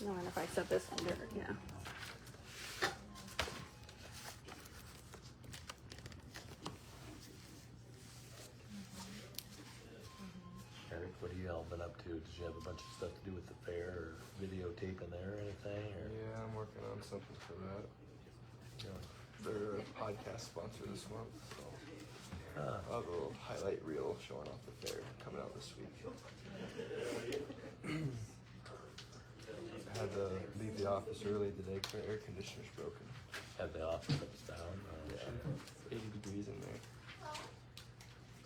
No, and if I set this under, yeah. Eric, what have you all been up to? Did you have a bunch of stuff to do with the fair or videotaping there or anything? Or? Yeah, I'm working on something for that. Yeah, they're a podcast sponsor this month, so I'll have a little highlight reel showing off the fair coming out this week. I had to leave the office early today because my air conditioner's broken. Have the office ups down? Yeah, 80 degrees in there.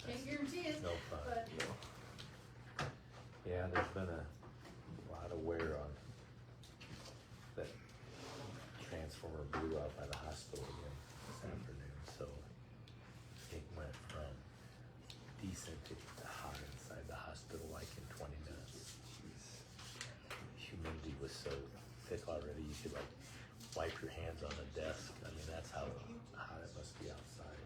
Can't guarantee it. No fun. But No. Yeah, there's been a lot of wear on that transformer blew out by the hospital again this afternoon. So it went from decent to hot inside the hospital like in 20 minutes. Humidity was so thick already you could like wipe your hands on the desk. I mean, that's how hot it must be outside.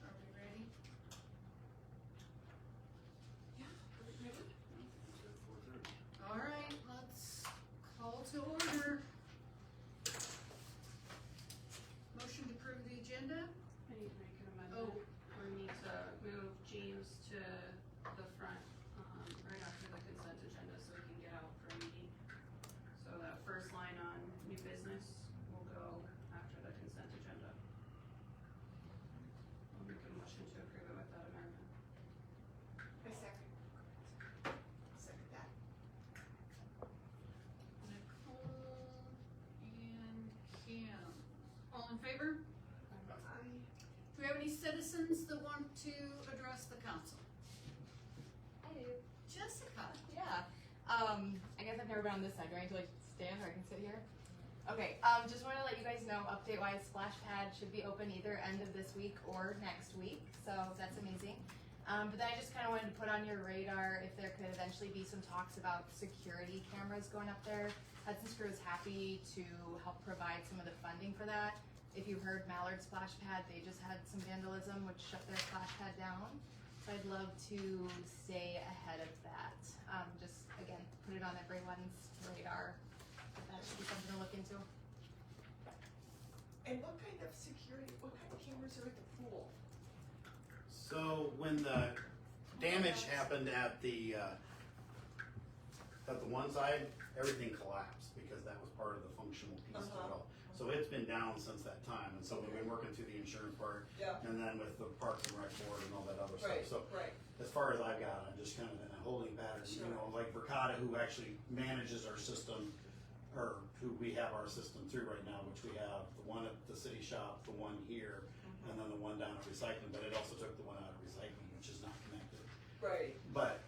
are we ready? All right, let's call to order. Motion to approve the agenda? I need to make an Oh, amendment. We need to move James to the front, right after the consent agenda so we can get out for a meeting. So that first line on new business will go after the consent agenda. I'll make a motion to approve it with that amendment. I second. Second that. Nicole and Kim. All in favor? Do we have any citizens that want to address the council? I do. Jessica? Yeah. I guess I've never been on this side. Do I need to like stand or I can sit here? Okay. Just want to let you guys know, update wise, Splash Pad should be open either end of this week or next week. So that's amazing. But then I just kind of wanted to put on your radar if there could eventually be some talks about security cameras going up there. Hudson Screw is happy to help provide some of the funding for that. If you heard Mallard Splash Pad, they just had some vandalism which shut their splash pad down. So I'd love to stay ahead of that. Just again, put it on everyone's radar. That should be something to look into. And what kind of security, what kind of cameras are at the pool? So when the damage happened at the one side, everything collapsed because that was part of the functional piece as well. So it's been down since that time, and so we've been working through the insurance part, Yeah. and then with the Parks and Rec board and all that other Right, stuff. So right. as far as I've got, I'm just kind of in a holding pattern. Sure. You know, like Verkada, who actually manages our system, or who we have our system through right now, which we have the one at the city shop, the one here, and then the one down at recycling. But it also took the one out of recycling, which is not connected. Right, But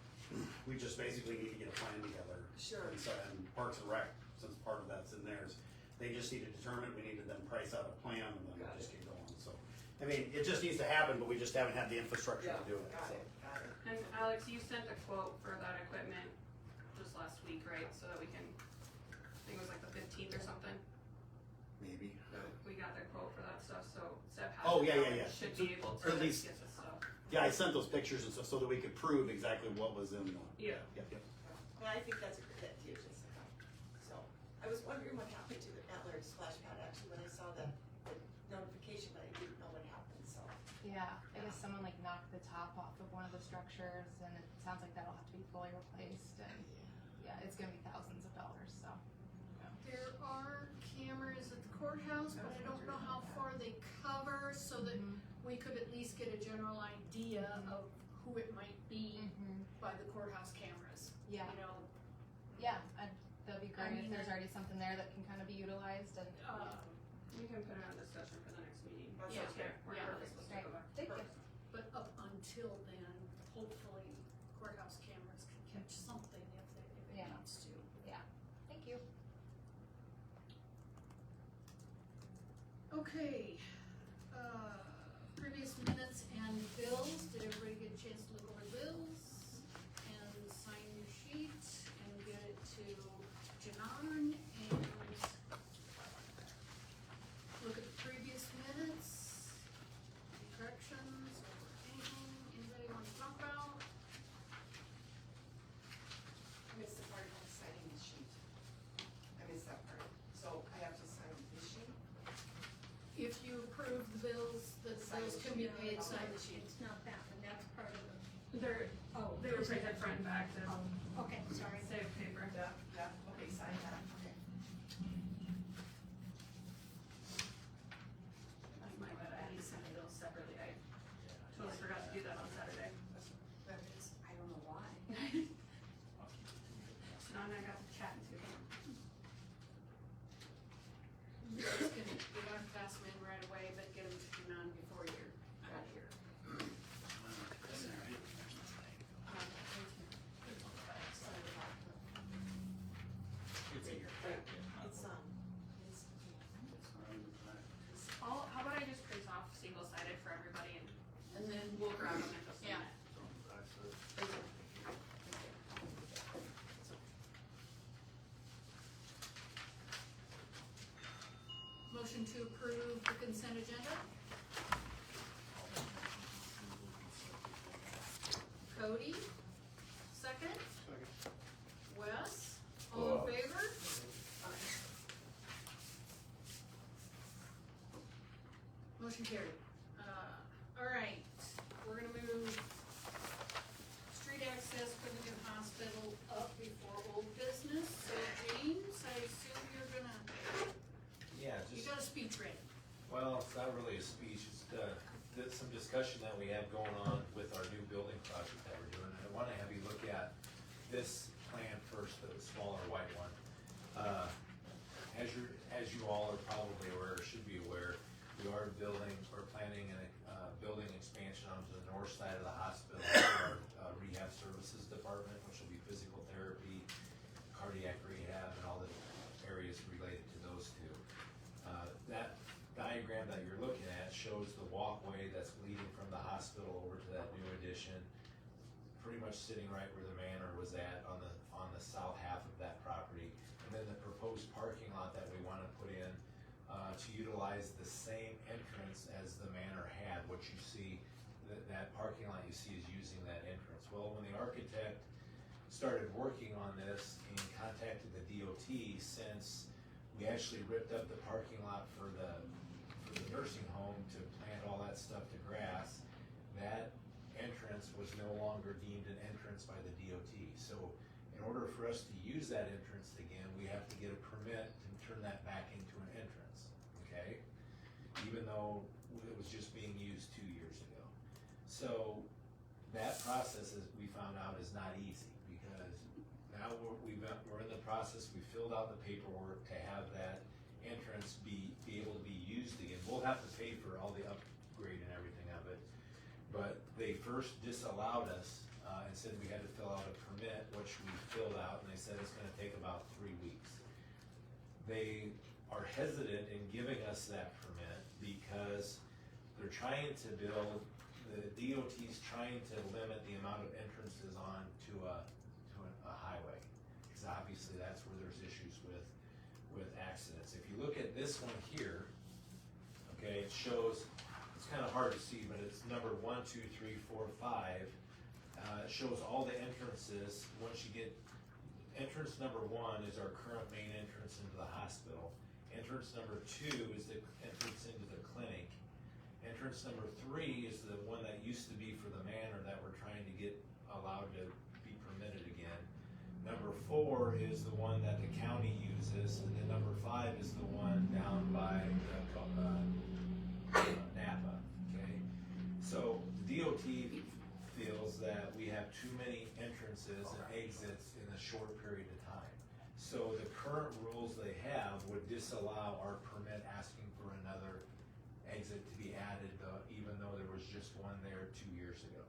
we just basically need to get a plan together. Sure. And so, and Parks and Rec, since part of that's in theirs, they just need to determine, we need to then price out a plan and then we'll Got just it. get going. So, I mean, it just needs to happen, but we just haven't had the infrastructure yeah, to do it. got So. it, got it. And Alex, you sent a quote for that equipment just last week, right? So that we can, I think it was like the 15th or something. Maybe. We got the quote for that stuff, so Seb has. Oh, it yeah, now yeah, and yeah. Should So- be able or to at least- get the stuff. Yeah, I sent those pictures and stuff so that we could prove exactly what was in the. Yeah. Yep, yep. And I think that's a good idea, Jessica. So, I was wondering what happened to the Mallard splash pad actually when I saw the notification, but I didn't know what happened, so. Yeah, I guess someone like knocked the top off of one of the structures, and it sounds like that'll have to be fully replaced. And yeah, it's gonna be thousands of dollars. So. Yeah. There are cameras at the courthouse, but I don't know how far they cover, so that we could at least get a general idea of who it might be by the courthouse cameras. Yeah. You know, Yeah, that'd be great I mean, if there's already something there that can kind of be utilized. And We can put it on discussion for the next meeting. That's Yeah. okay. We're Yeah. perfect, let's Right. go back. Thank you. but up until then, hopefully courthouse cameras can catch something Okay, previous minutes and bills, did everybody get a chance to look over the bills? And sign your sheet and get it to John and look at the previous minutes, corrections or anything anybody wants to talk about? I missed the part of signing the sheet. I missed that part. So I have to sign this sheet? If you approve the bills, the Sign bills the can be sheet. paid, sign Okay. the sheet. It's not that one, that's part of it. They're, Oh, they were printed front and back to okay, sorry. save paper. Yeah, yeah, okay, sign that, okay. That's my bad, I need to send the bills separately, I totally forgot to do that on Saturday. That is, I don't know why. So now I got to chat to him. Just gonna, you don't have to pass them in right away, but get them to none before you're out of here. It's, How about I just print off single-sided for everybody and then we'll grab them and just sign Yeah. it. Motion to approve the consent agenda? Cody, second? Wes, all in favor? Motion carried. All right, we're gonna move street access for the new hospital up before old business. So James, I assume you're gonna, Yeah, you just, got a speech ready. well, it's not really a speech, it's, some discussion that we have going on with our new building project that we're doing. I wanna have you look at this plan first, the smaller white one. As you all are probably aware, or should be aware, we are planning a building expansion onto the north side of the hospital for our rehab services department, which will be physical therapy, cardiac rehab, and all the areas related to those two. That diagram that you're looking at shows the walkway that's leading from the hospital over to that new addition, pretty much sitting right where the manor was at on the south half of that property. And then the proposed parking lot that we wanna put in, to utilize the same entrance as the manor had. What you see, that parking lot you see is using that entrance. Well, when the architect started working on this and contacted the DOT, since we actually ripped up the parking lot for the nursing home to plant all that stuff to grass, that entrance was no longer deemed an entrance by the DOT. So in order for us to use that entrance again, we have to get a permit to turn that back into an entrance, okay? Even though it was just being used 2 years ago. So that process, as we found out, is not easy, because now we're in the process, we filled out the paperwork to have that entrance be able to be used again. We'll have to pay for all the upgrade and everything of it, but they first disallowed us and said we had to fill out a permit, which we filled out, and they said it's gonna take about 3 weeks. They are hesitant in giving us that permit because they're trying to build, the DOT's trying to limit the amount of entrances on to a highway. Because obviously that's where there's issues with accidents. If you look at this one here, okay, it shows, it's kind of hard to see, but it's number 1, 2, 3, 4, 5. It shows all the entrances. Once you get, entrance number 1 is our current main entrance into the hospital. Entrance number 2 is the entrance into the clinic. Entrance number 3 is the one that used to be for the manor that we're trying to get allowed to be permitted again. Number 4 is the one that the county uses, and then number 5 is the one down by Napa, okay? So the DOT feels that we have too many entrances and exits in a short period of time. So the current rules they have would disallow our permit asking for another exit to be added, even though there was just one there 2 years ago.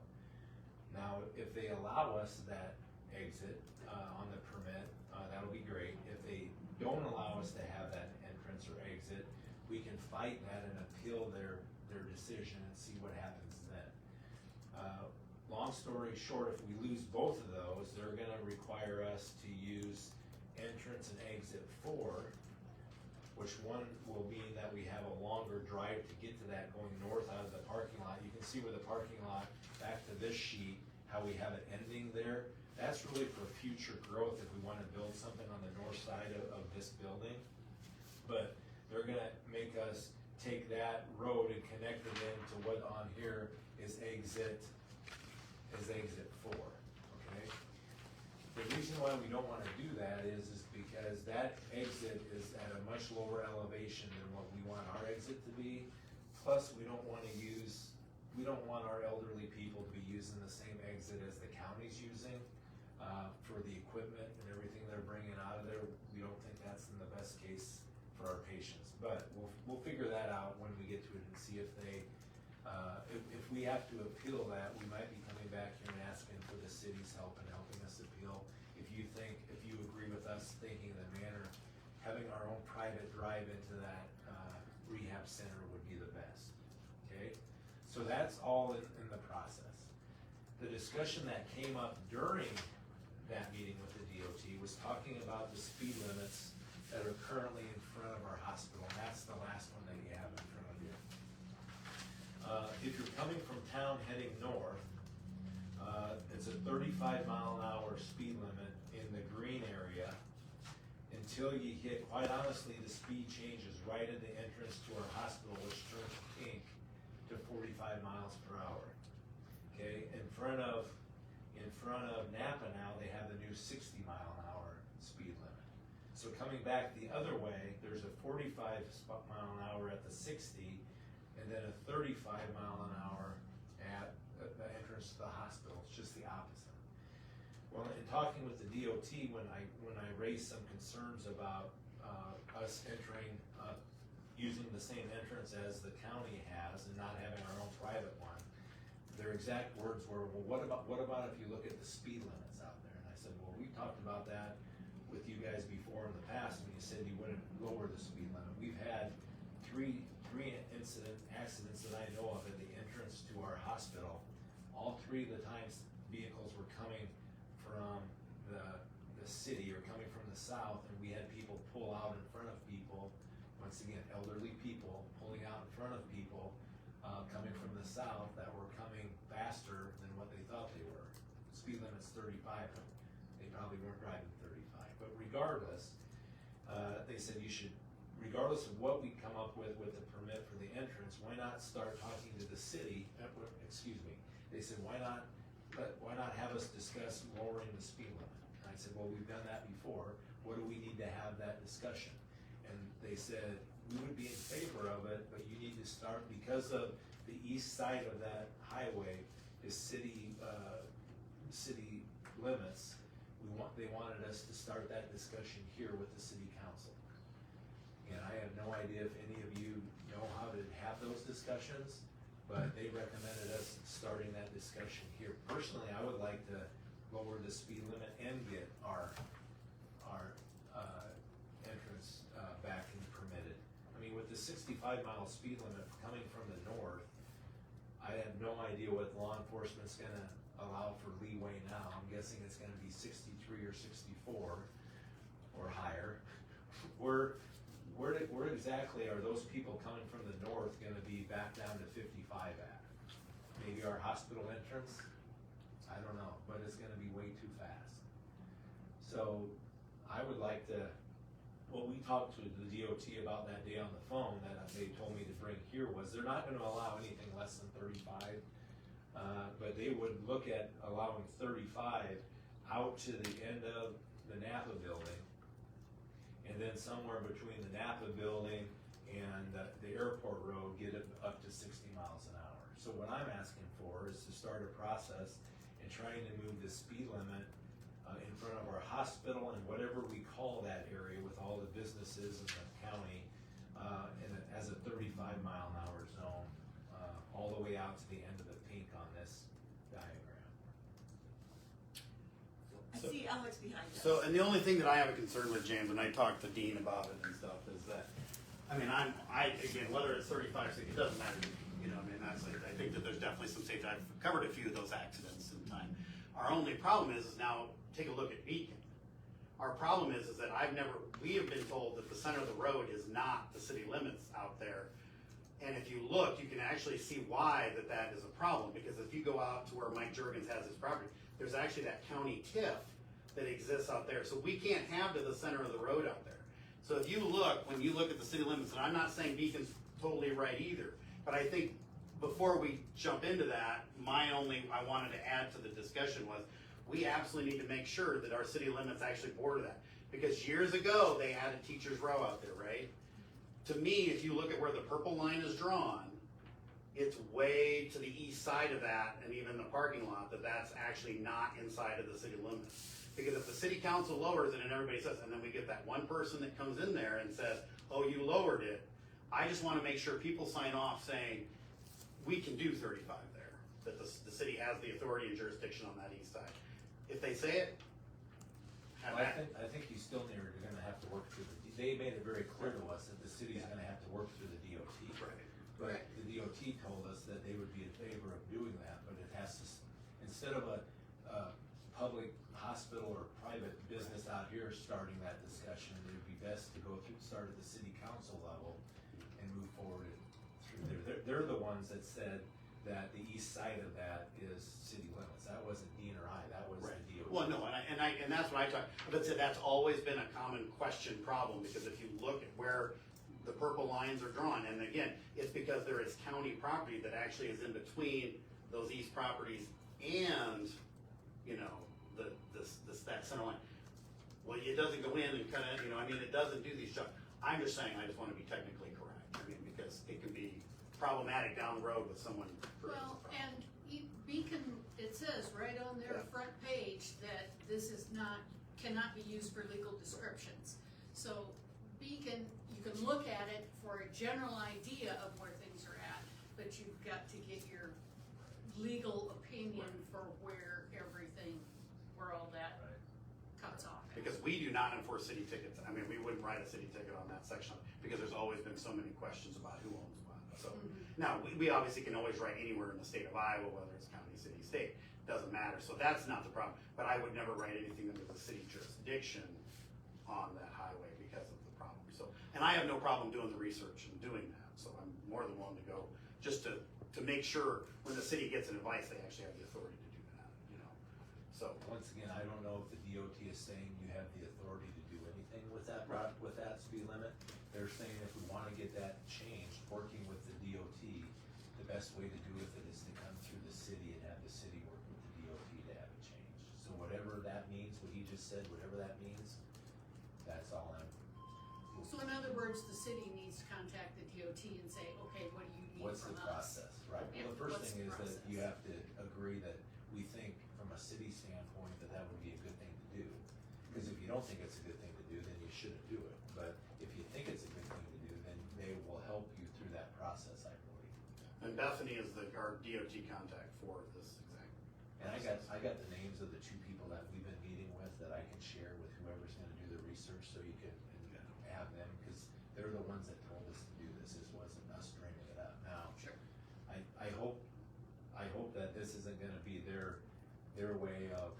Now, if they allow us that exit on the permit, that'll be great. If they don't allow us to have that entrance or exit, we can fight that and appeal their decision and see what happens then. Long story short, if we lose both of those, they're gonna require us to use entrance and exit 4, which one will mean that we have a longer drive to get to that going north out of the parking lot. You can see where the parking lot, back to this sheet, how we have it ending there. That's really for future growth if we wanna build something on the north side of this building. But they're gonna make us take that road and connect it into what on here is exit 4, okay? The reason why we don't wanna do that is because that exit is at a much lower elevation than what we want our exit to be. Plus, we don't want our elderly people to be using the same exit as the county's using, for the equipment and everything they're bringing out of there. We don't think that's in the best case for our patients, but we'll figure that out when we get to it and see if they, if we have to appeal that, we might be coming back here and asking for the city's help in helping us appeal. If you agree with us thinking the manner, having our own private drive into that, rehab center would be the best, okay? So that's all in the process. The discussion that came up during that meeting with the DOT was talking about the speed limits that are currently in front of our hospital, and that's the last one that you have in front of you. If you're coming from town heading north, it's a 35-mile-an-hour speed limit in the green area until you hit, quite honestly, the speed changes right at the entrance to our hospital, which turns pink to 45 miles per hour. Okay, in front of Napa now, they have the new 60-mile-an-hour speed limit. So coming back the other way, there's a 45-mile-an-hour at the 60, and then a 35-mile-an-hour at the entrance to the hospital. It's just the opposite. Well, in talking with the DOT, when I raised some concerns about us entering, using the same entrance as the county has and not having our own private one, their exact words were, well, what about if you look at the speed limits out there? And I said, well, we talked about that with you guys before in the past, and you said you wouldn't lower the speed limit. We've had three accidents that I know of at the entrance to our hospital. All 3 of the times vehicles were coming from the city or coming from the south, and we had people pull out in front of people. Once again, elderly people pulling out in front of people, coming from the south that were coming faster than what they thought they were. Speed limit's 35, but they probably weren't driving 35. But regardless, they said you should, regardless of what we come up with the permit for the entrance, why not start talking to the city, they said, why not have us discuss lowering the speed limit? And I said, well, we've done that before. What do we need to have that discussion? And they said, we would be in favor of it, but you need to start, because of the east side of that highway is city limits. They wanted us to start that discussion here with the city council. And I have no idea if any of you know how to have those discussions, but they recommended us starting that discussion here. Personally, I would like to lower the speed limit and get our entrance back and permitted. I mean, with the 65-mile speed limit coming from the north, I have no idea what law enforcement's gonna allow for leeway now. I'm guessing it's gonna be 63 or 64 or higher. Where exactly are those people coming from the north gonna be back down to 55 at? Maybe our hospital entrance? I don't know, but it's gonna be way too fast. So I would like to, what we talked to the DOT about that day on the phone that they told me to bring here was they're not gonna allow anything less than 35, but they would look at allowing 35 out to the end of the Napa building, and then somewhere between the Napa building and the airport road, get it up to 60 miles an hour. So what I'm asking for is to start a process in trying to move the speed limit in front of our hospital and whatever we call that area with all the businesses in the county, as a 35-mile-an-hour zone, all the way out to the end of the pink on this diagram. I see Alex behind us. So, and the only thing that I have a concern with, James, and I talked to Dean about it and stuff, is that I mean, again, whether it's 35, 60, it doesn't matter to me, you know, I mean, I think that there's definitely some safety. I've covered a few of those accidents in time. Our only problem is now, take a look at Beacon. Our problem is that we have been told that the center of the road is not the city limits out there. And if you look, you can actually see why that is a problem, because if you go out to where Mike Juergens has his property, there's actually that county TIF that exists out there. So we can't have to the center of the road out there. So if you look, when you look at the city limits, and I'm not saying Beacon's totally right either, but I think before we jump into that, I wanted to add to the discussion was, we absolutely need to make sure that our city limits actually border that. Because years ago, they added Teachers Row out there, right? To me, if you look at where the purple line is drawn, it's way to the east side of that, and even the parking lot, that's actually not inside of the city limits. Because if the city council lowers it and everybody says, and then we get that one person that comes in there and says, oh, you lowered it, I just want to make sure people sign off saying, we can do 35 there, that the city has the authority and jurisdiction on that east side. If they say it, have Well, at it. I think you still are gonna have to work through they made it very clear to us that the city's gonna have to work through the DOT. Right. But the DOT told us that they would be in favor of doing that, but it has to, instead of a public hospital or private business out here starting that discussion, it would be best to start at the city council level and move forward through there. They're the ones that said that the east side of that is city limits. That wasn't Dean or I, that was the DOT. Well, no, and that's what I talk, but that's always been a common question problem, because if you look at where the purple lines are drawn, and again, it's because there is county property that actually is in between those east properties and, you know, that center line. Well, it doesn't go in and kind of, you know, I mean, it doesn't do these jobs. I'm just saying, I just want to be technically correct. I mean, because it can be problematic down the road with someone. Well, and Beacon, it says right on their front page that this cannot be used for legal descriptions. So Beacon, you can look at it for a general idea of where things are at, but you've got to get your legal opinion for where all that cuts off. Because we do not enforce city tickets. I mean, we wouldn't write a city ticket on that section, because there's always been so many questions about who owns what. So, now, we obviously can always write anywhere in the state of Iowa, whether it's county, city, state, doesn't matter. So that's not the problem. But I would never write anything under the city jurisdiction on that highway because of the problem. So, and I have no problem doing the research and doing that. So I'm more than willing to go, just to make sure when the city gets an advice, they actually have the authority to do that, you know. So once again, I don't know if the DOT is saying you have the authority to do anything with that with that speed limit. They're saying if we want to get that changed, working with the DOT, the best way to do with it is to come through the city and have the city work with the DOT to have it changed. So whatever that means, what he just said, whatever that means, that's all I'm. So in other words, the city needs to contact the DOT and say, okay, what do you need What's from the us? process, right? Yeah, Well, the first what's thing the is that you process? have to agree that we think from a city standpoint that would be a good thing to do. Because if you don't think it's a good thing to do, then you shouldn't do it. But if you think it's a good thing to do, then they will help you through that process, I believe. And Bethany is our DOT contact for this exact. And I got the names of the two people that we've been meeting with that I can share with whoever's gonna do the research, so you can have them, because they're the ones that told us to do this. This wasn't us dreaming it up. Now, Sure. I hope that this isn't gonna be their way of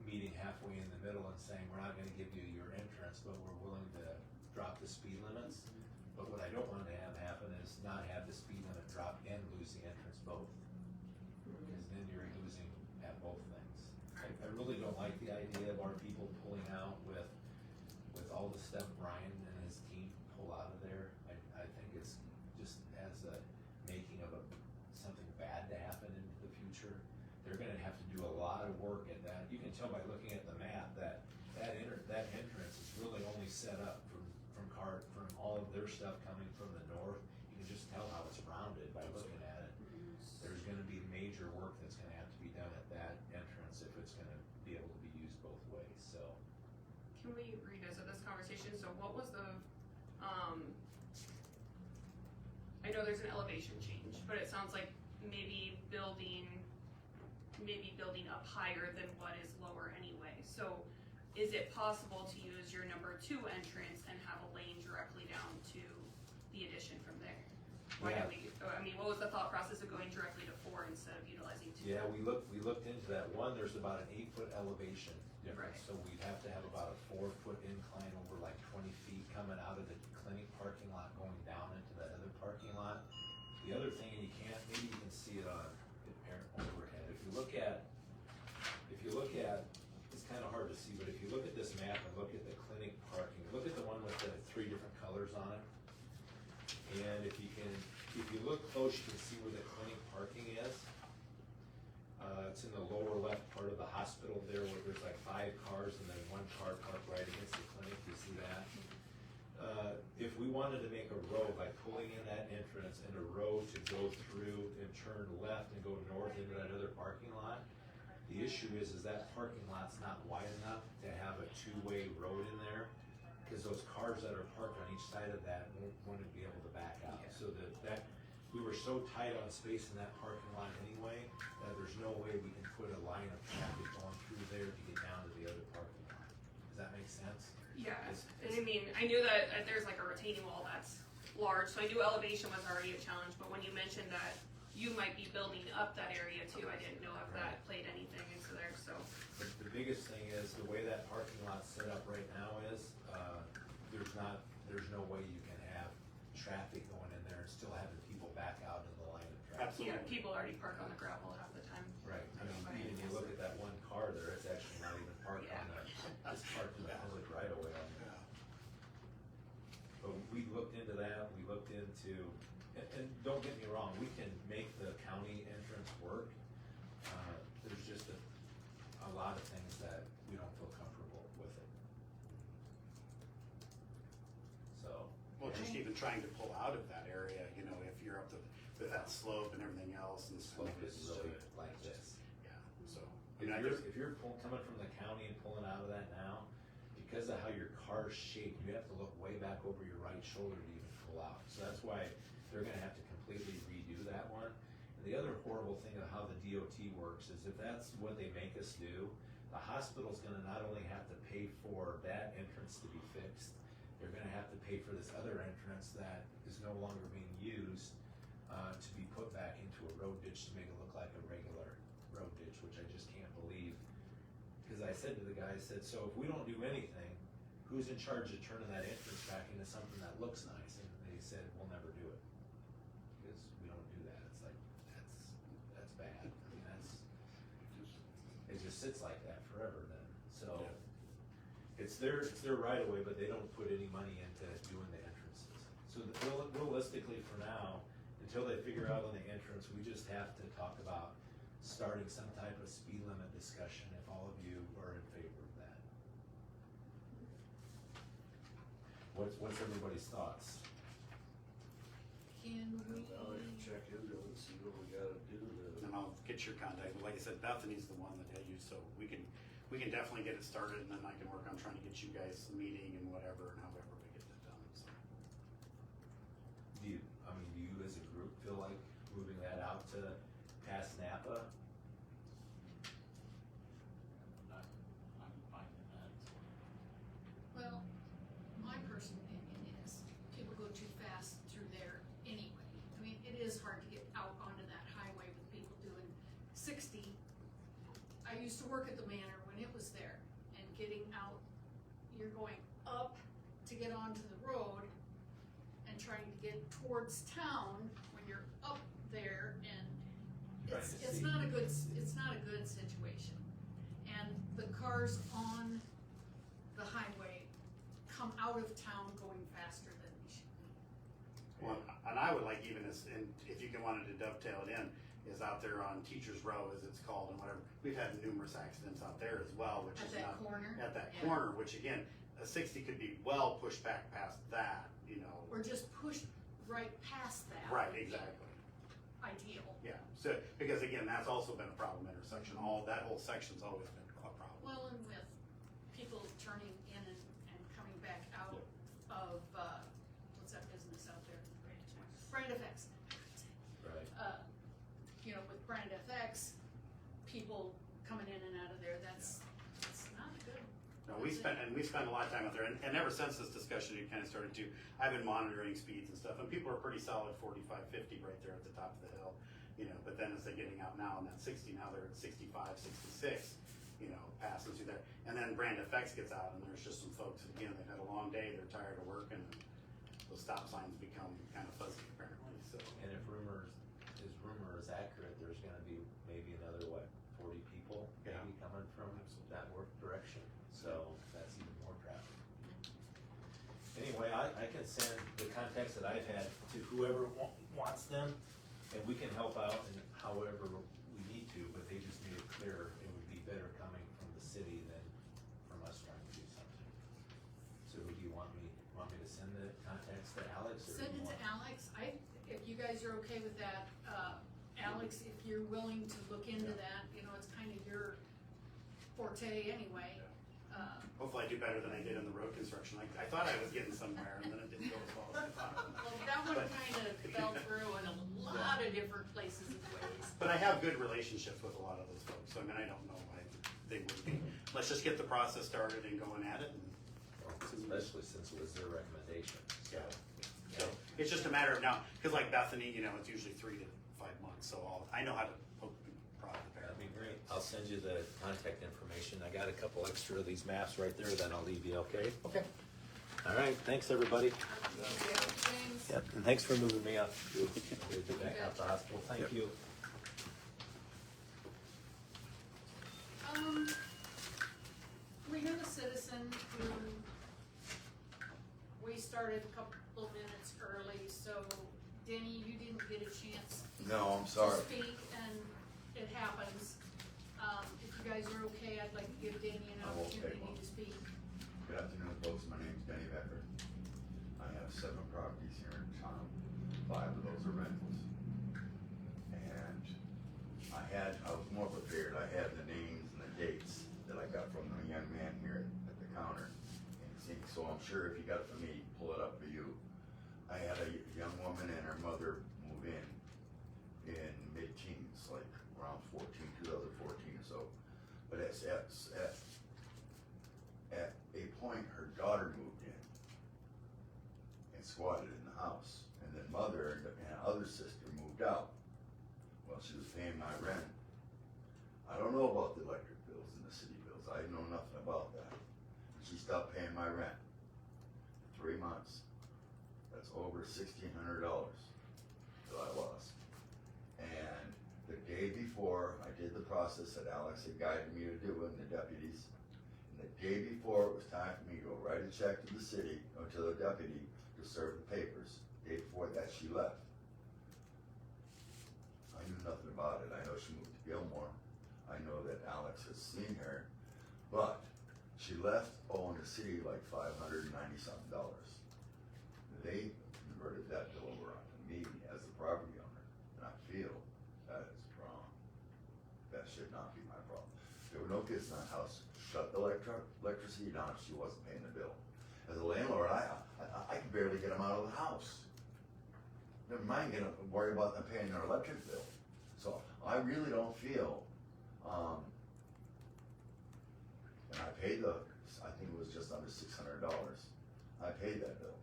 meeting halfway in the middle and saying, we're not gonna give you your entrance, but we're willing to drop the speed limits. But what I don't want to have happen is not have the speed limit drop and lose the entrance both. Because then you're losing at both things. I really don't like the idea of our people pulling out with all the stuff Brian and his team pull out of there. I think it's just as a making of something bad to happen into the future. They're gonna have to do a lot of work at that. You can tell by looking at the map that entrance is really only set up from all of their stuff coming from the north. You can just tell how it's rounded by looking at it. There's gonna be major work that's gonna have to be done at that entrance if it's gonna be able to be used both ways, so. Can we revisit this conversation? So what was the, I know there's an elevation change, but it sounds like maybe building up higher than what is lower anyway. So is it possible to use your number 2 entrance and have a lane directly down to the the addition from there? Why Yeah. did we, I mean, what was the thought process of going directly to 4 instead of utilizing 2? Yeah, we looked into that. One, there's about an 8-foot elevation difference, Right. so we'd have to have about a 4-foot incline over like 20 feet coming out of the clinic parking lot going down into that other parking lot. The other thing, and you can't, maybe you can see it on the parent overhead. If you look at, it's kind of hard to see, but if you look at this map and look at the clinic parking, look at the one with the 3 different colors on it. And if you look close, you can see where the clinic parking is. It's in the lower left part of the hospital there where there's like 5 cars and then 1 car parked right against the clinic, you see that? If we wanted to make a road, like pulling in that entrance and a road to go through and turn left and go north into that other parking lot, the issue is that parking lot's not wide enough to have a 2-way road in there, because those cars that are parked on each side of that won't be able to back out. Yeah. So that we were so tight on space in that parking lot anyway, that there's no way we can put a line of traffic going through there to get down to the other parking lot. Does that make sense? Yeah, and I mean, I knew that there's like a retaining wall that's large, so I knew elevation was already a challenge, but when you mentioned that you might be building up that area too, I didn't know if that played anything into there, so. The biggest thing is, the way that parking lot's set up right now is, there's no way you can have traffic going in there and still having people back out in the line of traffic. Absolutely. Yeah, people already park on the gravel half the time. Right, I mean, even you look at that 1 car there, it's actually not even parked on the, it's parked in the public right away on there. But we looked into that, we looked into, and don't get me wrong, we can make the county entrance work. There's just a lot of things that we don't feel comfortable with it. So. Well, just even trying to pull out of that area, you know, if you're up to, with that slope and everything else, and the Slope is it's really just- like this. Yeah, so, I mean, I just, If you're coming from the county and pulling out of that now, because of how your car's shaped, you have to look way back over your right shoulder to even pull out. So that's why they're gonna have to completely redo that one. And the other horrible thing of how the DOT works is if that's what they make us do, the hospital's gonna not only have to pay for that entrance to be fixed, they're gonna have to pay for this other entrance that is no longer being used, to be put back into a road ditch to make it look like a regular road ditch, which I just can't believe. Cause I said to the guy, I said, so if we don't do anything, who's in charge of turning that entrance back into something that looks nice? And they said, we'll never do it. Because we don't do that. It's like, that's bad. I mean, it just sits like that forever then. So, it's their right of way, but they don't put any money into doing the entrances. So realistically for now, until they figure out on the entrance, we just have to talk about starting some type of speed limit discussion if all of you are in favor of that. What's everybody's thoughts? Can we? Well, I can check into it and see what we gotta do to. and I'll get your contact, but like I said, Bethany's the one that I use, so we can definitely get it started, and then I can work on trying to get you guys a meeting and whatever, and however we get that done, so. Do you as a group feel like moving that out to past Napa? I'm fine with that. Well, my personal opinion is people go too fast through there anyway. I mean, it is hard to get out onto that highway with people doing 60. I used to work at the Manor when it was there, and getting out, you're going up to get onto the road and trying to get towards town when you're up there, and Trying it's, to it's see. not a good, it's not a good situation. And the cars on the highway come out of town going faster than they should be. Well, and I would like even as, and if you can wanted to dovetail it in, is out there on Teachers Row, as it's called, and whatever, we've had numerous accidents out there as well, which At is that not. corner? At that Yeah. corner, which again, a 60 could be well pushed back past that, you know. Or just push right past that. Right, would be exactly. Ideal. Yeah, so, because again, that's also been a problem intersection, that whole section's always been a problem. Well, and with people turning in and coming back out of, what's that business out there? Brand FX. Right. You know, with Brand FX, people coming in and out of there, that's not good. No, we spent a lot of time out there, and ever since this discussion, it kind of started to, I've been monitoring speeds and stuff, and people are pretty solid 45, 50 right there at the top of the hill, you know, but then as they're getting out now in that 60, now they're at 65, 66, you know, passing through there. And then Brand FX gets out, and there's just some folks, again, they've had a long day, they're tired of working, and those stop signs become kind of fuzzy apparently, so. And if rumor is accurate, there's gonna be maybe another, 40 people Yeah. maybe coming from that work direction, so that's even more traffic. Anyway, I can send the contacts that I've had to whoever wants them, and we can help out in however we need to, but they just need it clear. It would be better coming from the city than from us trying to do something. So do you want me to send the contacts to Alex, or? Send do you it to want- Alex, if you guys are okay with that, Alex, if you're willing to look into that, you know, it's kind of your forte anyway. Hopefully I do better than I did in the road construction. I thought I was getting somewhere, and then it didn't go as well as I thought. Well, that one But- kind of fell through in a lot of different places and ways. But I have good relationships with a lot of those folks, so I mean, I don't know why they wouldn't be. Let's just get the process started and going at it, and Especially since it was their recommendation. yeah. So it's just a matter of now, because like Bethany, you know, it's usually 3 to 5 months, so I know how to poke and prod the bear. That'd be great. I'll send you the contact information. I got a couple extra of these maps right there, then I'll leave you, okay? Okay. All right, thanks, everybody. James? Yep, and thanks for moving me up. Back out the hospital, thank you. We have a citizen who, we started a couple of minutes early, so Denny, you didn't get a chance No, I'm to sorry. speak, and it happens. If you guys are okay, I'd like to give Danny an I'm okay, opportunity Mom. to speak. Good afternoon, folks. My name's Denny Becker. I have 7 properties here in town. 5 of those are rentals. And I was more prepared. I had the names and the dates that I got from the young man here at the counter. And see, so I'm sure if you got it for me, pull it up for you. I had a young woman and her mother move in mid-teens, like around 2014 or so. But at a point, her daughter moved in and squatted in the house. And then mother and other sister moved out. Well, she was paying my rent. I don't know about the electric bills and the city bills. I know nothing about that. And she stopped paying my rent for 3 months. That's over $1,600 that I lost. And the day before I did the process that Alex had guided me to do, and the deputies, and the day before it was time for me to go write a check to the city, or to the deputy to serve the papers, the day before that she left. I knew nothing about it. I know she moved to Gilmore. I know that Alex has seen her, but she left owing the city like $590 something. They converted that bill over onto me as the property owner, and I feel that is wrong. That should not be my problem. There were no kids in that house. Shut the electricity down if she wasn't paying the bill. As a landlord, I could barely get them out of the house. Never mind getting worry about them paying their electric bill. So I really don't feel, and I paid I think it was just under $600. I paid that bill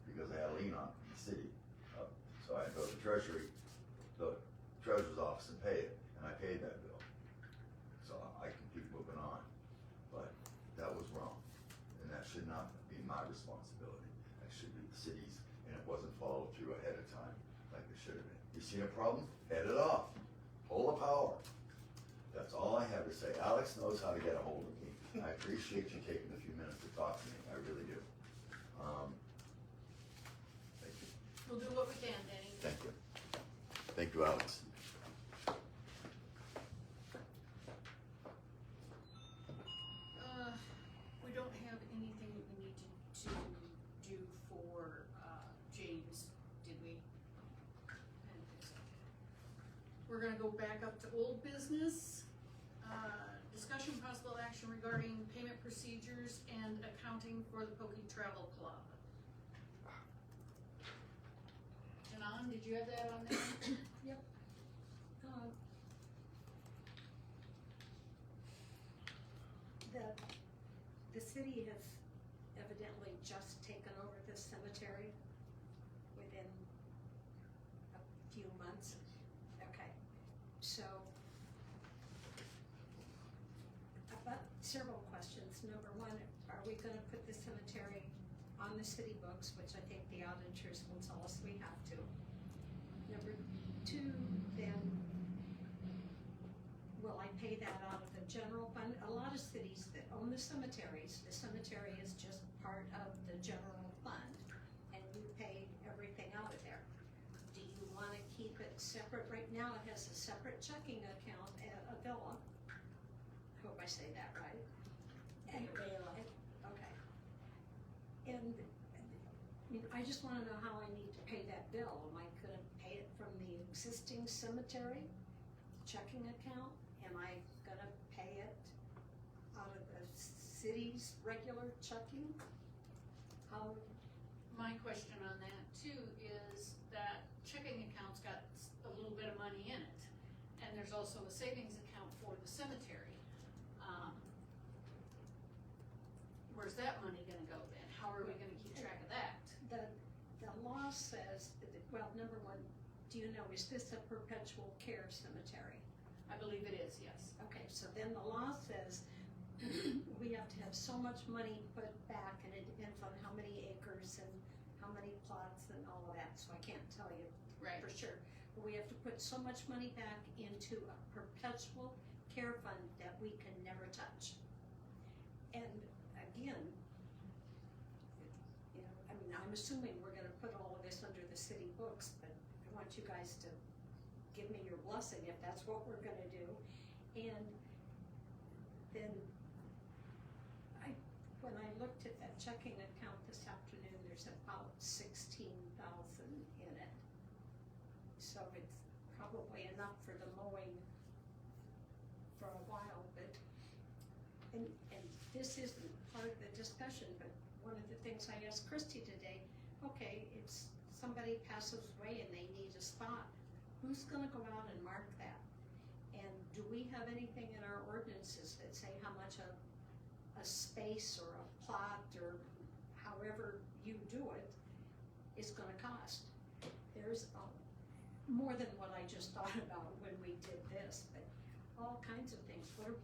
because I had a lien on it from the city. So I had to go to the treasurer's office and pay it, and I paid that bill. So I can keep moving on, but that was wrong, and that should not be my responsibility. That should be the city's, and it wasn't followed through ahead of time like it should have been. You see a problem? Head it off. Pull the power. That's all I have to say. Alex knows how to get a hold of me. I appreciate you taking a few minutes to talk to me. I really do. Thank you. We'll do what we can, Danny. Thank you. Thank you, Alex. We don't have anything that we need to do for, James, did we? I don't think so. We're gonna go back up to old business. Discussion possible action regarding payment procedures and accounting for the Pokey Travel Club. Janon, did you have that on there? Yep. The the city has evidently just taken over this cemetery within a few months. Okay, so about several questions. Number one, are we gonna put the cemetery on the city books, which I think the auditors will tell us we have to. Number two, then, will I pay that out of the general fund? A lot of cities that own the cemetery is just part of the general fund, and you pay everything out of there. Do you wanna keep it separate? Right now, it has a separate checking account at Avila. Hope I say that right. And okay. And I mean, I just wanna know how I need to pay that bill. Am I gonna pay it from the existing cemetery checking account? Am I gonna pay it out of the city's regular checking? How, My question on that too is that checking account's got a little bit of money in it, and there's also a savings account for the cemetery. Where's that money gonna go then? How are we gonna keep track of that? the law says, well, number one, do you know, is this a perpetual care cemetery? I believe it is, yes. Okay, so then the law says we have to have so much money put back, and it depends on how many acres and how many plots and all of that, so I can't tell you Right. for sure. But we have to put so much money back into a perpetual care fund that we can never touch. And again, you know, I mean, I'm assuming we're gonna put all of this under the city books, but I want you guys to give me your blessing if that's what we're gonna do. And then when I looked at that checking account this afternoon, there's about 16,000 in it. So it's probably enough for the mowing for a while, but, and this isn't part of the discussion, but one of the things I asked Christy today, okay, if somebody passes away and they need a spot, who's gonna go out and mark that? And do we have anything in our ordinances that say how much a space or a plot or however you do it is gonna cost? There's more than what I just thought about when we did this, but all kinds of things. What are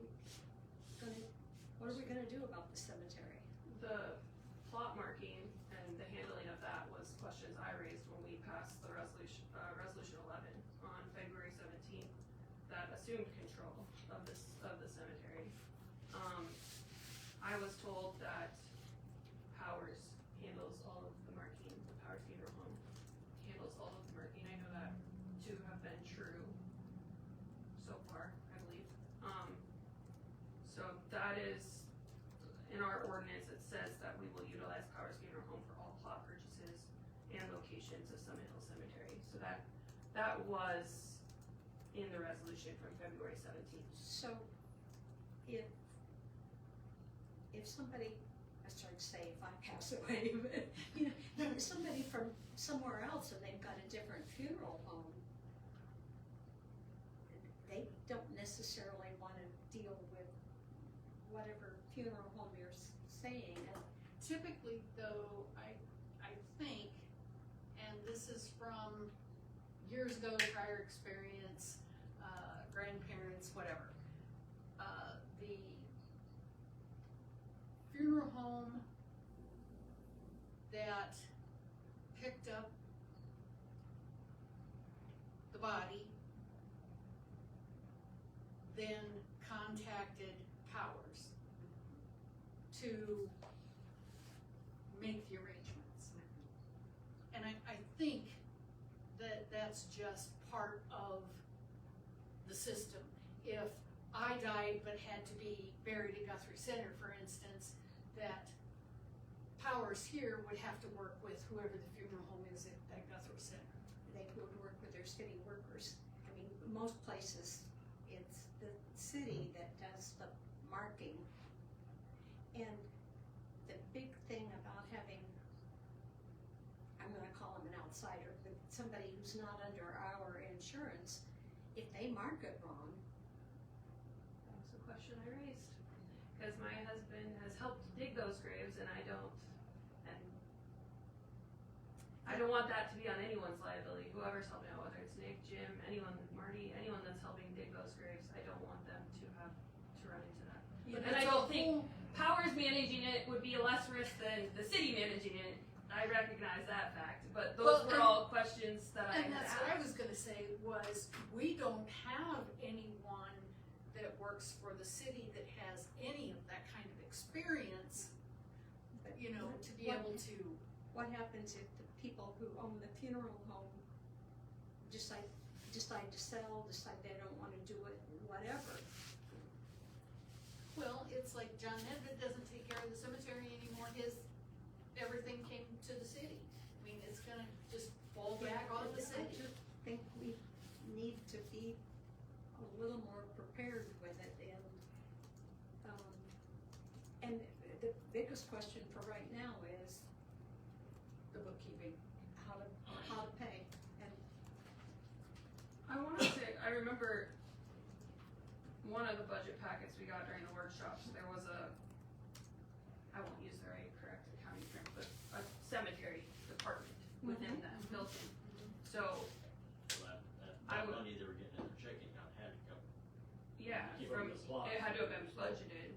we gonna do about the cemetery? The plot marking and the handling of that was questions I raised when we passed the resolution 11 on February 17th that assumed control of the cemetery. I was told that Powers handles all of the marking, the Powers Funeral Home handles all of the marking. I know that to have been true so far, I believe. So that is, in our ordinance, it says that we will utilize Powers Funeral Home for all plot purchases and locations of Summit Hill Cemetery. So that was in the resolution from February 17th. So if somebody, I started to say if I pass away, but you know, if somebody from somewhere else and they've got a different funeral home, they don't necessarily wanna deal with whatever funeral home you're saying. And Typically though, I think, and this is from years ago, prior experience, grandparents, whatever. The funeral home that picked up the body then contacted Powers to make the arrangements. And I think that that's just part of the system. If I died but had to be buried at Guthrie Center, for instance, that Powers here would have to work with whoever the funeral home is at Guthrie Center. they would work with their city workers. I mean, most places, it's the city that does the marking. And the big thing about having, I'm gonna call him an outsider, but somebody who's not under our insurance, if they mark it wrong, That was a question I raised, because my husband has helped dig those graves, and I don't want that to be on anyone's liability, whoever's helping out, whether it's Nick, Jim, anyone, Marty, anyone that's helping dig those graves, I don't want them to have to run into that. And I don't think Powers managing it would be a less risk than the city managing it. I recognize that fact, but those were all questions that I And had that's what I asked. was gonna say was, we don't have anyone that works for the city that has any of that kind of experience, you know, to be able to. What happens if the people who own the funeral home decide to sell, decide they don't wanna do it, whatever? Well, it's like John Nedved doesn't take care of the cemetery anymore, everything came to the city. I mean, it's gonna just fall back on the I city. just think we need to be a little more prepared with it, and the biggest question for right now is The bookkeeping. how to pay, and I wanna say, I remember one of the budget packets we got during the workshops, there was I won't use the correct accounting term, but a cemetery department within that built-in. So, So that I would- money they were getting in their checking account had to come. yeah, Keep from, up the plot. it had to have been budgeted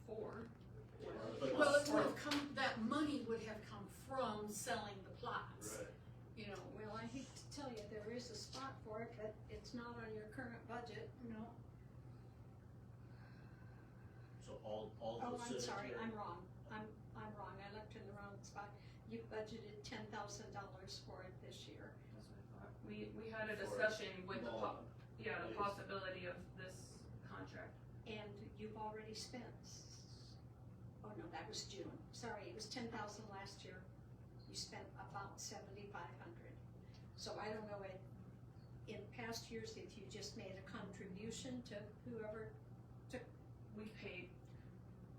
for. But Well, it for- would have come, that money would have come from selling the plots. Right. You know, well, I hate to tell you, there is a spot for it, but it's not on your current budget. no, So all Oh, the I'm cemetery. sorry, I'm wrong, I'm wrong, I looked in the wrong spot. You budgeted $10,000 for it this year. That's what I thought. We had a For discussion with the lawn the place. possibility of this contract. And you've already spent, oh no, that was June, sorry, it was 10,000 last year. You spent about 7,500. So I don't know, in past years, if you just made a contribution to whoever took, We paid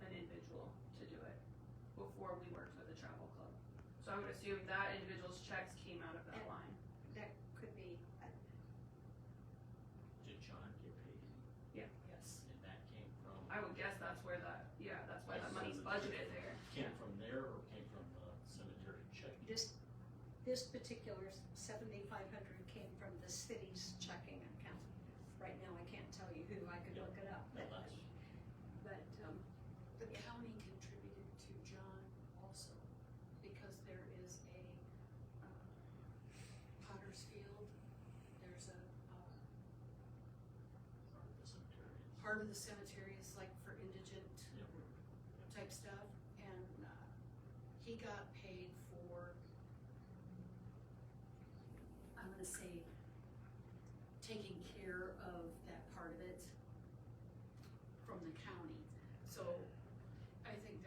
an individual to do it before we worked with the travel club. So I would assume that individual's checks came out of that And- line. that could be, Did John get paid? yes. And that came from, I would guess that's where that's why that money's budgeted there. came from there or came from the cemetery check? this particular 7,500 came from the city's checking account. Right now, I can't tell you who, I could look it up, No, but, that's, The county contributed to John also, because there is a, Potter's Field, there's a, part of the cemetery. part of the cemetery is like for indigent Yep. type stuff, and, he got paid for, I'm gonna say, taking care of that part of it from the county. So, I think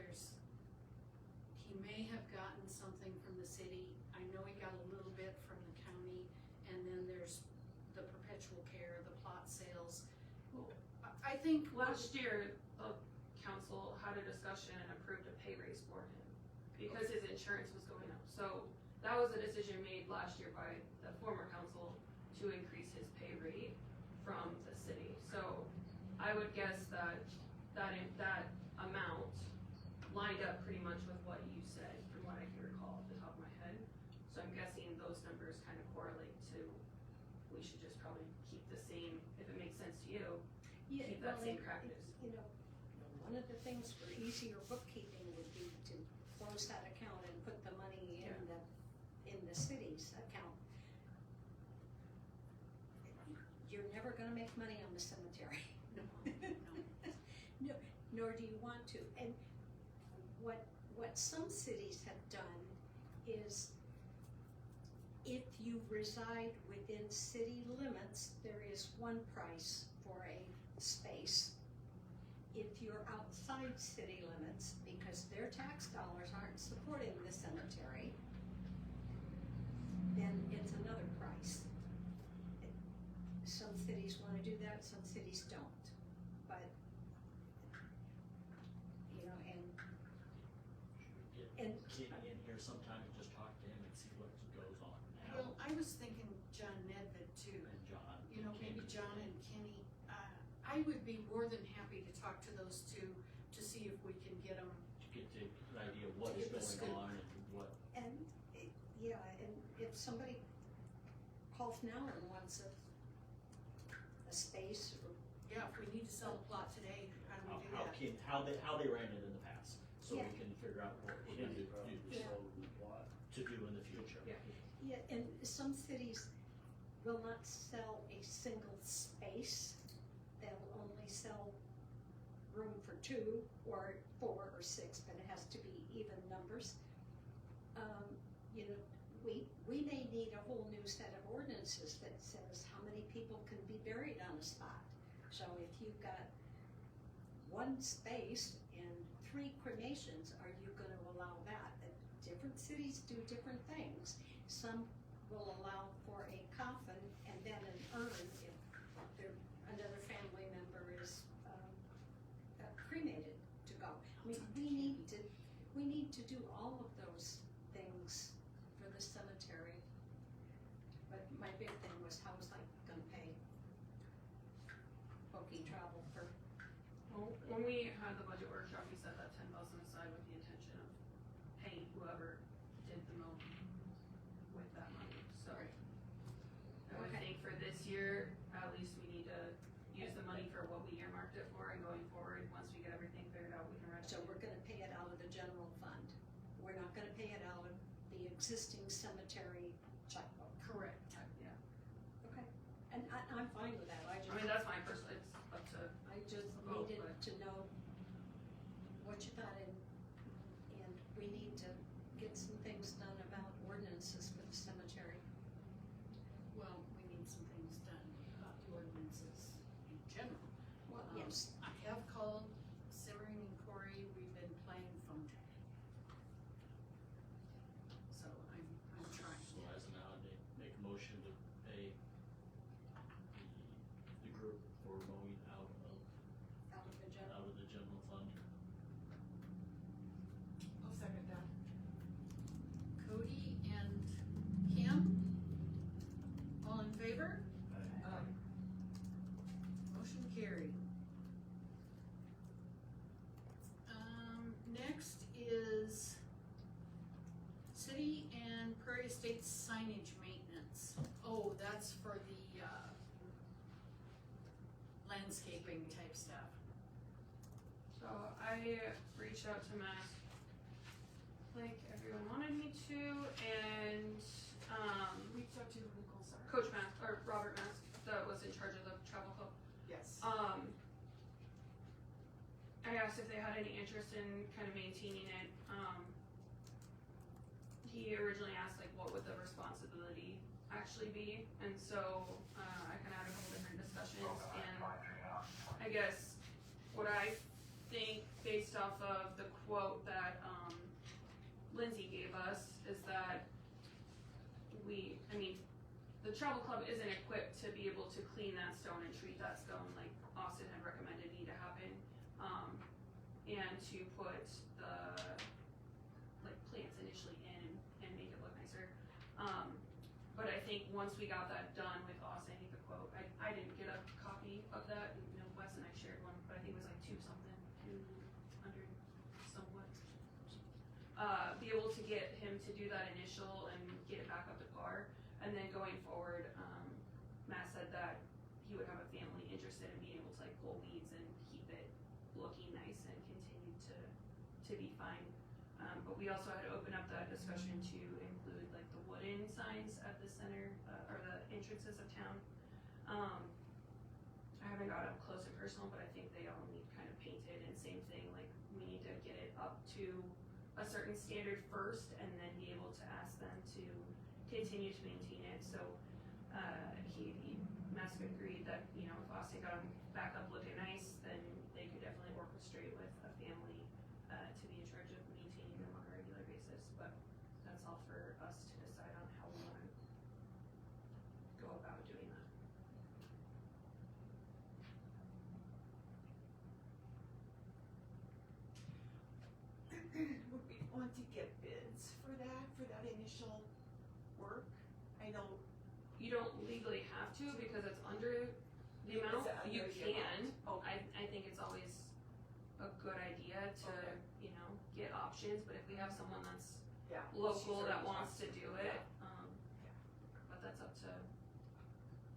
he may have gotten something from the city, I know he got a little bit from the county, and then there's the perpetual care, the plot sales. I think Last year, the council had a discussion and approved a pay raise for him because his insurance was going up. So that was a decision made last year by the former council to increase his pay rate from the city. So I would guess that amount lined up pretty much with what you said, from what I can recall off the top of my head. So I'm guessing those numbers kind of correlate to, we should just probably keep the same, if it makes sense to you, yeah, keep that well, same practice. you know, one of the things for easier bookkeeping would be to close that account and put the money in the city's account. You're never gonna make money on the cemetery. No, nor do you want to. And what some cities have done is, if you reside within city limits, there is one price for a space. If you're outside city limits, because their tax dollars aren't supporting the cemetery, then it's another price. Some cities wanna do that, some cities don't, but, you know, Should we And- get Kenny in here sometime and just talk to him and see what goes on now? Well, I was thinking John Nedved too, And John. you know, maybe Kenny. John and Kenny. I would be more than happy to talk to those two to see if we can get them To get what's school. going on and what, And, yeah, and if somebody calls now and wants a space or, Yeah, if we need to sell a plot today, how do we do that? how they ran it in the past, so Yeah. we can figure out what we're gonna do Yeah. to do in the future. Yeah. yeah, and some cities will not sell a single space. They'll only sell room for 2 or 4 or 6, but it has to be even numbers. You know, we may need a whole new set of ordinances that says how many people can be buried on a spot. So if you've got 1 space and 3 cremations, are you gonna allow that? Different cities do different things. Some will allow for a coffin and then an urn if another family member is cremated to go. I mean, we need to do all of those things for the cemetery. But my big thing was, how was I gonna pay Pokey travel for? Well, when we had the budget workshop, we set that 10,000 aside with the intention of paying whoever did the most with that money, so. I would Okay. think for this year, at least we need to use the money for what we earmarked it for, and going forward, once we get everything figured out, we can register. So we're gonna pay it out of the general fund. We're not gonna pay it out of the existing cemetery checkbook. Correct. Yeah, Okay. And I'm fine with that. I mean, that's my personal, it's up to, I just Oh, needed but- to know what you thought, and we need to get some things done about ordinances for the cemetery. Well, we need some things done about the ordinances in general. Well, Um, yes, I have called Simmering and Corey, we've been playing phone tag. So I'm trying. So as of now, they make a motion to pay the group for mowing out out of the general. of the general fund. I'll second that. Cody and Kim, all in favor? Motion carried. Next is city and Prairie Estates signage maintenance. Oh, that's for the, landscaping type stuff. so I reached out to Matt, like everyone wanted me to, and, Reached out to Nicole, sorry. Coach Mask, or Robert Mask, that was in charge of the travel club. Yes. I asked if they had any interest in kind of maintaining it. He originally asked like what would the responsibility actually be, and so I kind of had a couple different discussions, and I guess what I think based off of the quote that Lindsay gave us is that the travel club isn't equipped to be able to clean that stone and treat that stone like Austin had recommended need to happen, and to put the like plants initially in and make it look nicer. But I think once we got that done with Austin, I think the quote, I didn't get a copy of that, you know, Wes and I shared one, but I think it was like 200 somewhat. Be able to get him to do that initial and get it back up to par. And then going forward, Matt said that he would have a family interested in being able to like pull weeds and keep it looking nice and continue to be fine. But we also had to open up that discussion to include like the wooden signs at the center, or the entrances of town. I haven't got up close and personal, but I think they all need kind of painted, and same thing, like we need to get it up to a certain standard first and then be able to ask them to continue to maintain it. So Mask agreed that, you know, if Austin got them back up looking nice, then they could definitely orchestrate with a family to be in charge of maintaining them on a regular basis. But that's all for us to decide on how we want to go about doing that. Would we want to get bids for that initial work? I know, You don't legally have to because it's under the amount. Is it under You the can. amount? Okay. I think it's always a good idea to, Okay. you know, get options questions, but if we have someone that's Yeah. local she's that already wants to talked do me. it, but that's up to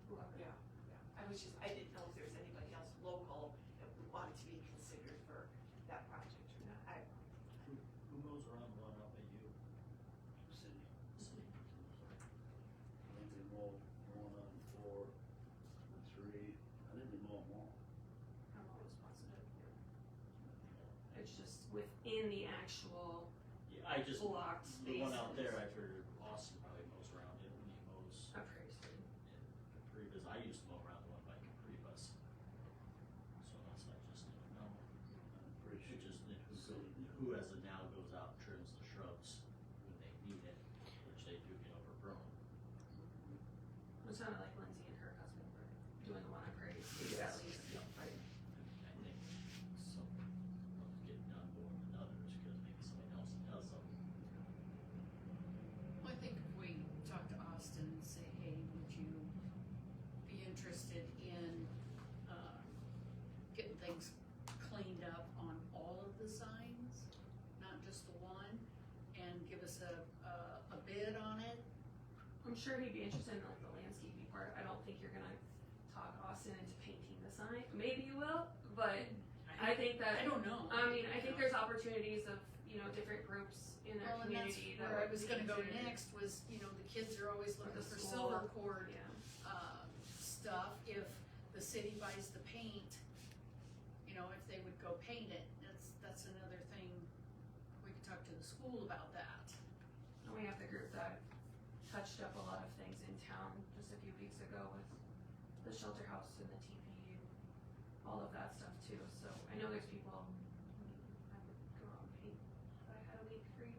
whoever. Yeah, yeah. I didn't know if there was anybody else local that wanted to be considered for that project or not. Who mows around the one out by you? City. City. I think they mow one on 4 and 3. I think they mow them all. I'm always positive. It's just within the actual Yeah, I just, blocked the one out spaces. there, I figured Austin probably mows around it when he mows Appraised. in Caprivas. I used to mow around the one by Caprivas. So that's not just, no, I'm pretty it sure. just, City. who as of now goes out and trims the shrubs when they need it, which they do get overgrown. It sounded like Lindsay and her husband were doing the one on Prairie Street at least. Right. I think some get done more than others, because maybe somebody else does them. Well, I think if we talk to Austin and say, hey, would you be interested in, getting things cleaned up on all of the signs, not just the one, and give us a bid on it? I'm sure he'd be interested in like the landscaping part. I don't think you're gonna talk Austin into painting the sign. Maybe you will, but I think that, I don't know. I mean, I think there's opportunities of, different groups in their Well, and that's community that where I would was gonna go need to- next, was, the kids are always Or looking the for school. silver cord, Yeah. stuff. If the city buys the paint, if they would go paint it, that's another thing. We could talk to the school about that. And we have the group that touched up a lot of things in town just a few weeks ago with the shelter house and the TP, all of that stuff too. So I know there's people, I would go out and paint if I had a week free,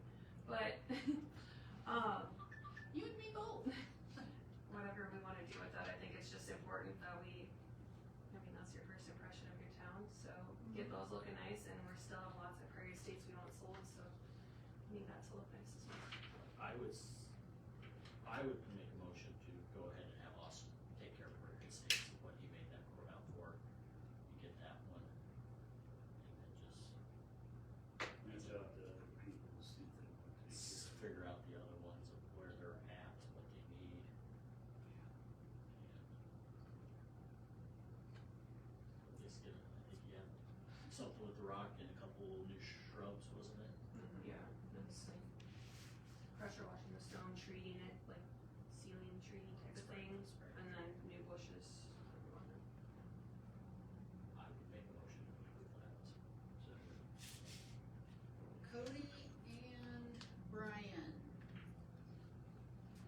but, You and me both. whatever we wanna do with that, I think it's just important that that's your first impression of your town, so get those looking nice, and we're still have lots of Prairie Estates we want sold, so need that to look nice as well. I would make a motion to go ahead and have Austin take care of Prairie Estates of what he made that quote out for. You get that one, and then Reach out to other people to see if they want to take just care figure out the other ones of where they're at, what they need. And just get, I think you had something with the rock and a couple new shrubs, wasn't it? Yeah, that's like pressure washing the stone, treating it, like sealing, treating type of thing, and then new bushes. I would make a motion to approve that. Cody and Brian.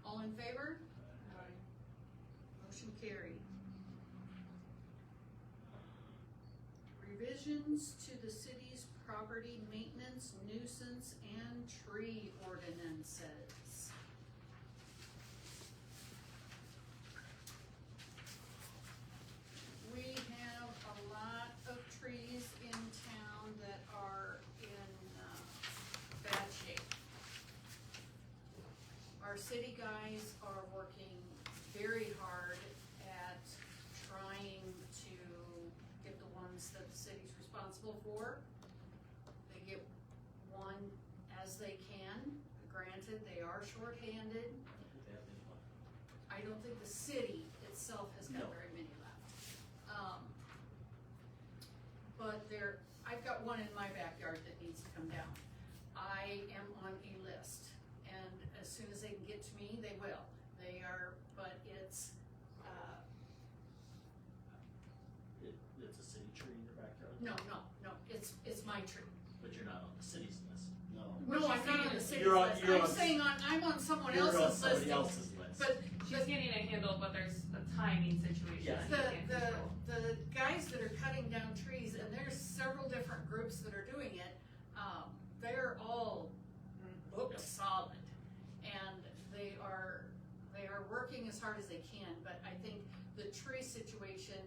All in favor? Motion carried. Revisions to the city's property maintenance, nuisance, and tree ordinances. We have a lot of trees in town that are in bad shape. Our city guys are working very hard at trying to get the ones that the city's responsible for. They get one as they can. Granted, they are shorthanded. I don't think they have any money. I don't think the city itself has got No. very many left. But I've got one in my backyard that needs to come down. I am on a list, and as soon as they can get to me, they will. They are, but it's, It's a city tree in your backyard? no, it's my tree. But you're not on the city's list. No. No, I'm not on the city's You're on- list. you're I'm on- saying I'm on someone You're on else's somebody list. else's list. But She's getting it handled, but there's a timing situation Yeah. that you can't control. the guys that are cutting down trees, and there's several different groups that are doing it, they're all booked Yep. solid. And they are working as hard as they can, but I think the tree situation,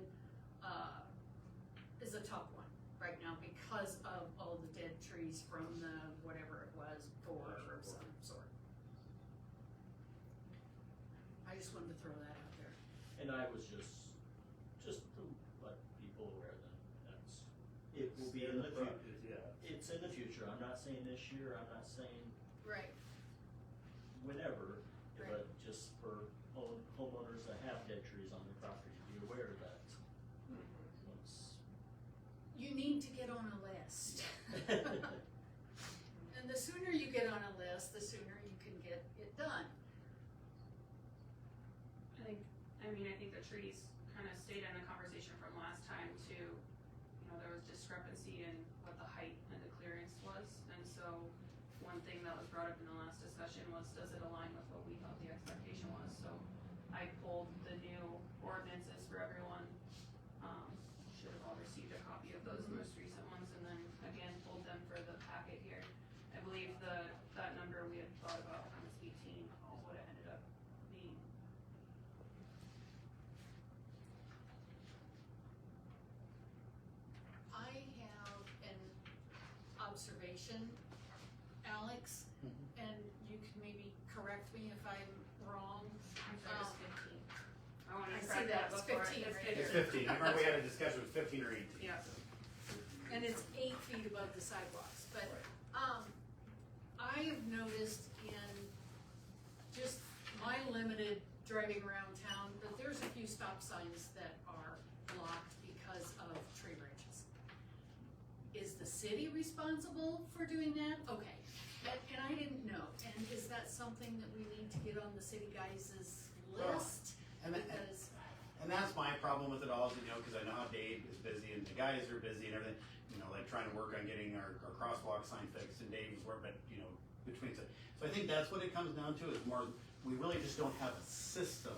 is a tough one right now because of all the dead trees from the, whatever it was, or some sort. I just wanted to throw that out there. And I was just to let people aware that it will be in the front, future. yeah. It's it's in the future, I'm not saying this year, I'm not saying Right. whenever, Right. but just for homeowners that have dead trees on their property, be aware that once. You need to get on a list. And the sooner you get on a list, the sooner you can get it done. I think the trees kind of stayed in the conversation from last time too. You know, there was discrepancy in what the height and the clearance was, and so one thing that was brought up in the last discussion was, does it align with what we thought the expectation was? So I pulled the new ordinances for everyone. Should have all received a copy of those most recent ones, and then again pulled them for the packet here. I believe that number we had thought about was 18 is what it ended up being. I have an observation, Alex, and you can maybe correct me if I'm wrong. I'm sorry, it's 15. I wanted I to see correct that, that it's before. 15 right It's there. 15, remember we had a discussion, it was 15 or 18. Yeah. And it's 8 feet above the sidewalks, but, I have noticed in just my limited driving around town, that there's a few stop signs that are blocked because of tree branches. Is the city responsible for doing that? Okay, and I didn't know, and is that something that we need to get on the city guys' list? And Because, and that's my problem with it all, is, you know, cause I know how Dave is busy and the guys are busy and everything, you know, like trying to work on getting our crosswalk sign fixed, and Dave is working, but, you know, between, so I think that's what it comes down to, is more, we really just don't have a system.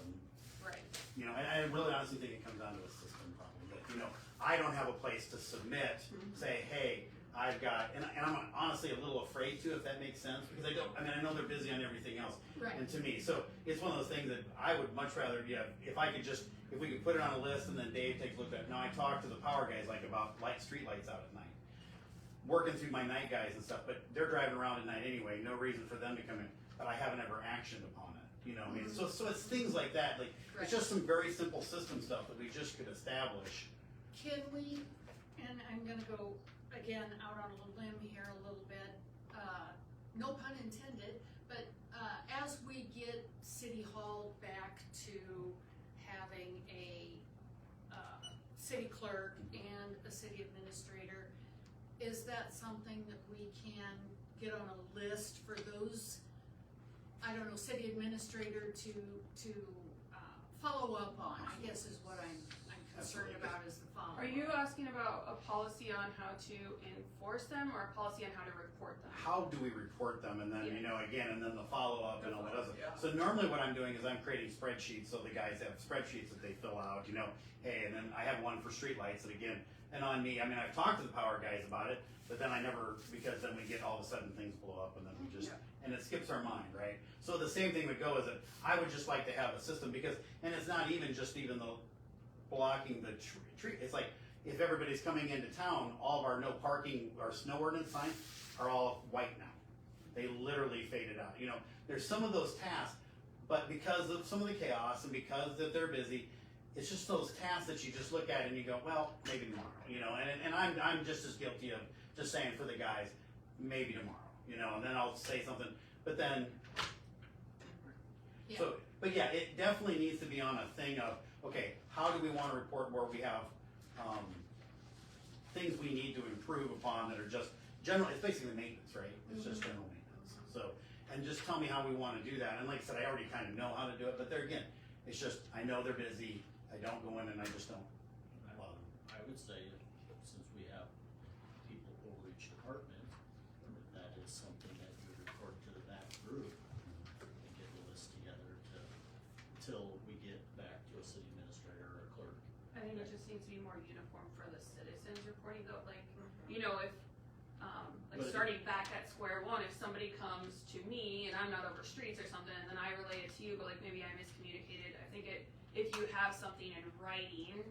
right, You know, and I really honestly think it comes down to a system problem, that, you know, I don't have a place to submit, say, hey, I've got, and I'm honestly a little afraid to, if that makes sense, because I know they're busy on everything else. right. And to me, so it's one of those things that I would much rather, if we could put it on a list and then Dave takes a look at it. Now, I talked to the power guys like about street lights out at night. Working through my night guys and stuff, but they're driving around at night anyway, no reason for them to come in, but I haven't ever actioned upon it, you know, I mean, so it's things like that, like, it's just some very simple system stuff that we just could establish. Can we, and I'm gonna go again out on a limb here a little bit, no pun intended, but as we get City Hall back to having a city clerk and a city administrator, is that something that we can get on a list for those, I don't know, city administrator to follow up on, I guess is what I'm concerned Absolutely. about, is the follow-up. Are you asking about a policy on how to enforce them, or a policy on how to report them? How do we report them, and then, you know, again, and then the follow-up and all that other. Yeah. So normally what I'm doing is I'm creating spreadsheets, so the guys have spreadsheets that they fill out, you know, hey, and then I have one for streetlights, and again, and on me, I mean, I've talked to the power guys about it, but then I never, because then we get all of a sudden things blow up, and then we just, and it skips our mind, right? So the same thing would go is that I would just like to have a system, because, and it's not even just even the blocking the tree, it's like, if everybody's coming into town, all of our no parking, our snow ordinance signs are all white now. They literally faded out, you know, there's some of those tasks, but because of some of the chaos and because that they're busy, it's just those tasks that you just look at and you go, well, maybe tomorrow, you know, and I'm just as guilty of just saying for the guys, maybe tomorrow, you know, and then I'll say something, but then, Yeah. so, but yeah, it definitely needs to be on a thing of, okay, how do we wanna report where we have, things we need to improve upon that are just general, it's basically maintenance, right? It's just general maintenance, so, and just tell me how we wanna do that, and like I said, I already kinda know how to do it, but there again, it's just, I know they're busy, I don't go in and I just don't allow them. I would say, since we have people over each department, that is something that you report to that group and get the list together till we get back to a city administrator or a clerk. I think it just needs to be more uniform for the citizens reporting though, like, you know, if, like But- starting back at square one, if somebody comes to me and I'm not over streets or something, and then I relay it to you, but like maybe I miscommunicated, I think if you have something in writing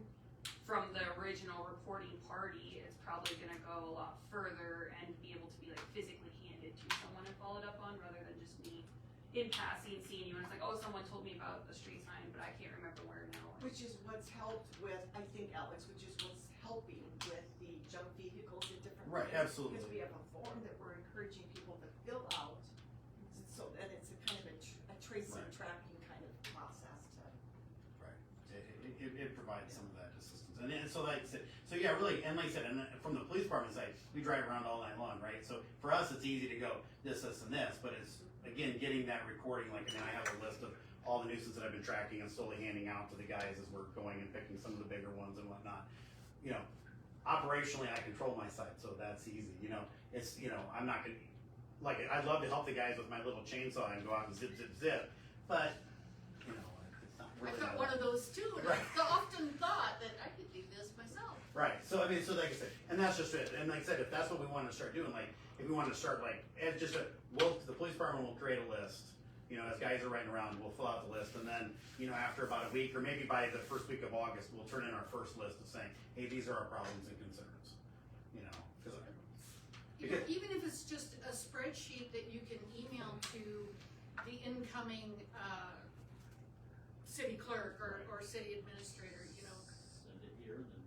from the original reporting party, it's probably gonna go a lot further and be able to be like physically handed to someone and followed up on, rather than just me in passing seeing you and it's like, oh, someone told me about the street sign, but I can't remember where now. Which is what's helped with, I think, Alex, which is what's helping with the junk vehicles and different Right, things. absolutely. Because we have a form that we're encouraging people to fill out, so that it's a kind of a tracing, Right. tracking kind of process to. Right. It provides some of that assistance. And then, so like I said, so yeah, really, and like I said, and from the police department side, we drive around all night long, right? So for us, it's easy to go this, and this, but it's, again, getting that recording, like, and then I have a list of all the nuisance that I've been tracking and slowly handing out to the guys as we're going and picking some of the bigger ones and whatnot. You know, operationally, I control my site, so that's easy. You know, it's, you know, I'm not gonna, like, I'd love to help the guys with my little chainsaw and go out and zip, zip, zip, but, you know, it's not I really. got one of those too, and Right. I often thought that I could do this myself. Right. So I mean, so like I said, and that's just it. And like I said, if that's what we want to start doing, like if we want to start like, it's just the police department will create a list. You know, as guys are riding around, we'll fill out the list, and then you know, after about a week or maybe by the first week of August, we'll turn in our first list of saying, hey, these are our problems and concerns. You know, because Even if it's just a spreadsheet that you can email to the incoming, city clerk or city administrator, you know. Send it here, and then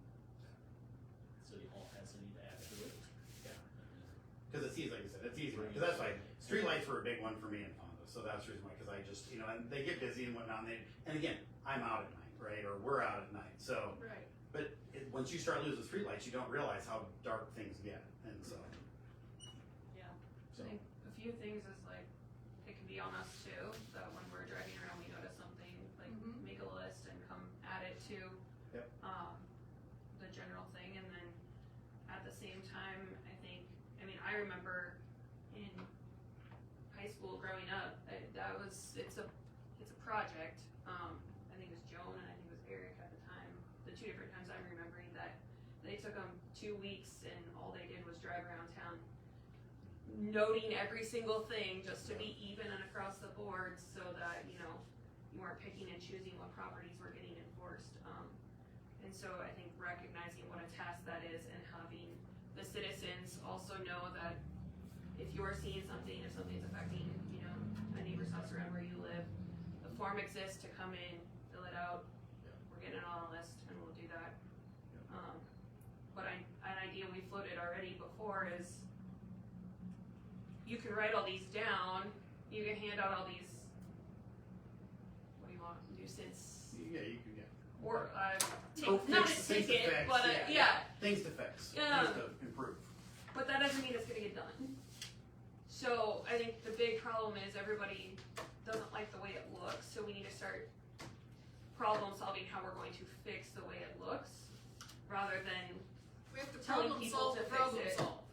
City Hall has any to add to it. Yeah. Because it's easy, like I said, it's easy. Because that's why streetlights were a big one for me in Fonda. So that's the reason why. Because I just, you know, and they get busy and whatnot. And again, I'm out at night, right? Or we're out at night. So, Right. but once you start losing streetlights, you don't realize how dark things get. And so, Yeah. so I think a few things is like, it can be on us too, that when we're driving around, we notice something, like Mhm. make a list and come add it to Yep. the general thing, and then at the same time, I think, I mean, I remember in high school growing up, it's a project, I think it was Joan and I think it was Eric at the time, the two different times I'm remembering that they took them 2 weeks and all they did was drive around town noting every single thing just to be even and across the board so that, you know, you weren't picking and choosing what properties were getting enforced. And so I think recognizing what a task that is and having the citizens also know that if you're seeing something, if something's affecting, you know, a neighbor's house around where you live, the form exists to come in, fill it out, we're getting it on a list and we'll do that. But an idea we floated already before is you can write all these down, you can hand out all these, what do you want, nuisance, yeah, you can get. or, Oh, not a things to ticket, fix, but yeah. Things to fix, Yeah. things to improve. But that doesn't mean it's gonna get done. So I think the big problem is everybody doesn't like the way it looks, so we need to start problem solving how we're going to fix the way it looks, rather than, We have to Telling problem people solve to the fix problem it. solve,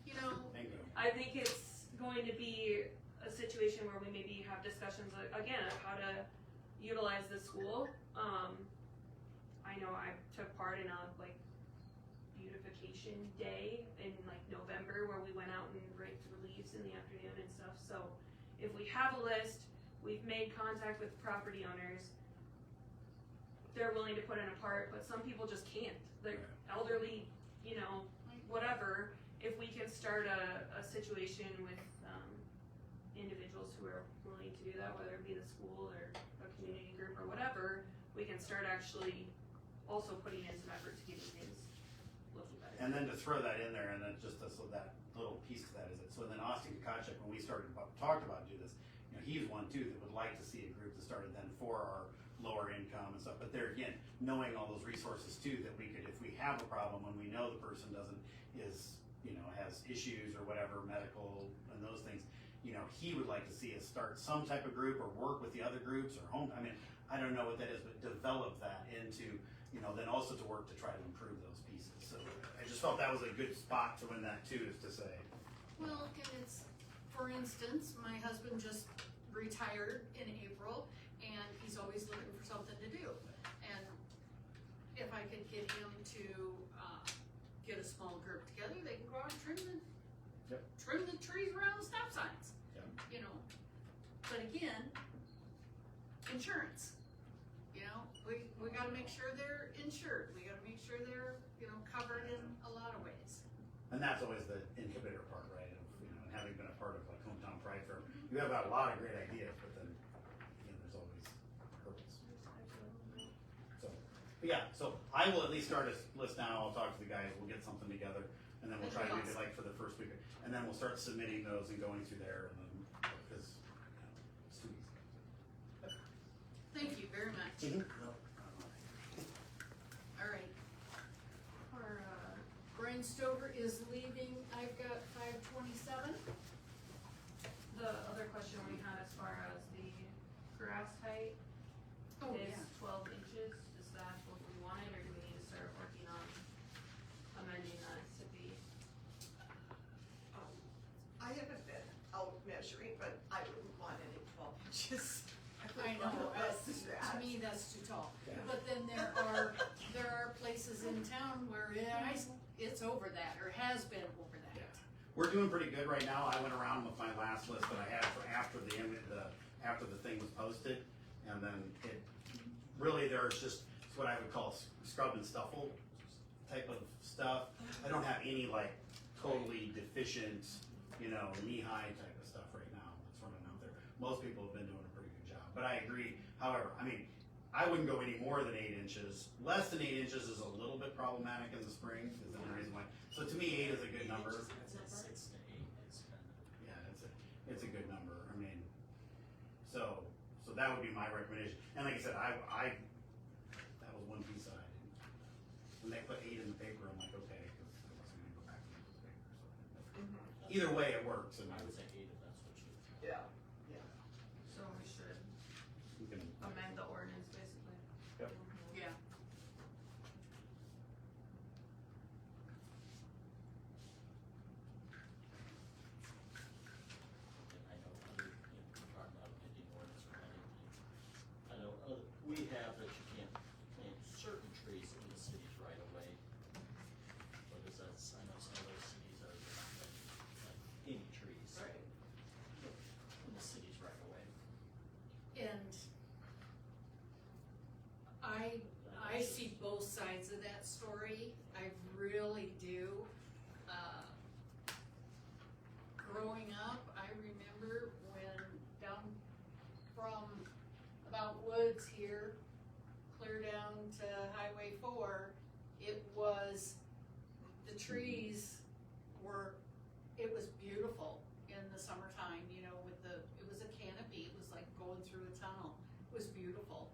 you know. Bingo. I think it's going to be a situation where we maybe have discussions again of how to utilize the school. I know I took part in a like beautification day in like November where we went out and raked leaves in the afternoon and stuff. So if we have a list, we've made contact with property owners, they're willing to put in a part, but some people just can't. They're elderly, you know, whatever. If we can start a situation with individuals who are willing to do that, whether it be the school or a community group or whatever, we can start actually also putting in some effort to getting things looking better. And then to throw that in there, and then just so that little piece to that is it. So then Austin Kukacek, when we talked about doing this, you know, he's one too that would like to see a group that started then for our lower income and stuff. But there again, knowing all those resources too, that we could, if we have a problem when we know the person has issues or whatever, medical and those things, you know, he would like to see us start some type of group or work with the other groups or home. I mean, I don't know what that is, but develop that into, you know, then also to work to try to improve those pieces. So I just felt that was a good spot to win that too, is to say. Well, and it's, for instance, my husband just retired in April, and he's always looking for something to do. And if I could get him to, get a small group together, they can go out and trim the trees around the stop signs. Yep. You know, but again, insurance. You know, we gotta make sure they're insured, we gotta make sure they're, you know, covered in a lot of ways. And that's always the incubator part, right? Of, you know, and having been a part of like Hometown Pride Fair, you have got a lot of great ideas, but then, you know, there's always hurdles. So, But yeah, so I will at least start a list now, I'll talk to the guys, we'll get something together, and then we'll try to do it like for the first week, and then we'll start submitting those and going through there, and then, because, it's too easy. Thank you very much. Mhm. All right. Our, Brian Stover is leaving, I've got 5:27. The other question we had as far as the grass height Oh, is yeah. 12 inches. Is that what we wanted, or do we need to start working on amending that to be? I haven't been out measuring, but I wouldn't want any 12 inches. I know, to me, that's too tall. But then there are places in town where it's over that, or has been over that. Yeah. We're doing pretty good right now. I went around with my last list that I had for after the thing was posted, and then it really there's just what I would call scrub and stuffle type of stuff. I don't have any like totally deficient, knee-high type of stuff right now that's running out there. Most people have been doing a pretty good job, but I agree. However, I mean, I wouldn't go any more than 8 inches. Less than 8 inches is a little bit problematic in the spring, is the only reason why. So to me, 8 is a good number. I'd say 6 to 8 is kind of. Yeah, it's a good number. I mean, so that would be my recommendation. And like I said, I that was one piece that I didn't. When they put 8 in the paper, I'm like, okay, because I wasn't gonna go back and look at the paper. So either way, it works. And I would say 8 if that's what you. Yeah. So we should we can. amend the ordinance basically. Yep. Yeah. I know other, talking about getting ordinance or anything. I know we have that you can't plant certain trees in the city's right of way. But is that, I know some of those cities are not like any trees. Right. In the city's right of way. And I see both sides of that story. I really do. Growing up, I remember when down from about Woods here, clear down to Highway 4, it was, the trees were, it was beautiful in the summertime, with it was a canopy, it was like going through a tunnel. It was beautiful.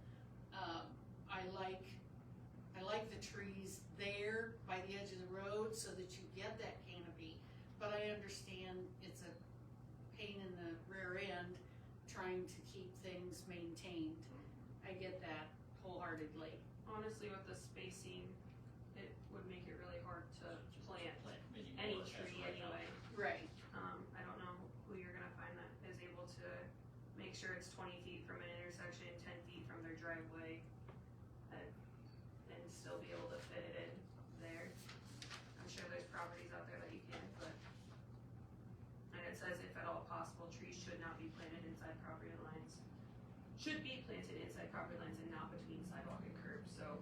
I like the trees there by the edge of the road so that you get that canopy, but I understand it's a pain in the rear end trying to keep things maintained. I get that wholeheartedly. Honestly, with the spacing, it would make it really hard to plant any tree anyway. Right. I don't know who you're gonna find that is able to make sure it's 20 feet from an intersection, 10 feet from their driveway, and still be able to fit it in there. I'm sure there's properties out there that you can, but, and it says if at all possible, trees should not be planted inside property lines. Should be planted inside property lines and not between sidewalk and curb, so.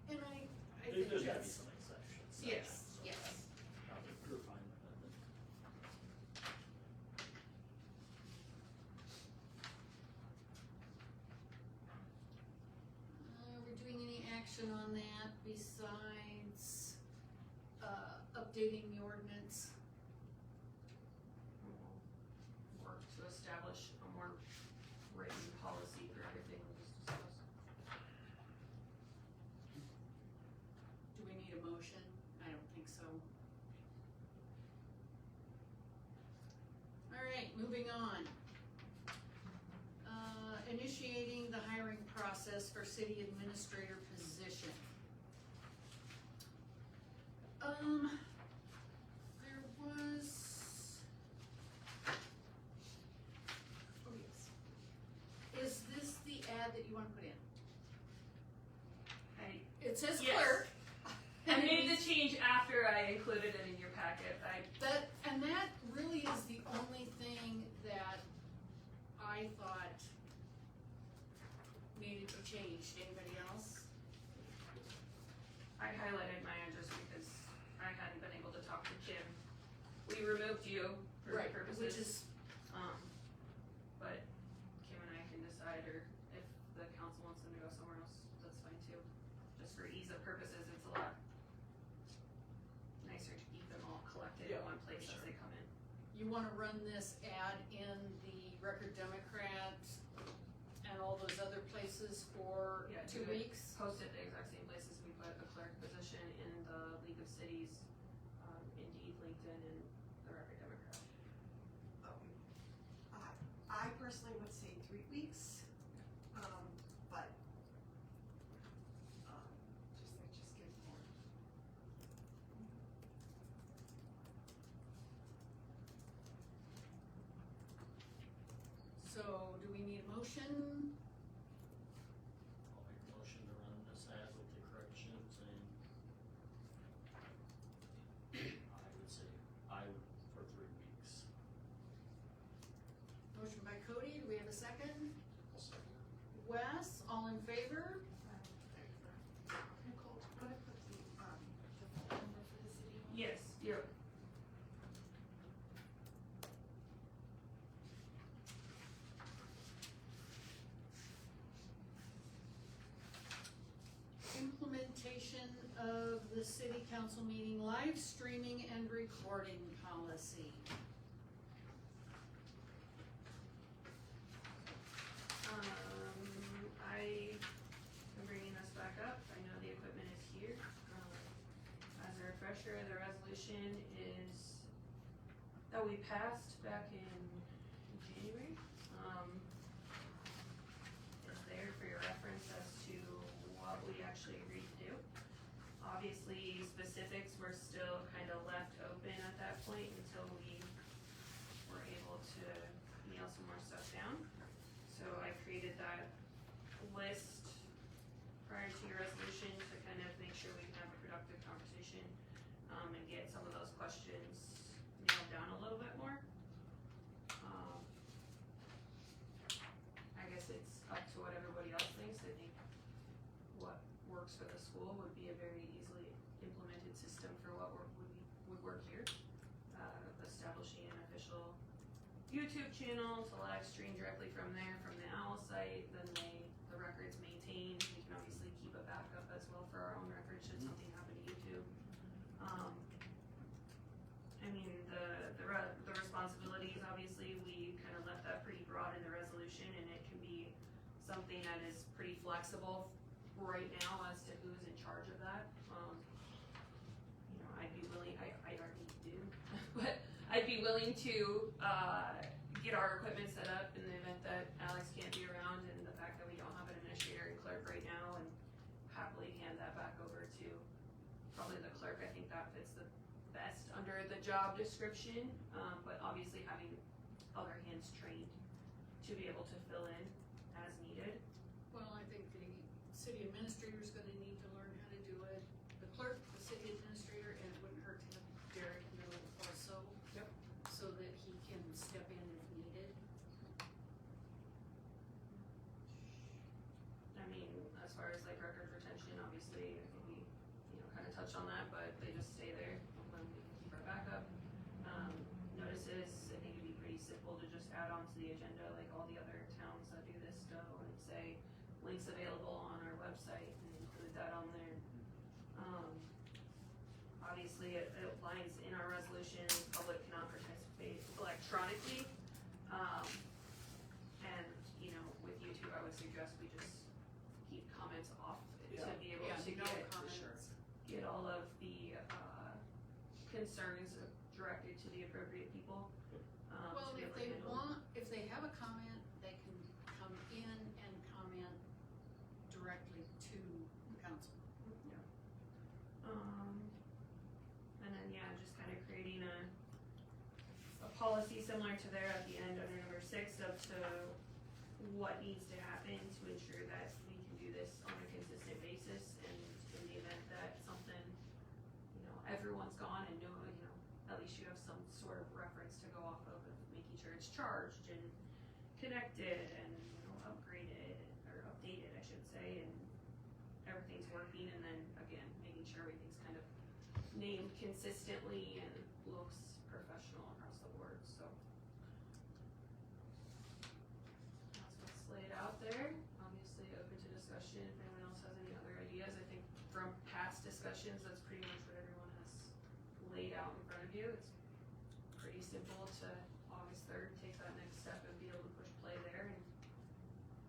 And I think There's gotta be that's, some exceptions. yes, so yes. We're fine with that then. We're doing any action on that besides, updating the ordinance? We'll work to establish a more written policy for everything we just discussed. Do we need a motion? I don't think so. All right, moving on. Initiating the hiring process for city administrator position. There was. Oh, yes. Is this the ad that you wanna put in? It says Yes. clerk. I made the change after I included it in your packet. That really is the only thing that I thought needed to be changed. Anybody else? I highlighted mine just because I hadn't been able to talk to Kim. We removed you for the purposes. Which is, but Kim and I can decide, or if the council wants them to go somewhere else, that's fine too. for ease of purposes, it's a lot nicer to keep them all collected in Yeah, one place for as sure. they come in. You wanna run this ad in the Record Democrat and all those other places for Yeah, 2 do it. weeks? Post it the exact same places we put a clerk position in the League of Cities, Indeed, LinkedIn, and the Record Democrat. I personally would say 3 weeks, but, just give more. So, do we need a motion? I'll make a motion to run this ad with the corrections and I would for 3 weeks. Motion by Cody, do we have a second? Wes, all in favor? Nicole, could I put the phone number for the city? Yes, yep. Implementation of the city council meeting live streaming and recording policy. I am bringing this back up, I know the equipment is here. As a refresher, the resolution is, that we passed back in January. It's there for your reference as to what we actually agreed to do. Obviously, specifics were still kind of left open at that point until we were able to nail some more stuff down. So I created that list prior to your resolution to kind of make sure we can have a productive conversation, and get some of those questions nailed down a little bit more. I guess it's up to what everybody else thinks. I think what works for the school would be a very easily implemented system for what would work here. Establishing an official YouTube channel to live stream directly from there, from the OWL site, then the records maintained. We can obviously keep a backup as well for our own records should something happen to YouTube. I mean, the responsibilities, obviously, we kind of left that pretty broad in the resolution, and it can be something that is pretty flexible right now as to who's in charge of that. I'd be willing, I already do, but I'd be willing to, get our equipment set up in the event that Alex can't be around, and the fact that we don't have an administrator and clerk right now, and happily hand that back over to probably the clerk. I think that fits the best under the job description, but obviously having other hands trained to be able to fill in as needed. Well, I think the city administrator's gonna need to learn how to do it. The clerk, the city administrator, and it wouldn't hurt to have Derek know also. Yep. So that he can step in if needed. I mean, as far as like record retention, obviously, I think we, kind of touched on that, but they just stay there when we can keep our backup. Notices, I think it'd be pretty simple to just add on to the agenda, like all the other towns that do this do, and say, links available on our website, and include that on there. Obviously, it applies in our resolution, public cannot participate electronically. And, with YouTube, I would suggest we just keep comments off to be able to no get, comments. get all of the, concerns directed to the appropriate people. Well, to be if able to they handle. if they have a comment, they can come in and comment directly to council. And then, just kind of creating a policy similar to there at the end under number 6 of to what needs to happen to ensure that we can do this on a consistent basis, and in the event that something, everyone's gone and at least you have some sort of reference to go off of making sure it's charged and connected and, upgraded or updated, I should say, and everything's working, and then again, making sure everything's kind of named consistently and looks professional across the board, so. That's what's laid out there, obviously open to discussion if anyone else has any other ideas. I think past discussions, that's pretty much what everyone has laid out in front of you. It's pretty simple to August 3rd, take that next step and be able to push play there and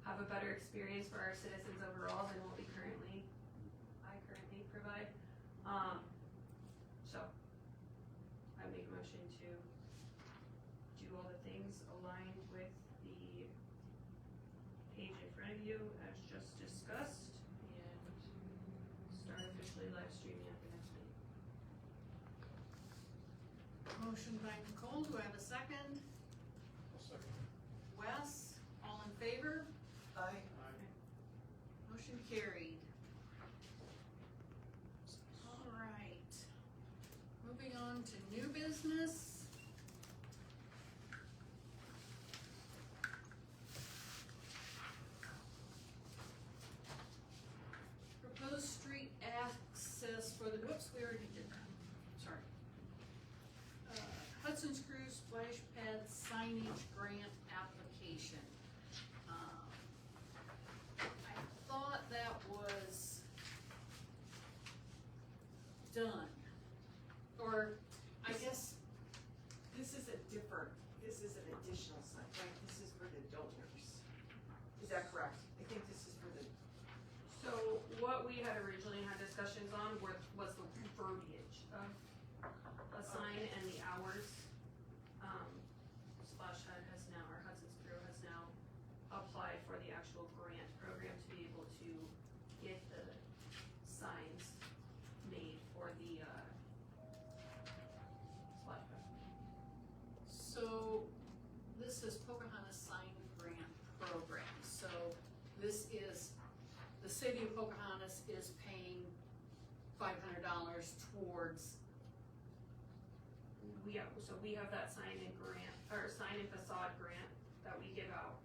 have a better experience for our citizens overall than what I currently provide. So I make a motion to do all the things aligned with the page in front of you as just discussed and start officially live streaming at the next meeting. Motion by Nicole, do I have a second? Wes, all in favor? Aye. Motion carried. Alright, moving on to new business. Proposed street access for the, whoops, we already did that, sorry. Hudson's Crew Splash Pad signage grant application. I thought that was done, or I guess, This is an additional sign, right? This is for the donors. Is that correct? I think this is for the, So what we had originally had discussions on was the verbiage of a sign and the hours. Splash Pad has now, or Hudson's Crew has now applied for the actual grant program to be able to get the signs made for the, Splash Pad. so this is Pocahontas Sign Grant Program. So this is, the city of Pocahontas is paying $500 towards, We have that sign and grant, or sign and facade grant that we give out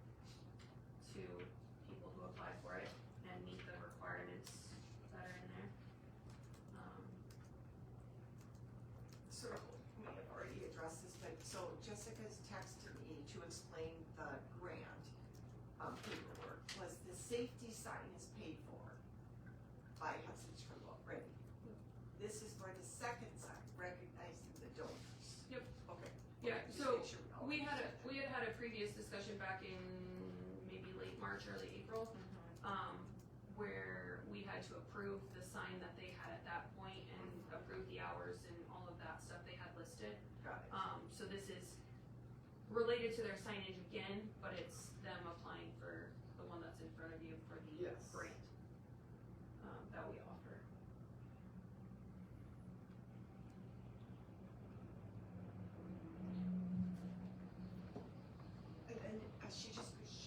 to people who apply for it and meet the requirements that are in there. so we have already addressed this, but so Jessica's texted me to explain the grant paperwork. Was the safety sign is paid for by Hudson's Crew already? This is for the second sign, recognizing the donors. Yep. Okay. Yeah, Just so make sure all we had understand. had a previous discussion back in maybe late March, early April, where we had to approve the sign that they had at that point and approve the hours and all of that stuff they had listed. Got it. So this is related to their signage again, but it's them applying for the one that's in front of you for the Yes. grant, that we offer. And she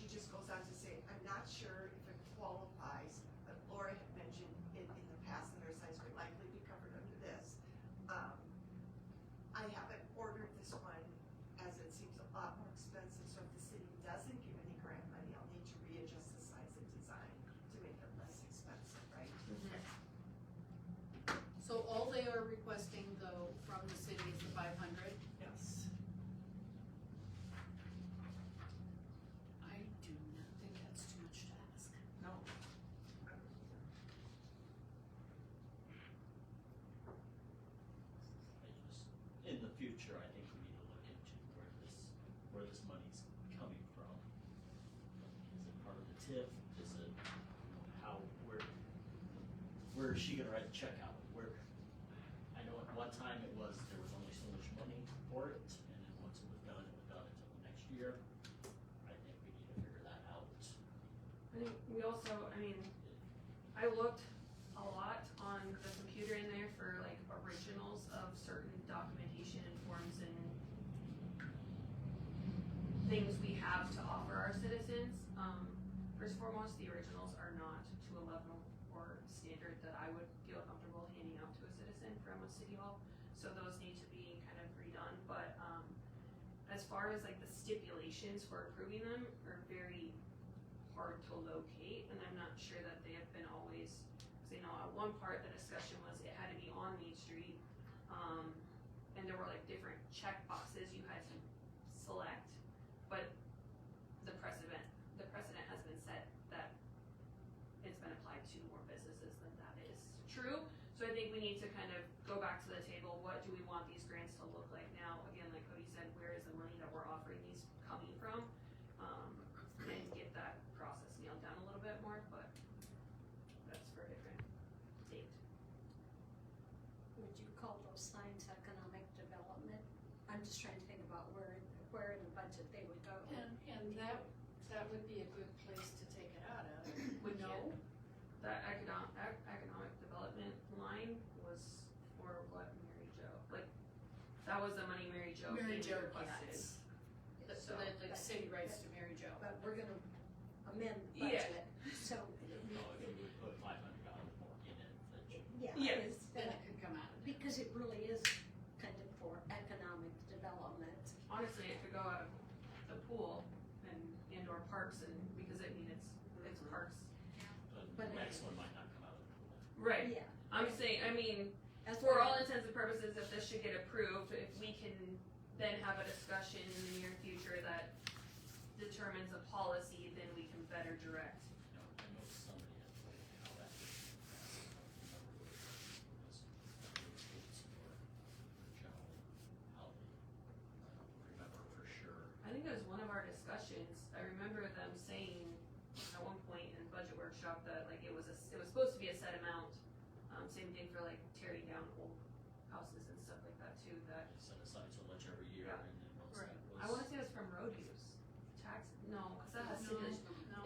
just goes on to say, I'm not sure if it qualifies, but Laura had mentioned in the past that our signs could likely be covered under this. I haven't ordered this one as it seems a lot more expensive, so if the city doesn't give any grant money, I'll need to readjust the size and design to make it less expensive, right? so all they are requesting though from the city is the 500. Yes. I do not think that's too much to ask. No. In the future, I think we need to look into where this money's coming from. Is it part of the TIF? Is it, where is she gonna write the check out? I know at one time there was only so much money for it, and then once it was done until the next year. I think we need to figure that out. I think we also, I looked a lot on the computer in there for like originals of certain documentation and forms and things we have to offer our citizens. First and foremost, the originals are not to a level or standard that I would feel comfortable handing out to a citizen from a city hall. So those need to be kind of redone, but, as far as like the stipulations for approving them are very hard to locate, and I'm not sure that they have been always, cause I know at one part the discussion was it had to be on Main Street, and there were like different check boxes you had to select, but the precedent has been set that it's been applied to more businesses than that is true. So I think need to kind of go back to the table, what do we want these grants to look like now? Again, like Cody said, where is the money that we're offering these coming from? And get that process nailed down a little bit more, but that's for a different date. Would you call those signs economic development? I'm just trying to think about where in the budget they would go. And that would be a good place to take it out of. We No? can't. That economic development line was for what, Mary Jo? Like, that was the money Mary Jo Mary came Jo and requested. gets. So- So that the city writes to Mary Jo. But we're gonna amend the Yeah. budget, so, No, if you would put $500 more in it, that you. yeah. Yeah. it's Then that- it could come out of there. Because it really is kind of for economic development. Honestly, it could go out of the pool and or parks and, because it's parks. But But- the next one might not come out of the pool. Right. Yeah. I'm saying, I mean, That's for what all intents and purposes, if this should get approved, if we can then have a discussion in the near future that determines a policy, then we can better direct. You know, I know somebody had told me how that was passed. I don't remember what it was for general, how they, I don't remember for sure. I think it was one of our discussions, I remember them saying at one point in budget workshop that like it was supposed to be a set amount. Same thing for like tearing down old houses and stuff like that too, that, They set aside so much every year Yeah. and then once Right. that was. I wanna say it was from road use, tax, no, cause that has city, No.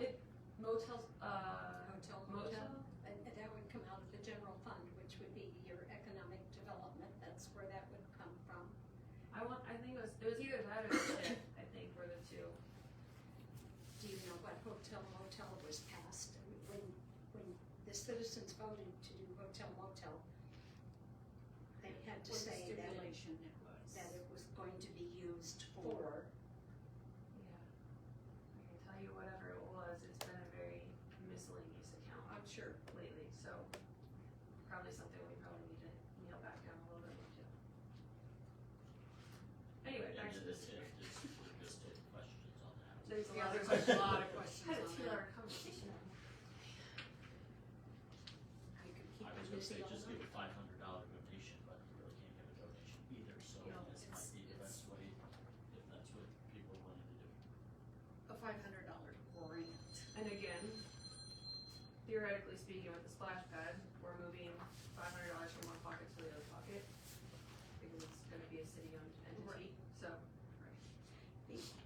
motels, Motel, and that would come out of the general fund, which would be your economic development, that's where that would come from. I think it was either that or the TIF, I think, were the two. Do you know what hotel motel was passed? When the citizens voted to do hotel motel, they had to What say that stipulation it was. it was going to be used for. Yeah. I can tell you whatever it was, it's been a very miscellaneous account I'm sure. lately, so probably something we probably need to nail back down a little bit more too. Anyway, back to And this. if we're just taking questions on that. There's a Yeah, lot of there's questions. a lot of questions Had to on teal that. our conversation. You could keep I was them gonna busy say, all just give night. a $500 donation, but you really can't give a donation either, so You know, this might be the best way, if that's what people wanted to do. A $500 grant. And again, theoretically speaking, with the splash pad, we're moving $500 from one pocket to the other pocket because it's gonna be a city-owned entity, so.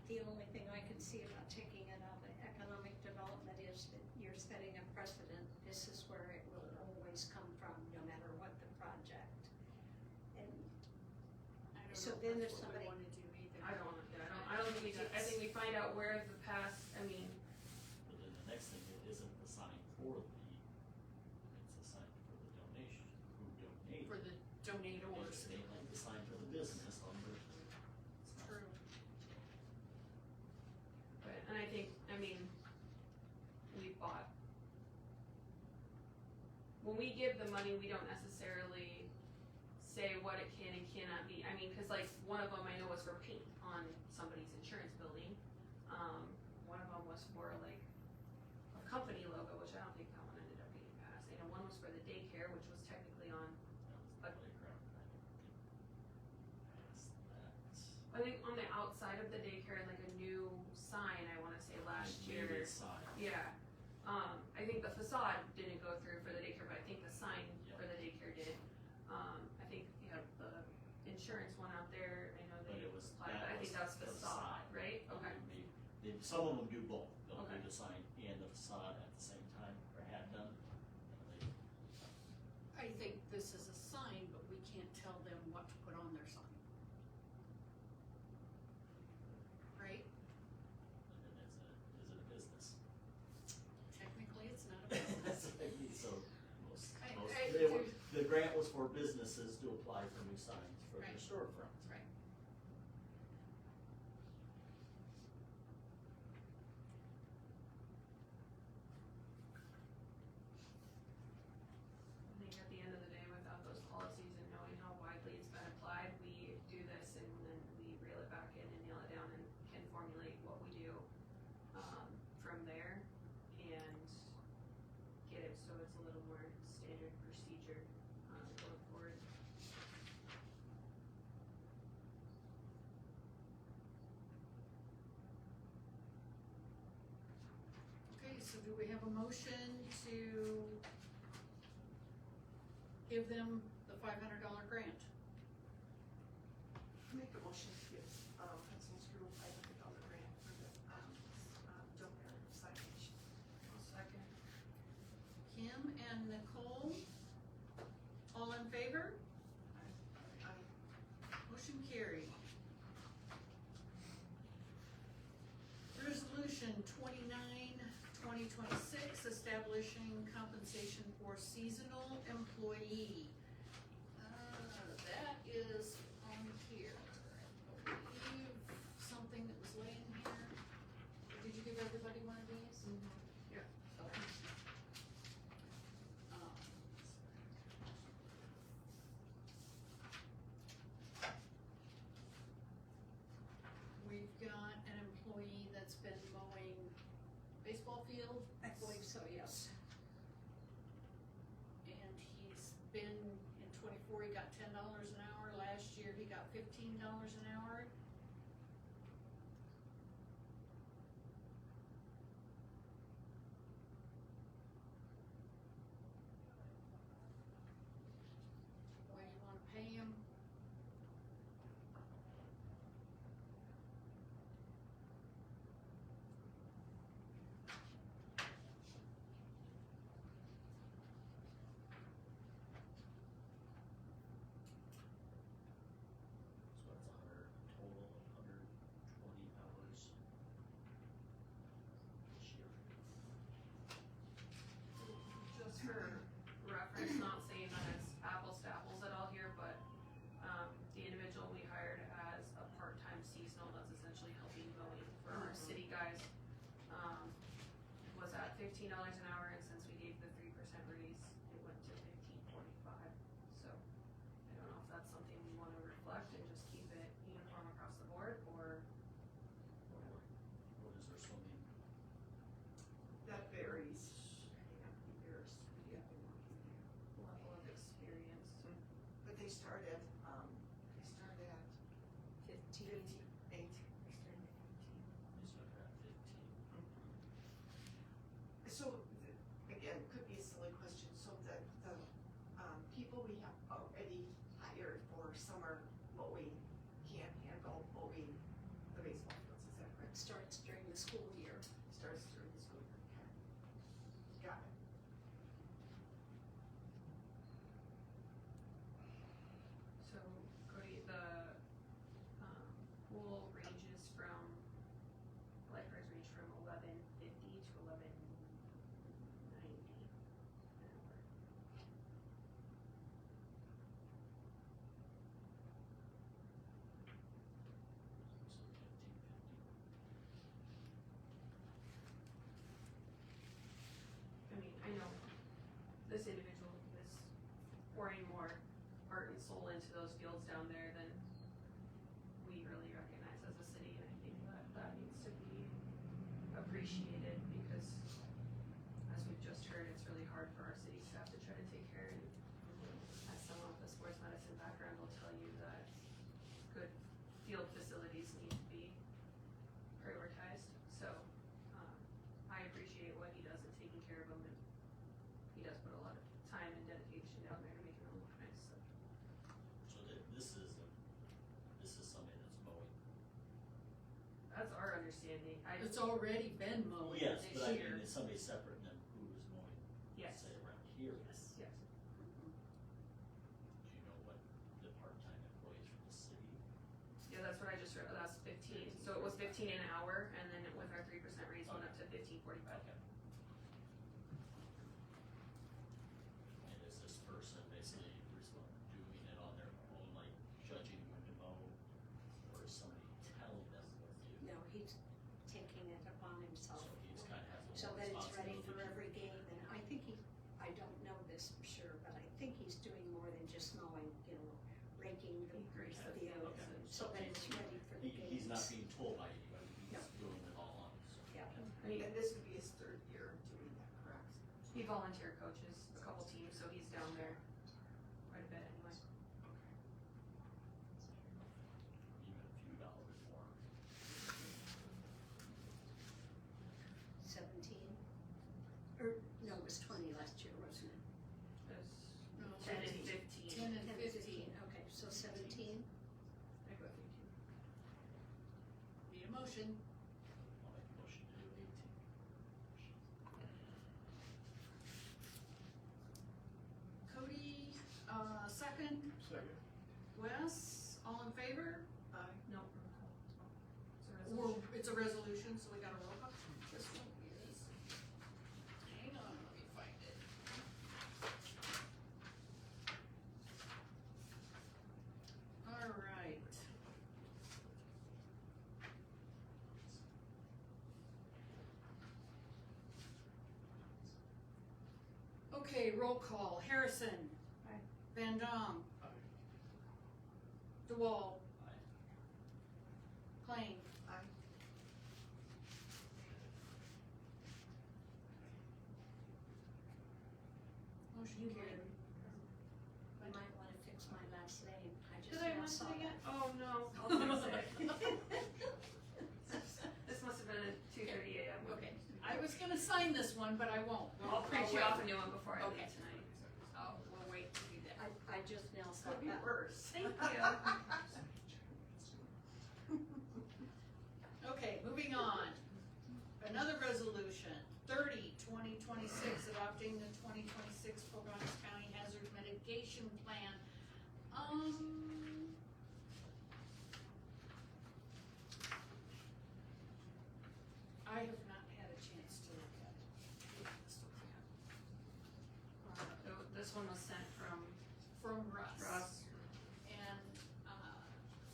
The only thing I can see about taking it out of economic development is that you're setting a precedent. This is where it will always come from, no matter what the project. And I don't So know if then that's if what we somebody- wanna do either. I don't think we do, I think we find out where the past, I mean, But then the next thing, it isn't the sign for it's the sign for the donation, who donated. For the donators. It ain't like the sign for the business on the. It's not. True. but, and I think, I mean, we bought. When we give the money, we don't necessarily say what it can and cannot be. I mean, cause like, one of them I know was for paint on somebody's insurance building. One of them was for like a company logo, which I don't think that one ended up getting passed. And one was for the daycare, which was technically on, That was the playground, I don't think. That's I think on the outside of the daycare, like a new sign, I wanna say last year. maybe a sign. Yeah, I think the facade didn't go through for the daycare, but I think the sign for the daycare did. I think, yeah, the insurance one out there, I know But they it was, applied, but I think that's the facade, sign. right? Okay, Some of them do both, they'll Okay. do the sign and the facade at the same time, or had done. They- I think this is a sign, but we can't tell them what to put on their sign. Right? And then is it a business? Technically, it's not a business. So, most, I- the grant was for businesses to apply for new signs for their Right. storefronts. Right. I think at the end of the day, without those policies and knowing how widely it's been applied, we do this and then we reel it back in and nail it down and can formulate what we do, from there and get it so it's a little more standard procedure, going so do we have a motion to give them the $500 grant? Make a motion to give, Hudson's Group $500 grant for the, donor signage. I'll second. Kim and Nicole, all in favor? Motion carried. Resolution 29/2026, establishing compensation for seasonal employee. That is on here, I believe, something that was laying here. Did you give everybody one of these? Yeah. Okay. Um, We've got an employee that's been mowing baseball field. I believe so, yes. And he's been, in 24, he got $10 an hour. Last year, he got $15 an hour. What do you wanna pay him? So it's total of 120 hours this year. Just for reference, not saying that it's apples to apples at all here, but, the individual we hired as a part-time seasonal, that's essentially helping mowing for our city guys, was at $15 an hour, and since we gave the 3% raise, it went to $15.45. So, I don't know if that's something we wanna reflect and just keep it uniform across the board, or What is our swimming? That varies. It varies. level of experience. But they start at 58. They started at 15. So, again, could be a silly question, so the, people we have already hired for summer mowing can't handle mowing the baseball fields, is that It correct? starts during the school year. Starts during the school year, okay. Got it. So, Cody, the, pool ranges from, lifeguards range from 11.50 to 11.90 an hour. So 1550. I mean, I know this individual is pouring more heart and soul into those fields down there than we really recognize as a city, and I think that that needs to be appreciated, because as we've just heard, it's really hard for our city staff to try to take care, and as someone with a sports medicine background will tell you that good field facilities need to be prioritized. So, I appreciate what he does in taking care of them, and he does put a lot of time and dedication down there to making them look nice, so. So this is somebody that's mowing. That's our understanding. It's already been mowing Yes, this but I year. mean, it's somebody separate than who is mowing, Yes. say around here. Yes, yes. Do you know what the part-time employees from the city? Yeah, that's what I just read, that's 15, so it was 15 an hour, and then with our 3% raise, went up to 15.45. Okay. And is this person basically doing it on their own, like judging when to mow, or is somebody telling them what to do? No, he's taking it upon So himself. he's kind of has a So little that it's ready responsibility. for every game, and I think I don't know this for sure, but I think he's doing more than just mowing, raking the He rakes the field, Okay. so that it's ready for the games. He's not being told by anybody, No. he's doing it all on his own. Yeah. Okay. And this would be his third year doing that, correct? He volunteer coaches a couple teams, so he's down there quite a bit anyway. Even a few dollars more. 17. last year, wasn't it? It was No, 10 and 15. 15. 10 and 10, 15. Okay, so 17. I go 15. Need a motion. I'll make a motion to do 18. Cody, second. Second. Wes, all in favor? No. It's a Or, resolution. it's a resolution, so we got a roll call. This one is, hang on, let me find it. All right. Okay, roll call. Harrison. Aye. Van Dam. Aye. DeWall. Aye. Klein. Aye. Motion carried. I might wanna fix my last name. I just Did I now miss saw it again? that. Oh no. I'll fix it. This must have been at 2:30 a.m. Okay, I was gonna sign this one, but I won't. I'll print you wait. off a new one before I Okay. leave tonight. Oh, we'll wait to do that. I just now saw Could be that. worse. Thank you. Okay, moving on. Another resolution, 30/2026, adopting the 2026 Pocahontas County Hazard Mitigation Plan. I have not had a chance to look at it. This one was sent from From Russ. Ross. And,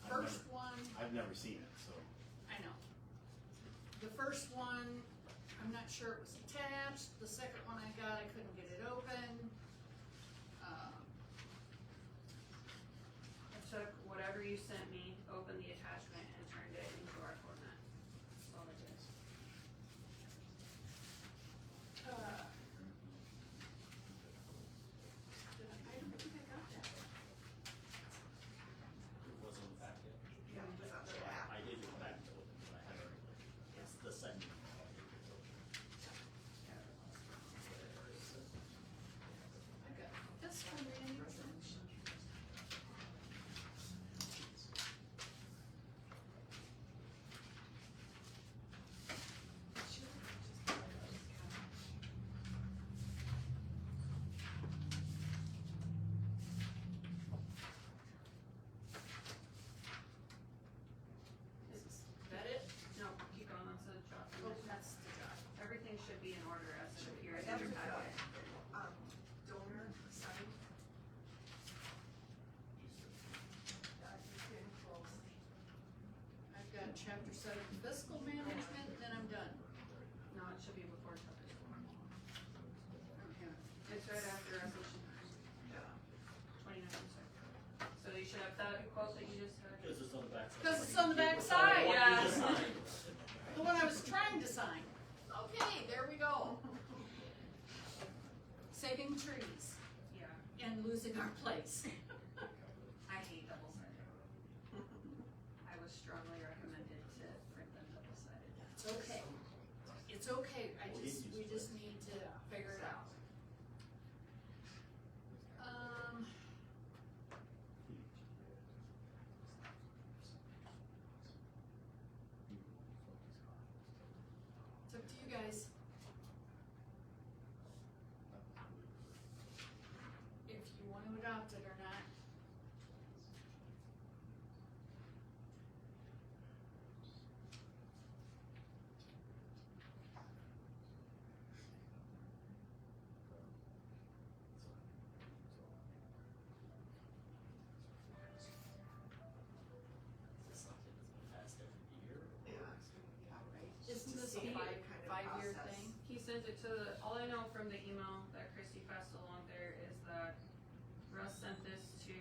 first one, I've never seen it, so. I know. The first one, I'm not sure it was attached. The second one I got, I couldn't get it open. I took whatever you sent me, opened the attachment, and turned it into our format. That's all I did. I don't think I got that one. It was on the back end. Yeah, it was on the back. I gave it back to open, but I had it earlier. It's the sending. I got this one, Randy. Is that it? No, keep going, that's a job. Oh, that's the job. Everything should be in order as it appears in That your was the, packet. donor sign. I've got chapter 7 fiscal management, then I'm done. No, it should be before chapter 4. Okay. It's right after resolution 29, sorry. So you should have that quote that you just heard. Because it's on the back side. Because it's on the back side, What yeah. you just signed. The one I was trying to sign. Okay, there we go. Saving trees Yeah, and losing our place. I hate double-sided. I was strongly recommended to print them double-sided. It's okay. It's okay. We just need to figure it out. It's up to you guys. If you want to adopt it or not. Is this something that's been passed every year? Isn't To this see a what five- kind of five-year process. thing? He sent it to all I know from the email that Christy passed along there is that Russ sent this to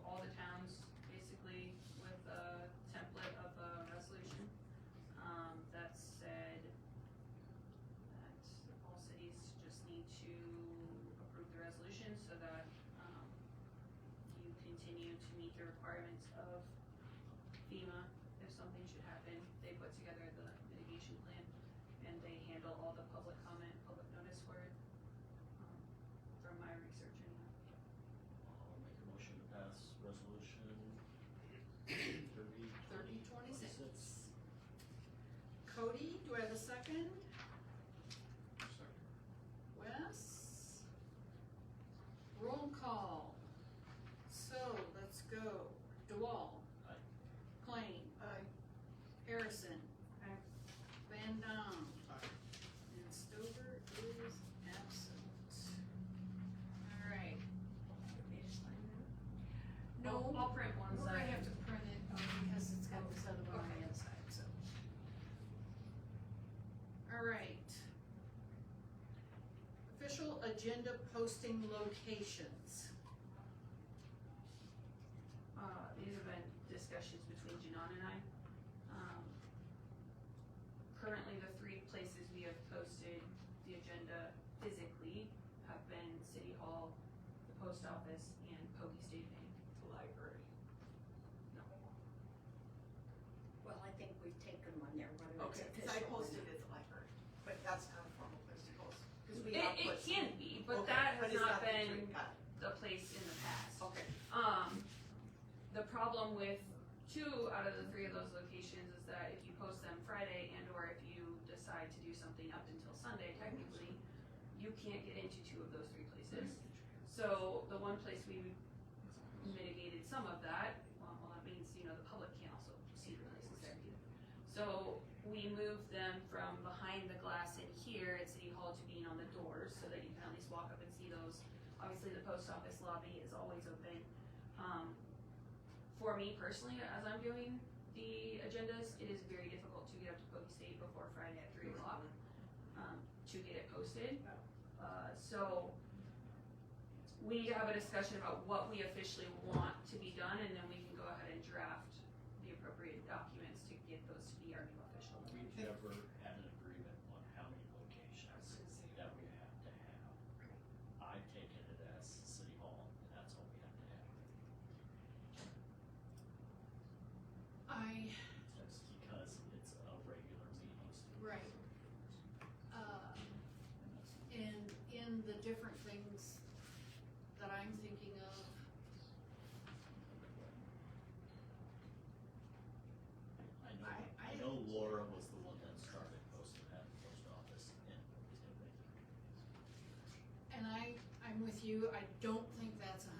all the towns, basically with a template of a resolution, that said that all cities just need to approve the resolution so that, you continue to meet the requirements of FEMA if something should happen. They put together the mitigation plan and they handle all the public comment, public notice for it. Cody, do I have a second? Wes? Roll call. So, let's go. DeWall. Aye. Klein. Aye. Harrison. Aye. Van Dam. Aye. And Stover is absent. Alright. They just find that? No, I'll print one we're gonna side. have to print it because it's got this other one on the inside, so. Alright. Official agenda posting locations. These have been discussions between Janon and I. Currently, the three places we have posted the agenda physically have been City Hall, the post office, and Pokey State Bank. The library. No. Well, I think we've taken one there, whether it's Okay, official. cause I or posted not. it at the library, but that's not a formal place to post, cause we It, have it put. can be, but Okay, that has but it's not the been three. Got it. the place in the past. Okay. The problem with 2 out of the 3 of those locations is that if you post them Friday and or if you decide to do something up until Sunday, technically, you can't get into 2 of those 3 places. So the one place we mitigated some of that, well, that means, the public can't also see the places there either. So we moved them from behind the glass in here at City Hall to being on the doors so that you can at least walk up and see those. Obviously, the post office lobby is always open. For me personally, as I'm doing the agendas, it is very difficult to get up to Pokey State before Friday at 3 o'clock, to get it posted. So we need to have a discussion about what we officially want to be done, and then we can go ahead and draft the appropriate documents to get those to be our new official. We've never had an agreement on how many locations that we have to have. I've taken it as City Hall, and that's all we have to have. Just because it's a regular meeting. Right. And in the different things that I'm thinking of, I know Laura was the one that started posting at the post office and and I'm with you, I don't think that's 100%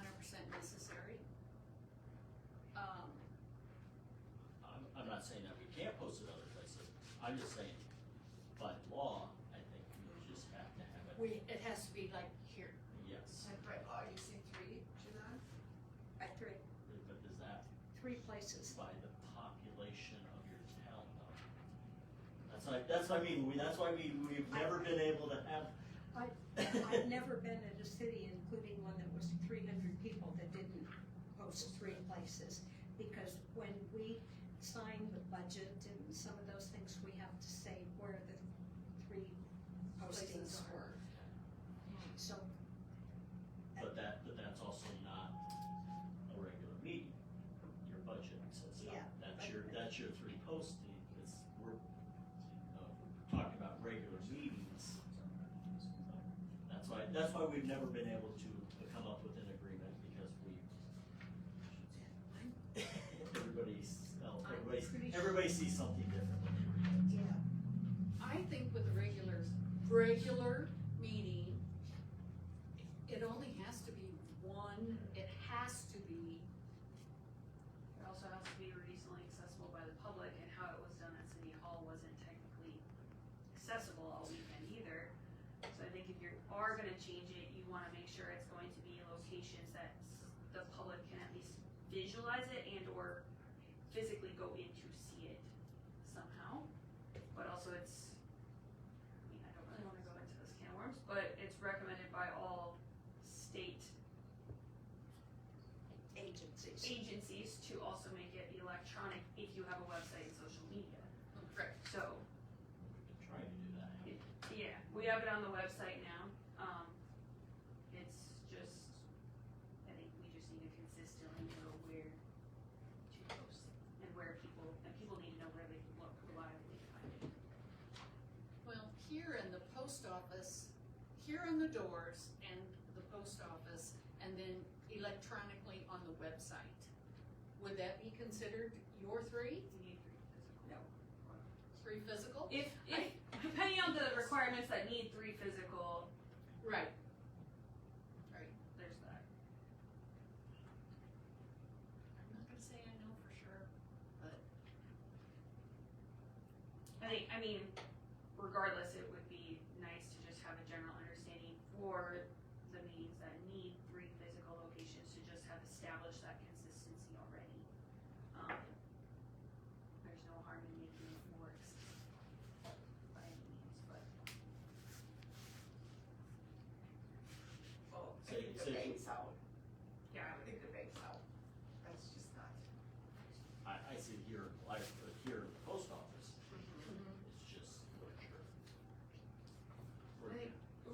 necessary. I'm not saying that we can't post it other places, I'm just saying, by law, I think we just have to have it, It has to be like here. yes. And by law, you say 3, Janan? At 3 But is that 3 places. by the population of your town though? That's what I mean, that's why we've never been able to have, I've never been at a city, including one that was 300 people, that didn't post 3 places. Because when we sign the budget and some of those things, we have to say where the 3 postings were. So, but that's also not a regular meeting. Your budget says Yeah, that, that's your 3 posting, it's, we're talking about regular meetings. That's why we've never been able to come up with an agreement, because everybody sees something different when they read it. yeah, I think with a regular meeting, it only has to be one, it has to be, It also has to be reasonably accessible by the public, and how it was done at City Hall wasn't technically accessible all weekend either. So I think if you are gonna change it, you wanna make sure it's going to be locations that the public can at least visualize it and or physically go in to see it somehow. But also I don't really wanna go into this can of worms, but it's recommended by all state agencies to also make it electronic if you have a website and social media. right, So, We've been trying to do that. yeah, we have it on the website now. It's just, I think we just need to consistently know where to post it and people need to know where they can look reliably to find it. well, here in the post office, here on the doors and the post office, and then electronically on the website. Would that be considered your 3? We need 3 physical. No. 3 physical? If depending on the requirements that need 3 physical, Right. there's that. I'm not gonna say I know for sure, but. I mean, regardless, it would be nice to just have a general understanding for the meetings that need 3 physical locations to just have established that consistency already. There's no harm in making it more by any means, but. Well, I Say- think the say- bank's out. Yeah. I think the bank's out. That's just not. I see here, like, here at the post office, it's just,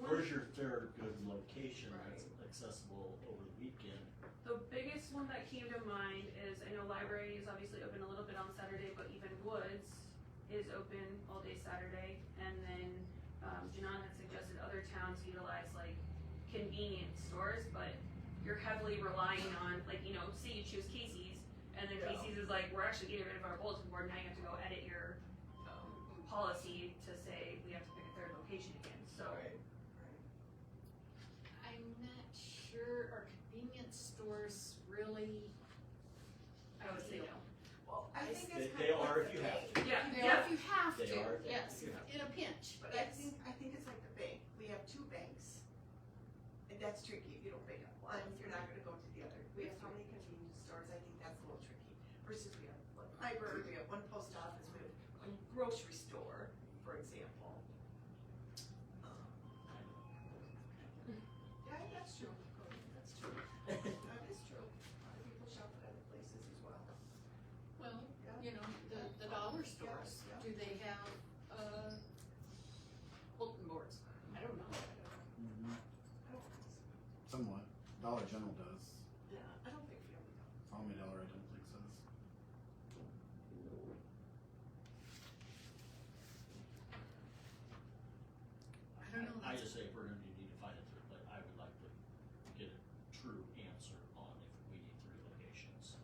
where's your third good location that's accessible over the weekend? The biggest one that came to mind is, I know library is obviously open a little bit on Saturday, but even Woods is open all day Saturday. And then, Janan had suggested other towns utilize like convenience stores, but you're heavily relying on, like, you know, say you choose Casey's, and then Yeah. Casey's is like, we're actually getting rid of our bulletin board, now you have to go edit your, policy to say we have to pick a third location again, so. Right. I'm not sure, are convenience stores really? I would say no. Well, I think They- it's they kind of are like if the you have bank. to. Yeah, They yeah. are if you have They to, are if yes, you have to. in a pinch, But yes. I think it's like the bank. We have 2 banks. And that's tricky. If you don't pick up one, you're not gonna go to the other. We have so many convenience stores, I think that's a little tricky. Versus we have 1 library, we have 1 post office, we have 1 grocery store, for example. Yeah, that's true. That's true. That is true. A lot of people shop at other places as well. Well, Yeah. you know, the dollar stores, Yeah. do they have, bulletin boards? I don't know. Mm-hmm. I don't think so. Somewhat. Dollar General does. Yeah, I don't think Family Dollar. Family Dollar, I don't think so. I don't know. I just say if we're gonna need to find a third, but I would like to get a true answer on if we need 3 locations.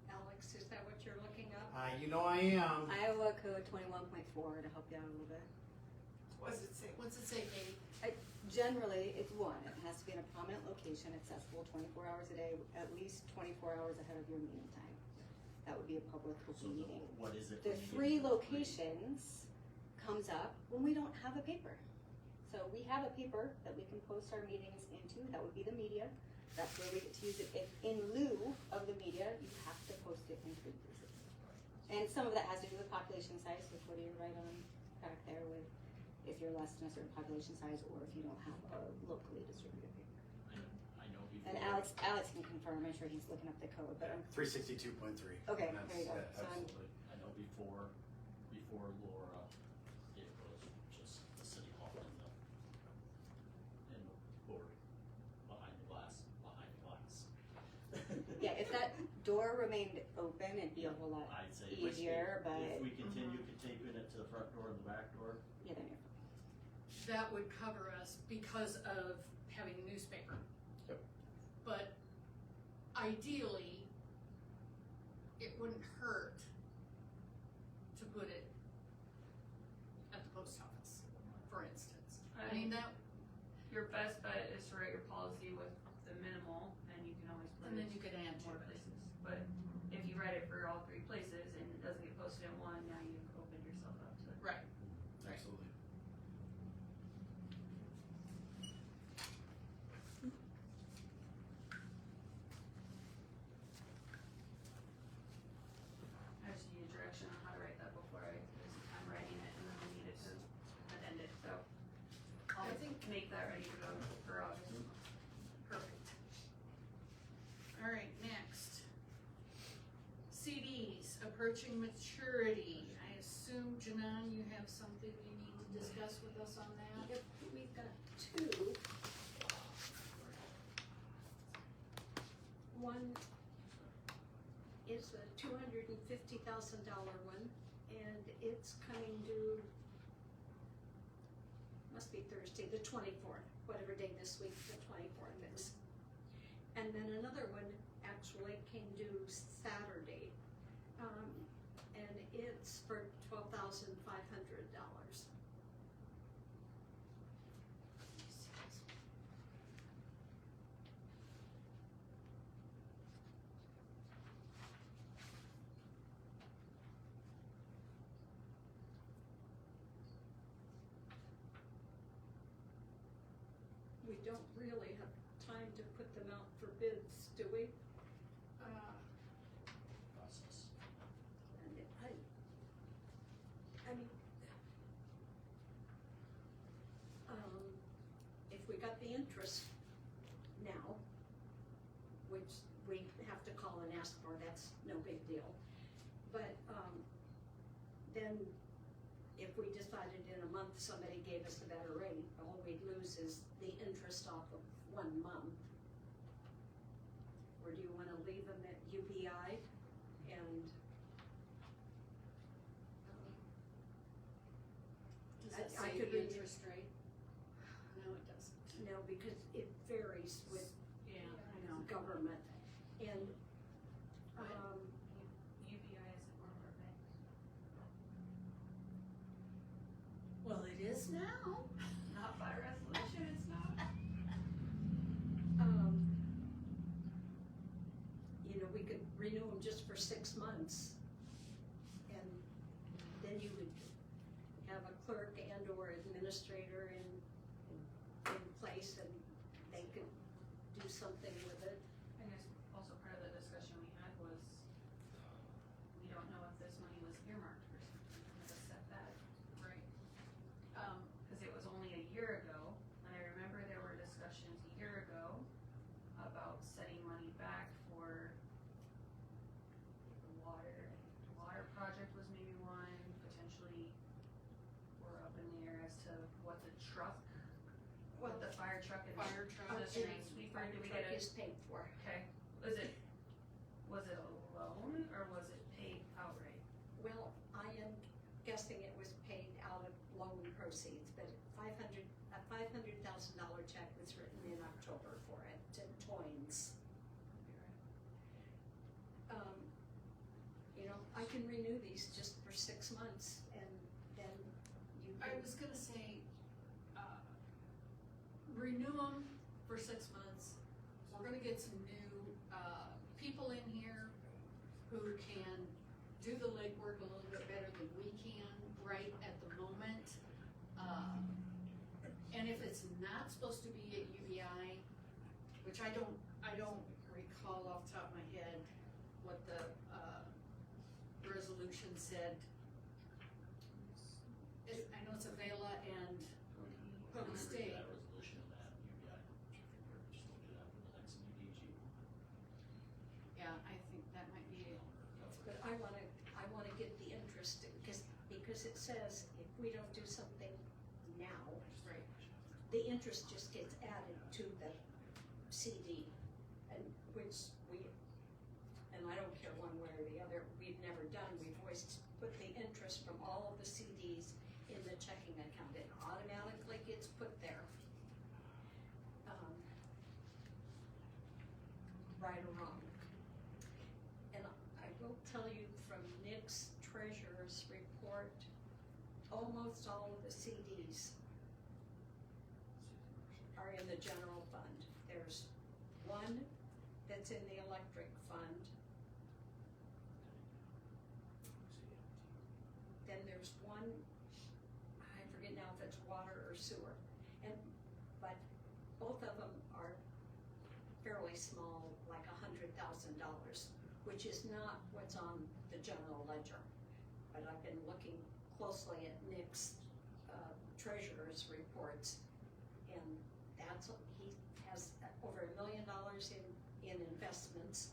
Alex, is that what you're looking up? You know I am. Iowa Code 21.4 to help you out a little bit. What does it say? What's it say, Katie? Generally, it's 1. It has to be in a prominent location, accessible 24 hours a day, at least 24 hours ahead of your meeting time. That would be a public So open meeting. what is it? The we need? 3 locations comes up when we don't have a paper. So we have a paper that we can post our meetings into, that would be the media. That's where we get to use it. If in lieu of the media, you have to post it in 3 places. And some of that has to do with population size, which what you're right on back there with if you're less than a certain population size or if you don't have a locally distributed paper. I know before. And Alex can confirm, I'm sure he's looking up the code, but 362.3. Okay, That's- there you go. yeah, So I'm- absolutely. I know before Laura, it was just the city hall and the board behind the glass. yeah, if that door remained open, it'd be a whole lot I'd say easier, but if we continue taping it to the front door and the back door, yeah, then you're fine. That would cover us because of having a newspaper. Yep. But ideally, it wouldn't hurt to put it at the post office, for instance. I mean, that, Your best bet is to write your policy with the minimal, and you can always put and it then you could add to more it. places. But if you write it for all 3 places and it doesn't get posted in one, now you've opened yourself up to. Right. Absolutely. I just need a direction on how to write that before I'm writing it, and then I needed to amend it, so. I'll I think- make that ready to go for August. Perfect. All right, next. CDs approaching maturity. I assume, Janan, you have something you need to discuss with us on that? Yep, we've got 2. One is a $250,000 one, and it's coming due, must be Thursday, the 24th, whatever day this week, the 24th is. And then another one actually came due Saturday. And it's for $12,500. We don't really have time to put them out for bids, do we? Process. And I mean, if we got the interest now, which we have to call and ask for, that's no big deal. But, then if we decided in a month somebody gave us a better rate, all we'd lose is the interest off of 1 month. Or do you wanna leave them at UBI and? Does it I say could the read- interest rate? No, it doesn't. No, because it varies with Yeah, I know. government, and, UBI isn't one of our banks. Well, it is now. Not by resolution, it's not. you know, we could renew them just for 6 months. And then you would have a clerk and or administrator in place, and they could do something with it. I guess also part of the discussion we had was, we don't know if this money was earmarked for something, how to set that. Right. Cause it was only a year ago, and I remember there were discussions a year ago about setting money back for the water project was maybe one, potentially we're up in the air as to what the truck, what the fire truck and Fire truck. the street sweeper, Fire do we truck get a, is paid for. okay, was it a loan or was it paid outright? Well, I am guessing it was paid out of loan proceeds, but a $500,000 check was written in October for it to Toynes. You know, I can renew these just for 6 months, and then you I can, was gonna say, renew them for 6 months. We're gonna get some new, people in here who can do the legwork a little bit better than we can right at the moment. And if it's not supposed to be at UBI, which I don't recall off the top of my head what the, resolution said. I know it's Avila and Public State. That resolution of that, UBI, just look it up for the next EDG. Yeah, I think that might be it. but I wanna get the interest, because it says if we don't do something now, Right. the interest just gets added to the CD, and which and I don't care one way or the other, we've never done, we've always put the interest from all of the CDs in the checking account, it automatically gets put there. Right or wrong. And I will tell you from Nick's treasurer's report, almost all of the CDs are in the general fund. There's one that's in the electric fund. Then there's one, I forget now if it's water or sewer. But both of them are fairly small, like $100,000, which is not what's on the general ledger. But I've been looking closely at Nick's treasurer's reports, and he has over $1 million in investments,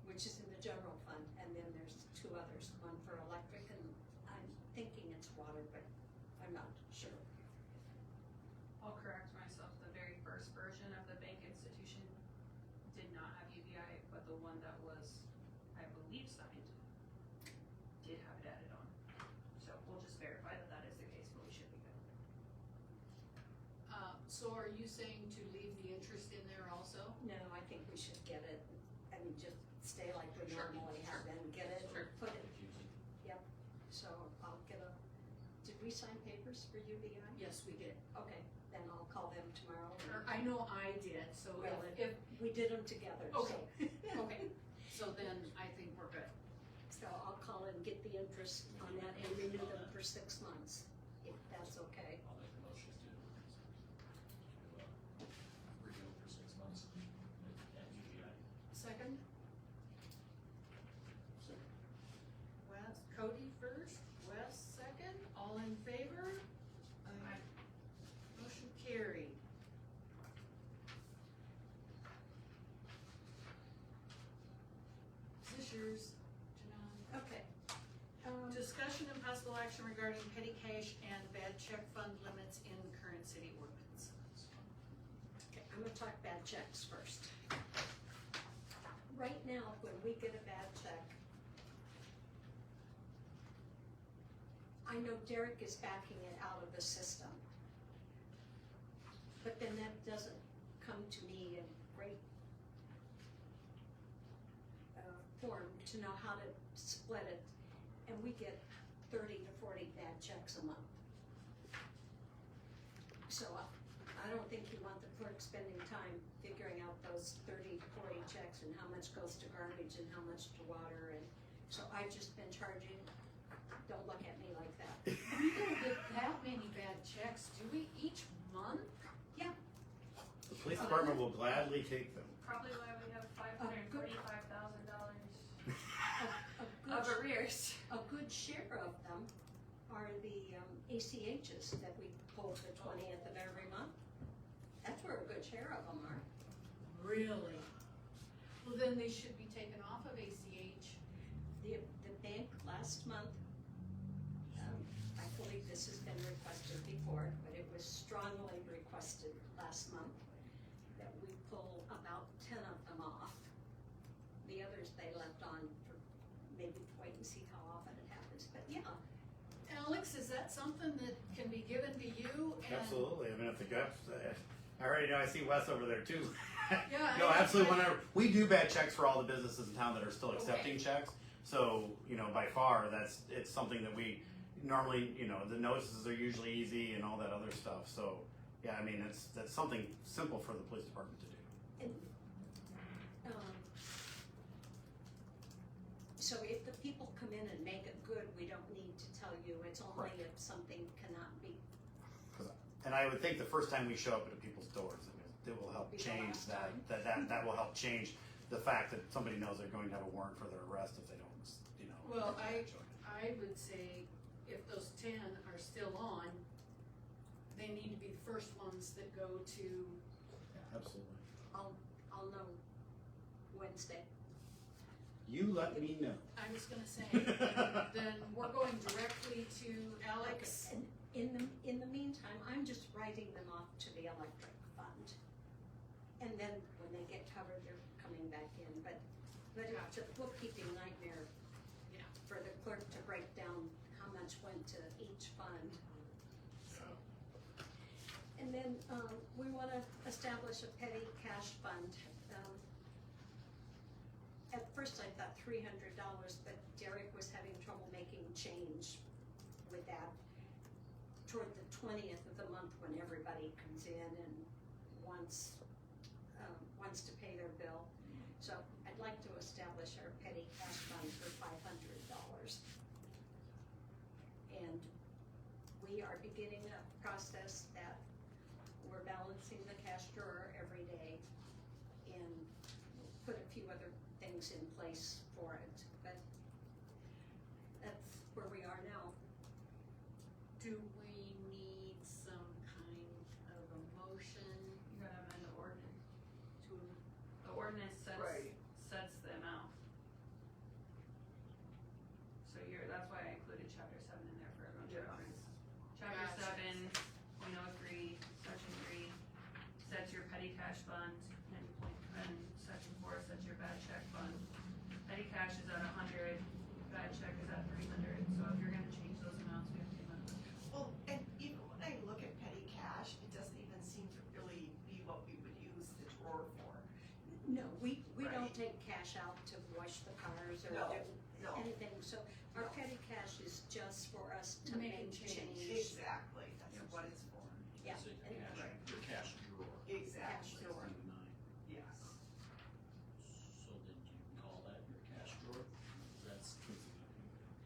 which is in the general fund, and then there's 2 others, one for electric, and I'm thinking it's water, but I'm not sure. I'll correct myself, the very first version of the bank institution did not have UBI, but the one that was, I believe, signed did have it added on. So we'll just verify that that is the case, but we should be good. So are you saying to leave the interest in there also? No, I think we should get it, I mean, just stay like we Sure, normally have been, get it, Sure. put it, so I'll get a, did we sign papers for UBI? Yes, we did. Okay, then I'll call them tomorrow. Or I know I did, so Well, if, We did them together, so. okay, okay, so then I think we're good. So I'll call and get the interest on that and renew them for 6 months, if that's okay. I'll make a motion to renew for 6 months at UGI. Second? Wes, Cody first, Wes second, all in favor? Aye. Motion carried. Is this yours, Janelle? Okay. Discussion and possible action regarding petty cash and bad check fund limits in current city ordinance. Okay, I'm gonna talk bad checks first. Right now, when we get a bad check, I know Derek is backing it out of the system. But then that doesn't come to me in great form to know how to split it. And we get 30 to 40 bad checks a month. So I don't think you want the clerk spending time figuring out those 30 to 40 checks and how much goes to garbage and how much to water, and so I've just been charging, don't look at me like that. We don't get that many bad checks, do we, each month? The police department will gladly take them. Probably why we have $545,000 A of good, arrears. a good share of them are the ACHs that we pull the 20th of every month. That's where a good share of them are. Really? Well, then they should be taken off of ACH. The bank last month, I believe this has been requested before, but it was strongly requested last month that we pull about 10 of them off. The others they left on for maybe to wait and see how often it happens, but yeah. Alex, is that something that can be given to you? And Absolutely, I mean, if the guts, I already know, I see Wes over there too. Yeah, No, I- absolutely, whenever, we do bad checks for all the businesses in town that are still accepting checks. So, you know, by far, it's something that we normally, you know, the notices are usually easy and all that other stuff, so, yeah, I mean, that's something simple for the police department to do. And, so if the people come in and make it good, we don't need to tell you, it's only if something cannot be. And I would think the first time we show up at people's doors, it will help Be the change last that, time. that will help change the fact that somebody knows they're going to have a warrant for their arrest if they don't, you know. Well, I would say if those 10 are still on, they need to be the first ones that go to, Absolutely. I'll know Wednesday. You let me know. I was gonna say, then we're going directly to Alex. And in the meantime, I'm just writing them off to the electric fund. And then when they get covered, they're coming back in, but it's a bookkeeping nightmare. Yeah. For the clerk to break down how much went to each fund. So. And then, we wanna establish a petty cash fund. At first I thought $300, but Derek was having trouble making change with that toward the 20th of the month when everybody comes in and wants to pay their bill. So I'd like to establish our petty cash fund for $500. And we are beginning a process that we're balancing the cash drawer every day and put a few other things in place for it, but that's where we are now. Do we need some kind of a motion? You gotta amend the ordinance the ordinance Right. sets the amount. So that's why I included chapter 7 in there for everyone's Yeah. reference. Chapter Gotcha. 7, 0.03, section 3, sets your petty cash fund, and section 4 sets your bad check fund. Petty cash is at 100, bad check is at 300, so if you're gonna change those amounts, we have to amend them. Well, and even when I look at petty cash, it doesn't even seem to or No, do no. anything, so our No. petty cash is just for us to Make make change. change. Exactly, that's what it's for. Yeah, So and your cash drawer. Exactly, drawer. yes. So then do you call that your cash drawer?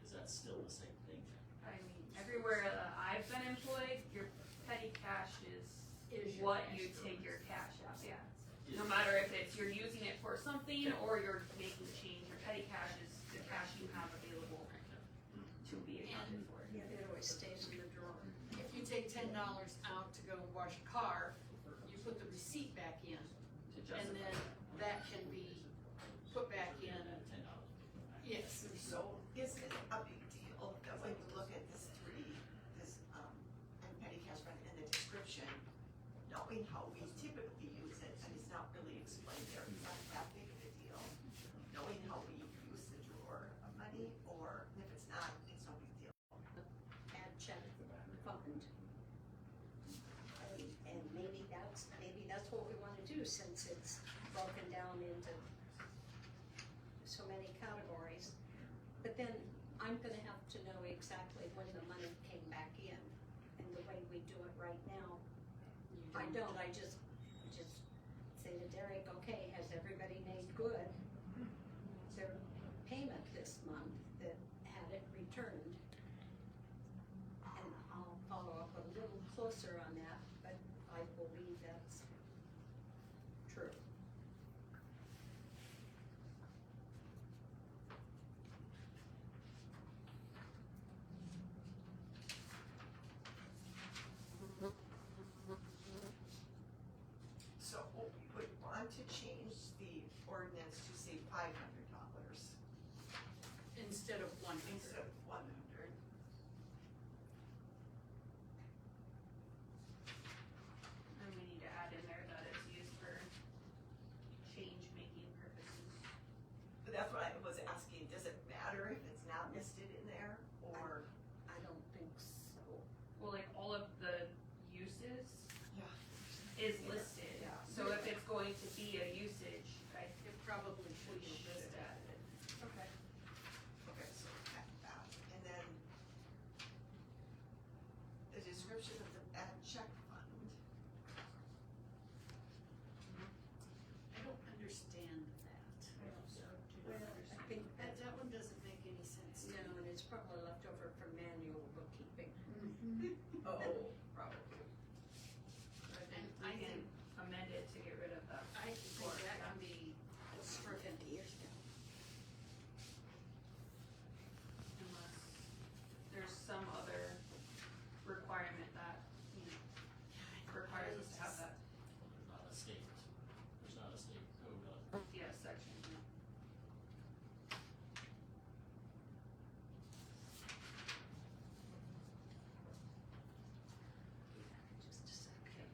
Is that still the same thing? I mean, everywhere that I've been employed, your petty cash is Is your what cash you drawer. take your cash out, yeah. No matter if it's you're using it for something or you're making change, your petty cash is the cash you have available to be accounted for. yeah, it always stays in the drawer. If you take $10 out to go wash a car, you put the receipt back in, To and justify. then that can be put back in. $10. Yes. So is it a big deal that when you look at this and petty cash fund and the description, knowing how we typically use it, and it's not really explained there, it's not that big of a deal, knowing how we use the drawer of money, or if it's not, it's no big deal. Add check fund. And maybe that's what we wanna do, since it's broken down into so many categories. But then I'm gonna have to know exactly when the money came back in, and the way we do it right now, I don't, I just say to Derek, okay, has everybody made good their payment this month that had it returned? And I'll follow up a little closer on that, but I believe that's true. So we would want to change the ordinance to say $500 Instead of 100. instead of 100. And we need to add in there that it's used for change-making purposes. But that's what I was asking, does it matter if it's not listed in there, or? I don't think so. Well, like all of the uses Yeah. is listed, Yeah. so if it's going to be a usage, It probably should we be should listed. add it. Okay. Okay, so that, and then the description of the bad check fund. I don't understand that. Well, I think That one doesn't make any sense to no, me. and it's probably left over from manual bookkeeping. Oh, probably. And I we can think- amend it to get rid of that. I think that can be stricken. Years ago. Unless there's some other requirement that, requires us to have that, There's not a state code on it. yeah, section. Just a second.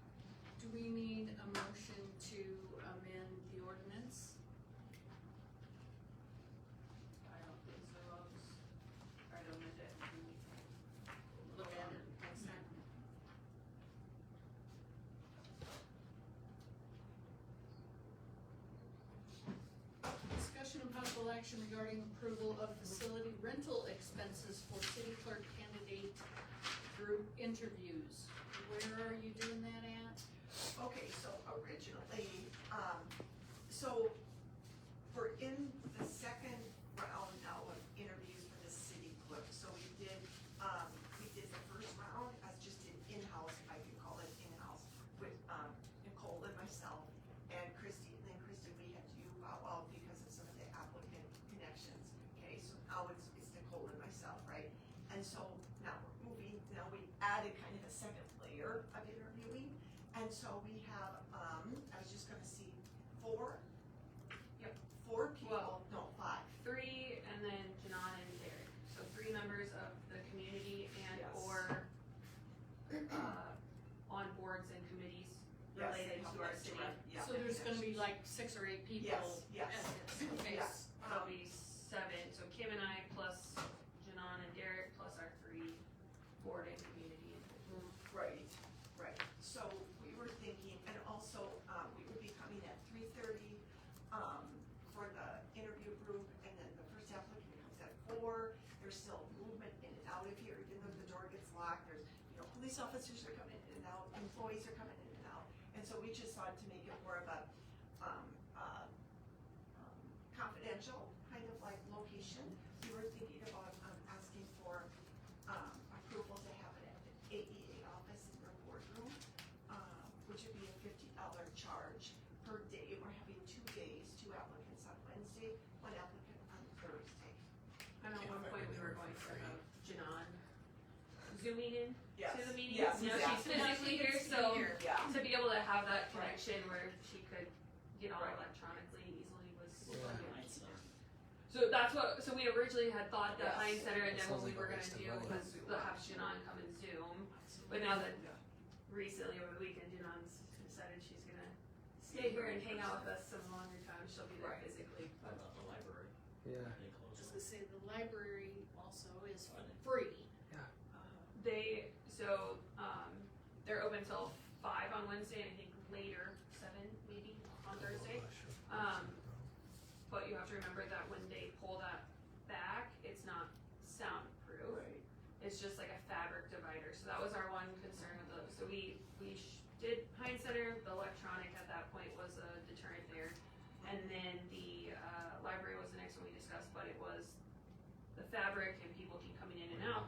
Do we need a motion to amend the ordinance? I don't think so, I'll just try to amend it and Look at it next time. Discussion and possible action regarding approval of facility rental expenses for city clerk candidate group interviews. Where are you doing that at? Okay, so originally, so we're in the second round now of interviews for the city clerk. So we did the first round as just an in-house, I could call it in-house, with, Nicole and myself and Christy. And then Christy, we had you bow out because of some of the applicant connections. Okay, so now it's Nicole and myself, right? And so now we're moving, now we added kind of a second layer of interviewing. And so we have, I was just gonna see, 4? Yep. 4 people, Well- no, 5. 3, and then Janan and Derek, so 3 members of the community and Yes. or, on boards and committees Yes, related they to our have city. direct- yeah, So there's gonna be connections. like 6 or 8 people Yes, yes. at this, okay. Yes. There'll be 7, so Kim and I plus Janan and Derek plus our 3 board and community individuals. Right, right. So we were thinking, and also, we would be coming at 3:30, for the interview group, and then the first half there's still movement in and out of here, even though the door gets locked, there's, you know, police officers are coming in and out, employees are coming in and out. And so we just thought to make it more of a, confidential kind of like location. We were thinking about, asking for, approval to have it at the AEA office in their boardroom, which would be a $50 charge per day. We're having 2 days, 2 applicants on Wednesday, 1 applicant on Thursday. And at one point, we were going to have Janan zooming in Yes. to the meeting. Yes, Now exactly. she's physically here, so Yeah. to be able to have that connection where she could get all electronically easily was. So that's what, so we originally had thought the Yes. Heinz Center, and then what Sounds we like were a gonna waste of do money. was we'll have Janan come and Zoom. But now that recently over the weekend, Janan's decided she's gonna stay here and hang out with us some longer time, she'll be there Right. physically. How about the library? Yeah. They close Just on to say, the library also is Friday. free. They're open till 5 on Wednesday, and I think later, 7 maybe on Thursday. But you have to remember that when they pull that back, it's not soundproof. Right. It's just like a fabric divider, so that was our one concern with those. So we did Heinz Center, the electronic at that point was a deterrent there. And then the, library was the next one we discussed, but it was the fabric and people keep coming in and out.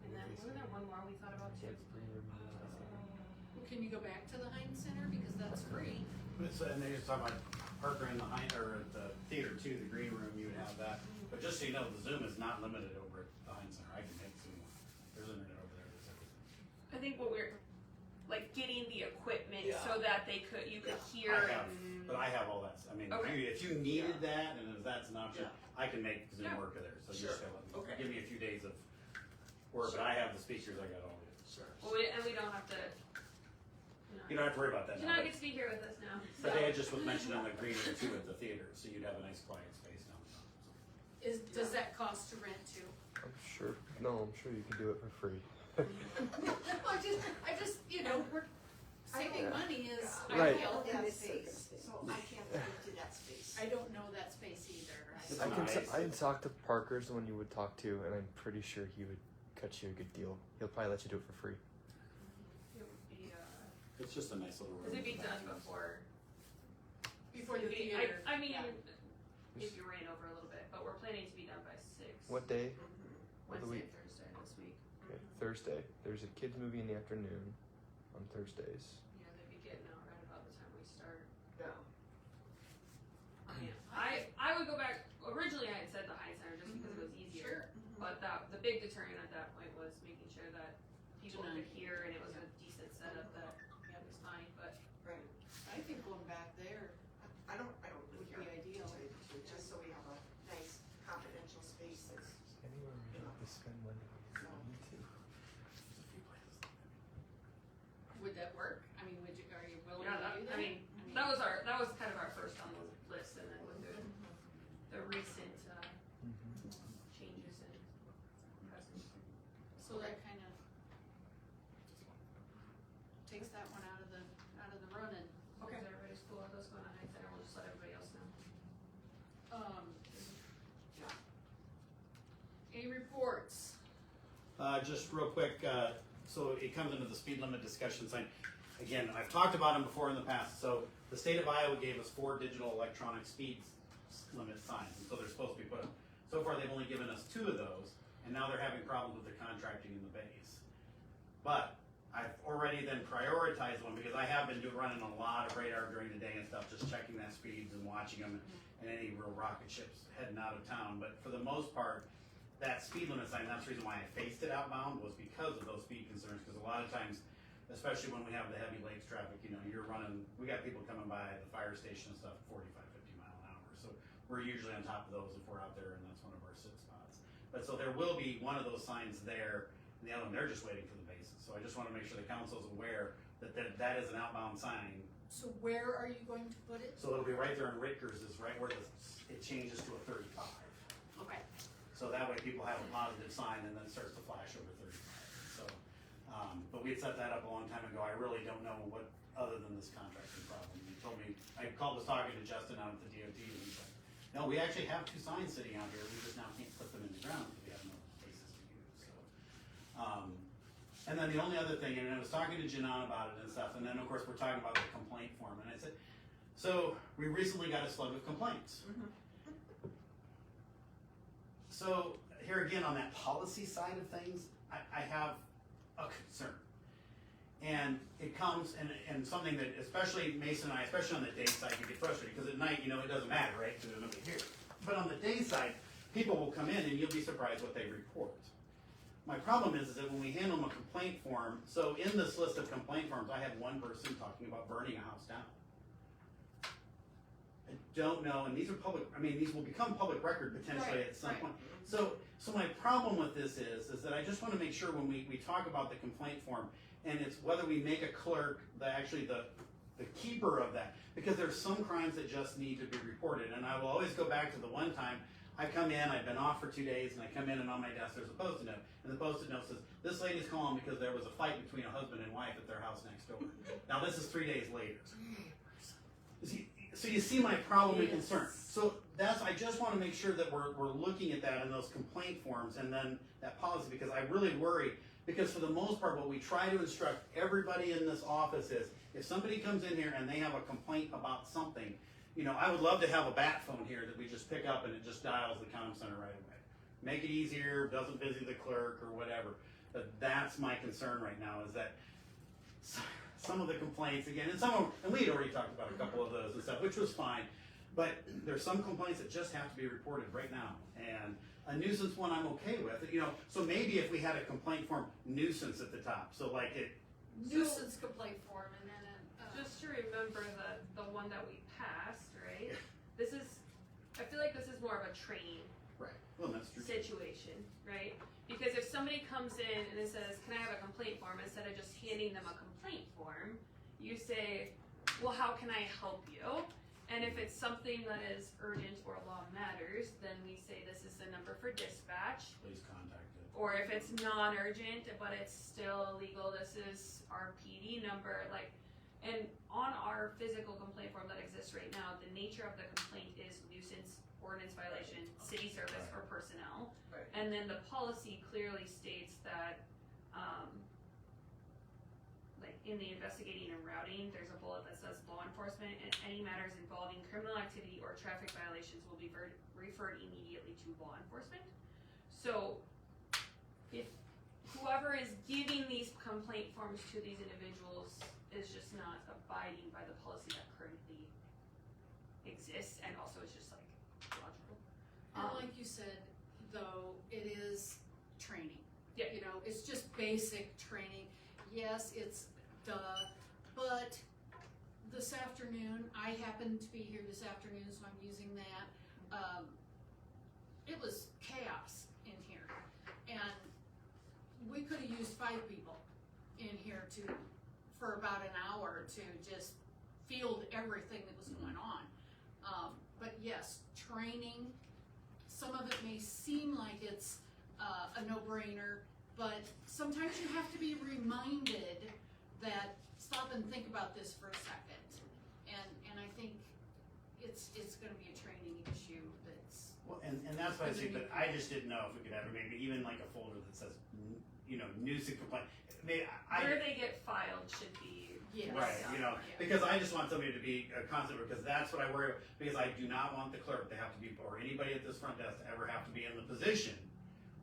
And then, wasn't there one more we thought about too? Well, can you go back to the Heinz Center, because that's free? So, and they just talk about Parker in the or at the theater too, the green room, you would have that. But just so you know, the Zoom is not limited over at the Heinz Center. I can make Zoom. There's internet over there. There's everything. I think what we're, like, getting the equipment Yeah. so that you could hear I have, and. but I have all that. I mean, Okay. if you needed that, and if that's an option, Yeah. I can make Zoom Yeah. work of there. So you Sure. just gotta let me, Okay. give me a few days of work. But I have the speakers. I got all of it. Sure. Well, we don't have to. You don't have to worry about that. Janana gets to be here with us now. But they had just was mentioned in the green room too at the theater, so you'd have a nice quiet space downtown. Does that cost to rent too? I'm sure. No, I'm sure you can do it for free. I just, you know, we're saving money is Yeah. Right. ideal. I don't know that space, so I can't speak to that space. I don't know that space either. It's I can. nice. I can talk to Parker's the one you would talk to, and I'm pretty sure he would cut you a good deal. He'll probably let you do it for free. It would be, It's just a nice little room. cause it'd be done before. Before the it'd be- theater. I mean, Yeah. if you ran over a little bit, but we're planning to be done by 6. What day? of the Wednesday week? and Thursday this week. Okay, Thursday. There's a kids movie in the afternoon on Thursdays. Yeah, they'd be getting out right about the time we start. Yeah. I would go back, originally I had said the Heinz Center just because it was easier. But the big deterrent at that point was making sure that people could hear and it was a decent setup that was fine, but. Right. I think going back there I don't would care. be ideal. Just so we have a nice confidential space that's, Anywhere we have to spend money, we need to. Would that work? I mean, are you willing Yeah, to that, do that? I mean, that was kind of our first on the list, and then with the recent, changes in presence. So that kind of takes that one out of the running. Okay. Is everybody's cool with those going on Heinz Center, we'll just let everybody else know. Any reports? Just real quick, so it comes into the speed limit discussion sign. Again, I've talked about them before in the past. So the state of Iowa gave us 4 digital electronic speed limit signs, and so they're supposed to be put up. So far, they've only given us 2 of those, and now they're having problems with the contracting in the base. But I've already then prioritized one because I have been running a lot of radar during the day and stuff, just checking that speeds and watching them, and any real rocket ships heading out of town. But for the most part, that speed limit sign, that's the reason why I faced it outbound, was because of those speed concerns. Because a lot of times, especially when we have the heavy lakes traffic, you know, you're running, we got people coming by the fire station and stuff 45, 50 mile an hour. So we're usually on top of those if we're out there, and that's one of our sit spots. But so there will be one of those signs there, and the other one, they're just waiting for the bases. So I just want to make sure the council's aware that that is an outbound sign. So where are you going to put it? So it'll be right there in Ritger's, is right where it changes to a 35. Okay. So that way people have a positive sign and then it starts to flash over 35. So, but we had set that up a long time ago. I really don't know what, other than this contracting problem. He told me, I was talking to Justin out at the DOT, and he said, no, we actually have 2 signs sitting out here. We just now can't put them in the ground because we And then the only other thing, and I was talking to Janan about it and stuff, and then of course we're talking about the complaint form, and I said, so we recently got a slug of complaints. So here again, on that policy side of things, I have a concern. And it comes, and something that especially Mason and I, especially on the day side, you get frustrated, because at night, you know, it doesn't matter, right, because there's nobody here. But on the day side, people will come in and you'll be surprised what they report. My problem is that when we hand them a complaint form, so in this list of complaint forms, I had one person talking about burning a house down. I don't know, and these are public, I mean, these will become public record potentially at some point. So my problem with this is that I just want to make sure when we talk about the complaint form, and it's whether we make a clerk the keeper of that, because there's some crimes that just need to be reported. And I will always go back to the one time I come in, I've been off for 2 days, and I come in and on my desk there's a Post-it note, and the Post-it note says, this lady's calling because there was a fight between a husband and wife at their house next door. Now this is 3 days later. So you see my problem and concern. So I just want to make sure that we're looking at that in those complaint forms and then that policy, because I really worry, because for the most part what we try to instruct everybody in this office is, if somebody comes in here and they have a complaint about something, you know, I would love to have a bat phone here that we just pick up and it just dials the comm center right away. Make it easier, doesn't busy the clerk or whatever. But that's my concern right now, is that some of the complaints, again, and we had already talked about a couple of those and stuff, which was fine, but there's some complaints that just have to be reported right now. And a nuisance one I'm okay with, you know, so maybe if we had a complaint form, nuisance at the top, so like it. Nuisance complaint form, and then Just to remember the one that we passed, right? I feel like this is more of a training Right, well, that's true. situation, right? Because if somebody comes in and it says, can I have a complaint form, instead of just handing them a complaint form, you say, well, how can I help you? And if it's something that is urgent or law matters, then we say this is the number for dispatch. Please contact it. Or if it's non-urgent, but it's still illegal, this is our PD number, and on our physical complaint form that exists right now, the nature of the complaint is nuisance, ordinance violation, city service, or personnel. Right. And then the policy clearly states that, like in the investigating and routing, there's a bullet that says law enforcement and any matters involving criminal activity or traffic violations will be referred immediately to law enforcement. So if whoever is giving these complaint forms to these individuals is just not abiding by the policy that currently exists, and also it's just like logical. and like you said, though, it is training. Yeah. You know, it's just basic training. Yes, it's but this afternoon, I happened to be here this afternoon, so I'm using that. It was chaos in here, and we could have used 5 people in here for about an hour to just field everything that was going on. But yes, training, some of it may seem like it's a no-brainer, but sometimes you have to be reminded that stop and think about this for a second. And I think it's gonna be a training issue that's. Well, and that's what I say, but I just didn't know if we could have maybe even like a folder that says, you know, nuisance complaint. Where they get filed should be. Yes. Right, you know, because I just want somebody to be a constant, because that's what I worry about, because I do not want the clerk to have to be, or anybody at this front desk to ever have to be in the position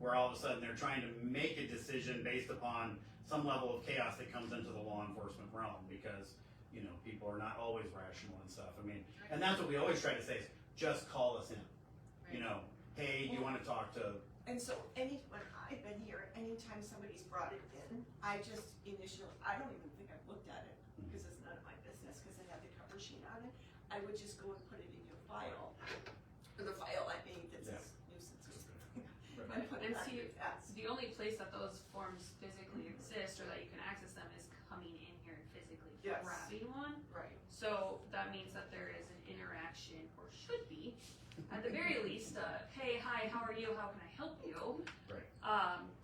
where all of a sudden they're trying to make a decision based upon some level of chaos that comes into the law enforcement realm, because, you know, people are not always rational and stuff. I mean, and that's what we always try to say is, just call us in. You know, hey, do you want to talk to? And so when I've been here, anytime somebody's brought it in, I don't even think I've looked at it, because it's none of my business, because it had the cover sheet on it. I would just go and put it in your file, or the file I made that says nuisance. I put it And on see, your desk. the only place that those forms physically exist or that you can access them is coming in here and physically Yes. grabbing one. Right. So that means that there is an interaction, or should be, at the very least, hey, hi, how are you, how can I help you? Right.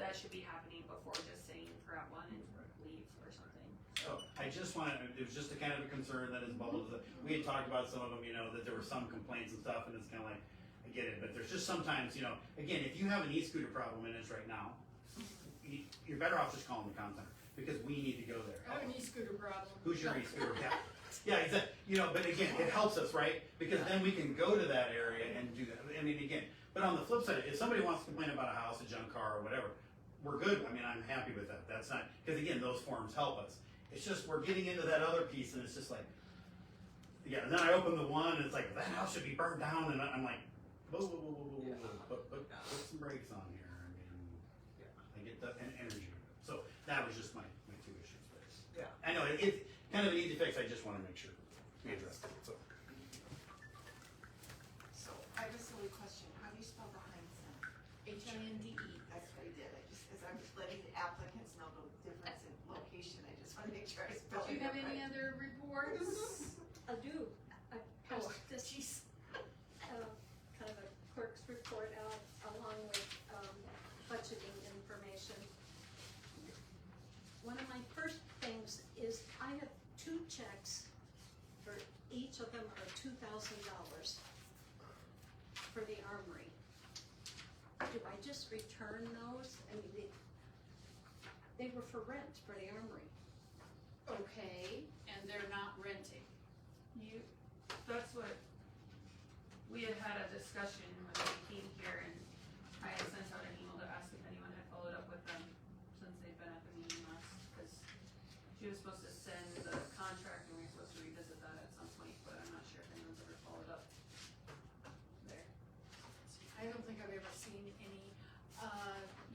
That should be happening before just saying grab one and leave or something. So I just wanted, it was just a kind of a concern that is bubbled. We had talked about some of them, you know, that there were some complaints and stuff, and it's kind of like, I get it, but there's just sometimes, you know, again, if you have an e-scooter problem, and it's right now, you're better off just calling the comm center, because we need to go there. I have an e-scooter problem. Who's your e-scooter? Yeah. Yeah, exactly. You know, but again, it helps us, right? Because then we can go to that area and do that. I mean, again, but on the flip side, if somebody wants to complain about a house, a junk car, or whatever, we're good. I mean, I'm happy with that. That's not, because again, those forms help us. It's just, we're getting into that other piece, and it's just like, yeah, and then I open the one, and it's like, that house should be burnt down, and I'm like, whoa, whoa, whoa, whoa, whoa, whoa, put some brakes on here. I mean, I get the energy. So that was just my two issues. But Yeah. I know it's kind of an easy fix. I just want to make sure we address it. So I have a silly question. How do you spell the Heinz then? Hinde. That's what I did. As I'm letting the applicants know the difference in location, I just want to make sure I spell Do it you have any right. other reports? I do. I Oh, posted this, jeez. kind of a clerk's report out along with, budgeting information. One of my first things is I have 2 checks for each of them are $2,000 for the armory. Do I just return those? I mean, they were for rent for the armory. Okay, and they're not renting. That's what, we had a discussion when they came here, and I had sent out an email to ask if anyone had followed up with them since they've been at the meeting last, because she was supposed to send the contract, and we were supposed to revisit that at some point, but I'm not sure if anyone's ever followed up there. I don't think I've ever seen any,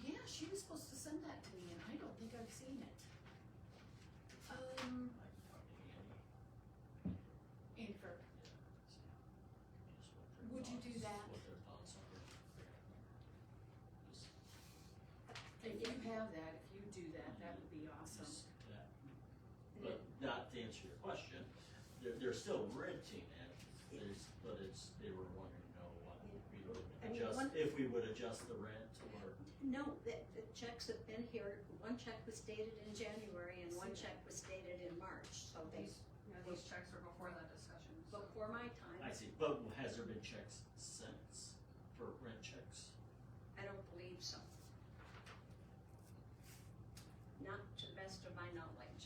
yeah, she was supposed to send that to me and I don't think I've seen it. Infer, would you do that? What their thoughts are. If you have that, if you do that, that would be awesome. Yeah. But not to answer your question, they're still renting it, but they were wanting to know what we would I mean, adjust, one- if we would adjust the rent or. No, the checks have been here, one check was dated in January and one check was dated in March, so they, These checks were before that discussion, so. before my time, I see, but has there been checks since, for rent checks? I don't believe so. Not to the best of my knowledge.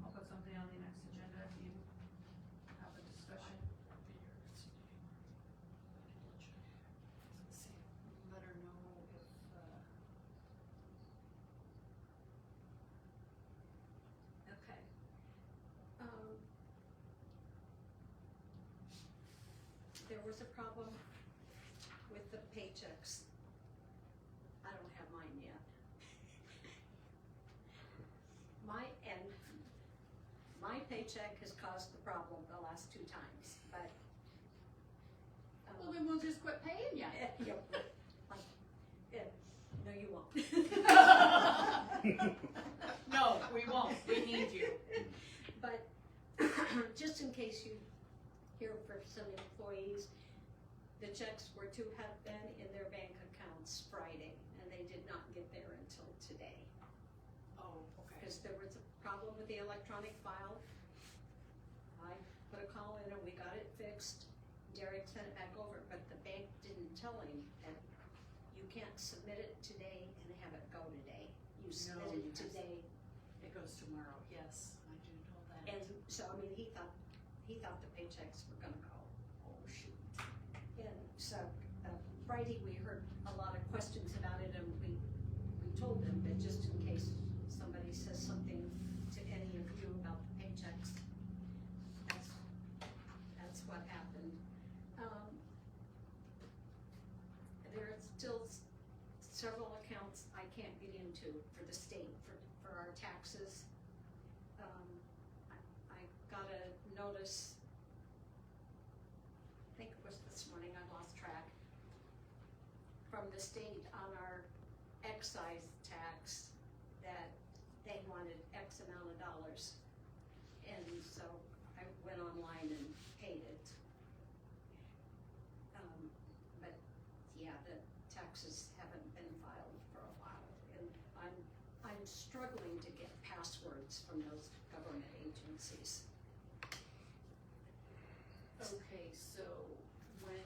I'll put something on the next agenda if you have a discussion. See, let her know if, Okay. There was a problem with the paychecks. I don't have mine yet. My paycheck has caused the problem the last 2 times, but. well, then we'll just quit paying ya. No, you won't. No, we won't, we need you. But just in case you hear from some employees, the checks were to have been in their bank accounts Friday, and they did not get there until today. Oh, okay. Because there was a problem with the electronic file. I put a call in and we got it fixed. Derek sent it back over, but the bank didn't tell him that you can't submit it today and have it go today. You submit you it have to- today. It goes tomorrow, yes, I do know that. And so, I mean, he thought the paychecks were gonna go. Oh, shoot. And so, Friday, we heard a lot of questions about it, and we told them that just in case somebody says something to any of you about the paychecks, that's what happened. There are still several accounts I can't get into for the state, for our taxes. I got a notice, I think it was this morning, I lost track, from the state on our excise tax that they wanted X amount of dollars. And so I went online and paid it. But yeah, the taxes haven't been filed for a while, and I'm struggling to get passwords from those government agencies. Okay, so when,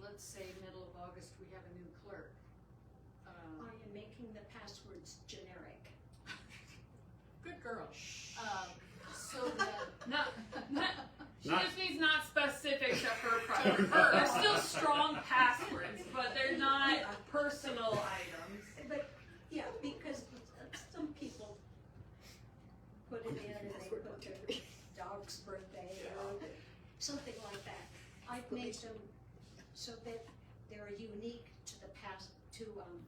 let's let's say middle of August, we have a new clerk. I am making the passwords generic. Good girl. So that, She just needs not specifics of her product. They're still strong passwords, but they're not personal items. But, yeah, because some people put it in and they put their dog's birthday or something like that. I've made them so that they're unique to the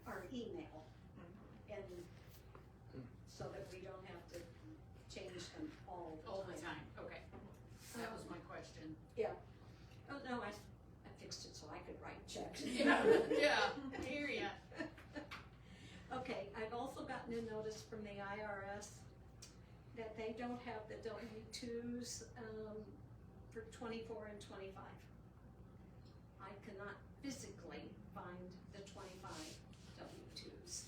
our email. And so that we don't have to change them all all the time, okay. That was my question. Yeah. Oh, no, I fixed it so I could write checks. Yeah, I hear ya. Okay, I've also gotten a notice from the IRS that they don't have the W-2s for 24 and 25. I cannot physically find the 25 W-2s.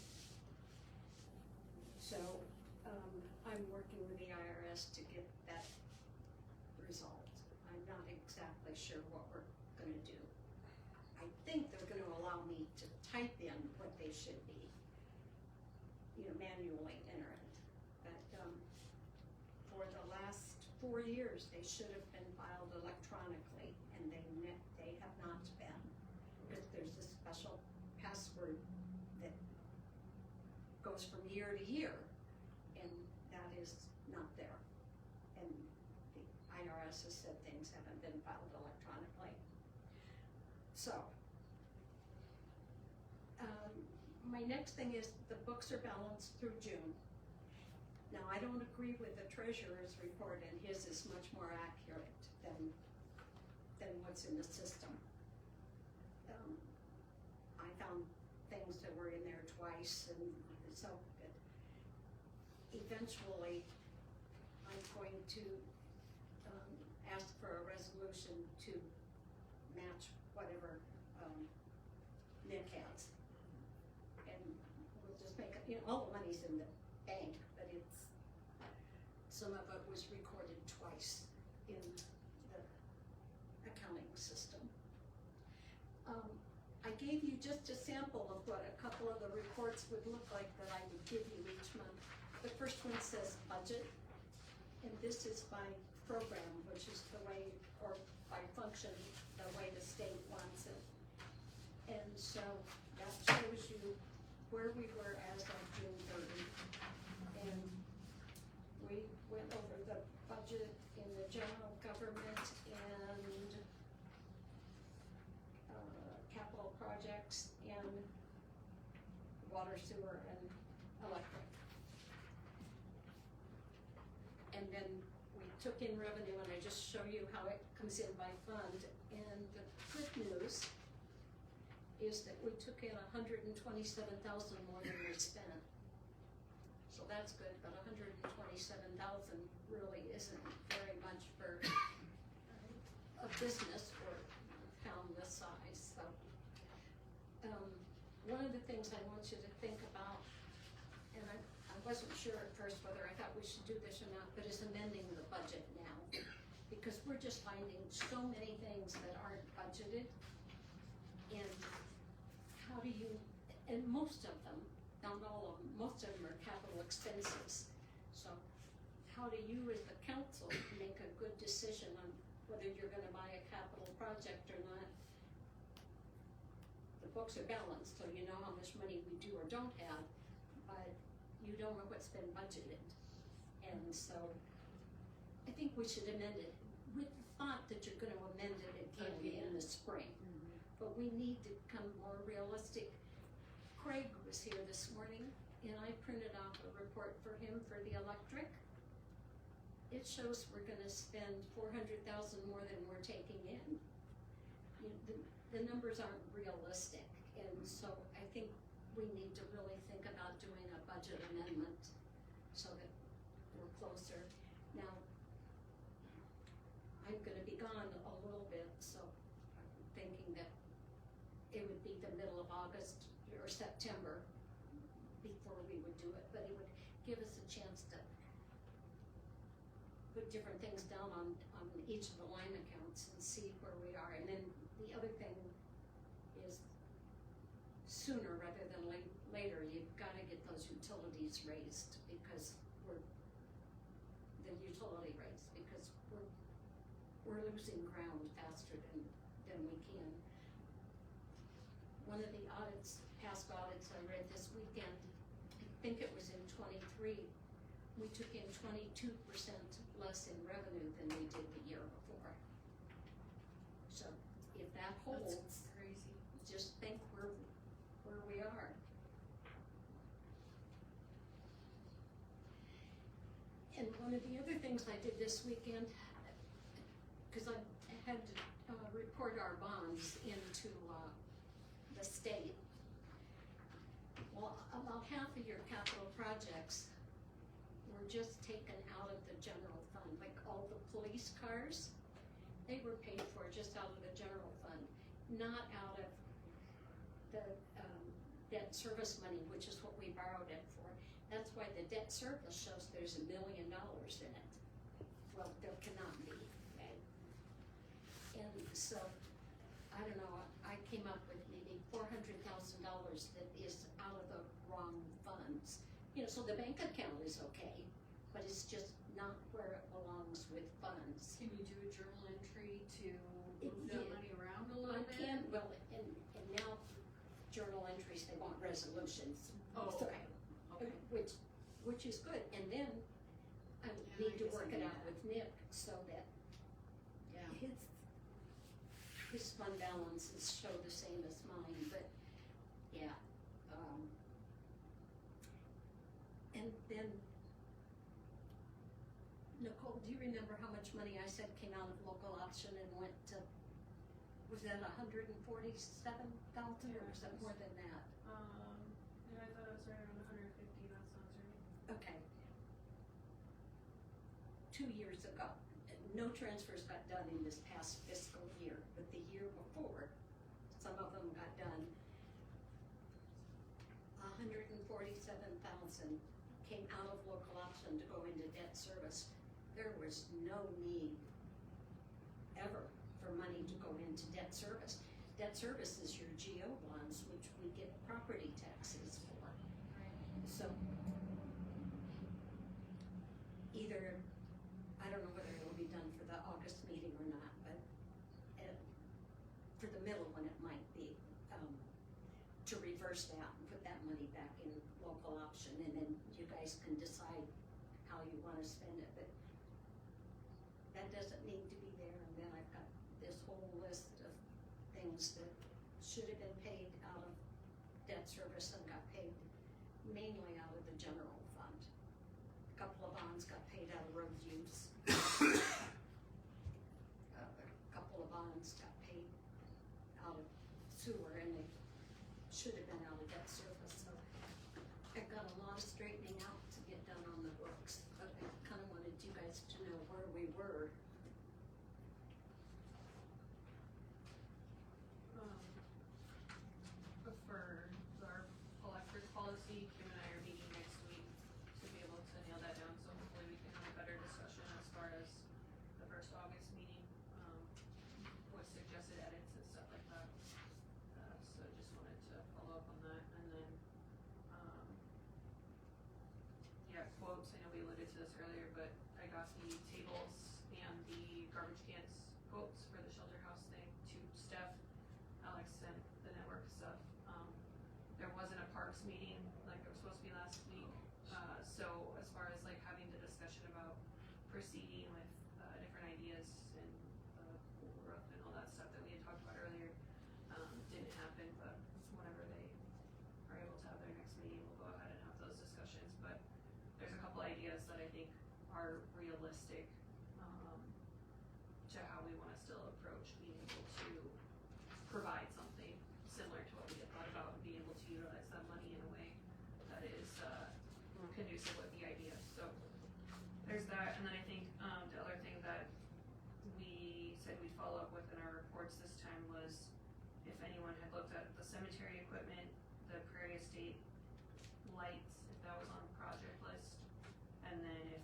So, I'm working with the IRS to get that resolved. I'm not exactly sure what we're gonna do. I think they're gonna allow me to type in what they should be, manually enter it. But, for the last 4 years, they should have been filed electronically, and they have not been. Because there's a special password that goes from year to year, and that is not there. And the IRS has said things haven't been filed electronically. So, my next thing is the books are balanced through June. Now, I don't agree with the treasurer's report, and his is much more accurate than what's in the system. I found things that were in there twice, and so eventually I'm going to ask for a resolution to match whatever Nick has. And we'll just make it, all the money's in the bank, but some of it was recorded twice in the accounting system. I gave you just a sample of what a couple of the reports would look like that I would give you each month. The first one says budget, and this is by program, which is the way, or by function, the way the state wants it. And so that shows you where we were as of June 30. And we went over the budget in the general government and capital projects and water, sewer, and electric. And then we took in revenue, and I just show you how it comes in by fund. And the good news is that we took in 127,000 more than we spent. So that's good, but 127,000 really isn't very much for a business or a town this size. So, one of the things I want you to think about, and I wasn't sure at first whether I thought we should do this or not, but is amending the budget now. Because we're just finding so many things that aren't budgeted. And how do you, and most of them, not all of them, most of them are capital expenses. So how do you as the council make a good decision on whether you're gonna buy a capital project or not? The books are balanced, so you know how much money we do or don't have, but you don't know what's been budgeted. And so I think we should amend it with the thought that you're gonna amend it again in the spring. But we need to become more realistic. Craig was here this morning, and I printed off a report for him for the electric. It shows we're gonna spend 400,000 more than we're taking in. The numbers aren't realistic, and so I think we need to really think about doing a budget amendment so that we're closer. Now, I'm gonna be gone a little bit, so I'm thinking that it would be the middle of August or September before we would do it, but it would give us a chance to put different things down on each of the line accounts and see where we are. And then the other thing sooner rather than later, you've gotta get those utilities raised because the utility rates, because we're losing ground faster than we can. One of the past audits I read this weekend, I think it was in 23, we took in 22% less in revenue than we did the year before. So if that holds, That's crazy. just think where we are. And one of the other things I did this weekend, cause I had to report our bonds into the state. Well, about half of your capital projects were just taken out of the general fund, like all the police cars, they were paid for just out of the general fund, not out of the debt service money, which is what we borrowed it for. That's why the debt service shows there's $1 million in it. Well, there cannot be, okay? And so, I don't know, I came up with maybe $400,000 that is out of the wrong funds. You know, so the bank account is okay, but it's just not where it belongs with funds. Can you do a journal entry to It- move that yeah. money around a I little bit? can, well, and now journal entries, they want resolutions. Oh, So- okay, okay. Which is good, and then I would Yeah, need I to guess I work do it out that. with Nick so that Yeah. his fund balances show the same as mine, but, yeah, and then, Nicole, do you remember how much money I said came out of local option and went to, was that $147,000 or was that more than that? Yeah, I thought it was right around 150, that sounds right. Okay. 2 years ago, no transfers got done in this past fiscal year, but the year before, some of them got done. 147,000 came out of local option to go into debt service. There was no need ever for money to go into debt service. Debt service is your GO bonds, which we get property taxes for. So either, I don't know whether it'll be done for the August meeting or not, but for the middle one it might be, to reverse that and put that money back in local option, and then you guys can decide how you wanna spend it, but that doesn't need to be there, and then I've got this whole list of things that should have been paid out of debt service and got paid mainly out of the general fund. A couple of bonds got paid out of road use. A couple of bonds got paid out of sewer, and they should have been out of debt service, so I've got a lot of straightening out to get done on the books, but I kinda wanted you guys to know where we were. For our electric policy, Kim and I are meeting next week to be able to nail that down, so hopefully we can have a better discussion as far as the first August meeting, with suggested edits and stuff like that. So just wanted to follow up on that, and then, yeah, quotes, I know we alluded to this earlier, but I got the tables and the garbage cans quotes for the shelter house thing to Steph, Alex sent the network stuff. There wasn't a parks meeting like it was supposed to be last week, so as far as like having the discussion about proceeding with, different ideas and the roof and all that stuff that we had talked about earlier, didn't happen, but whenever they are able to have their next meeting, we'll go ahead and have those discussions, but there's a couple ideas that I think are realistic, to how we wanna still approach being able to provide something similar to what we had thought about, and being able to utilize that money in a way that is, conducive with the idea, so there's that, and then I think, the other thing that we said we'd follow up with in our reports this time was if anyone had looked at the cemetery equipment, the Prairie Estate lights, if that was on the project list, and then if,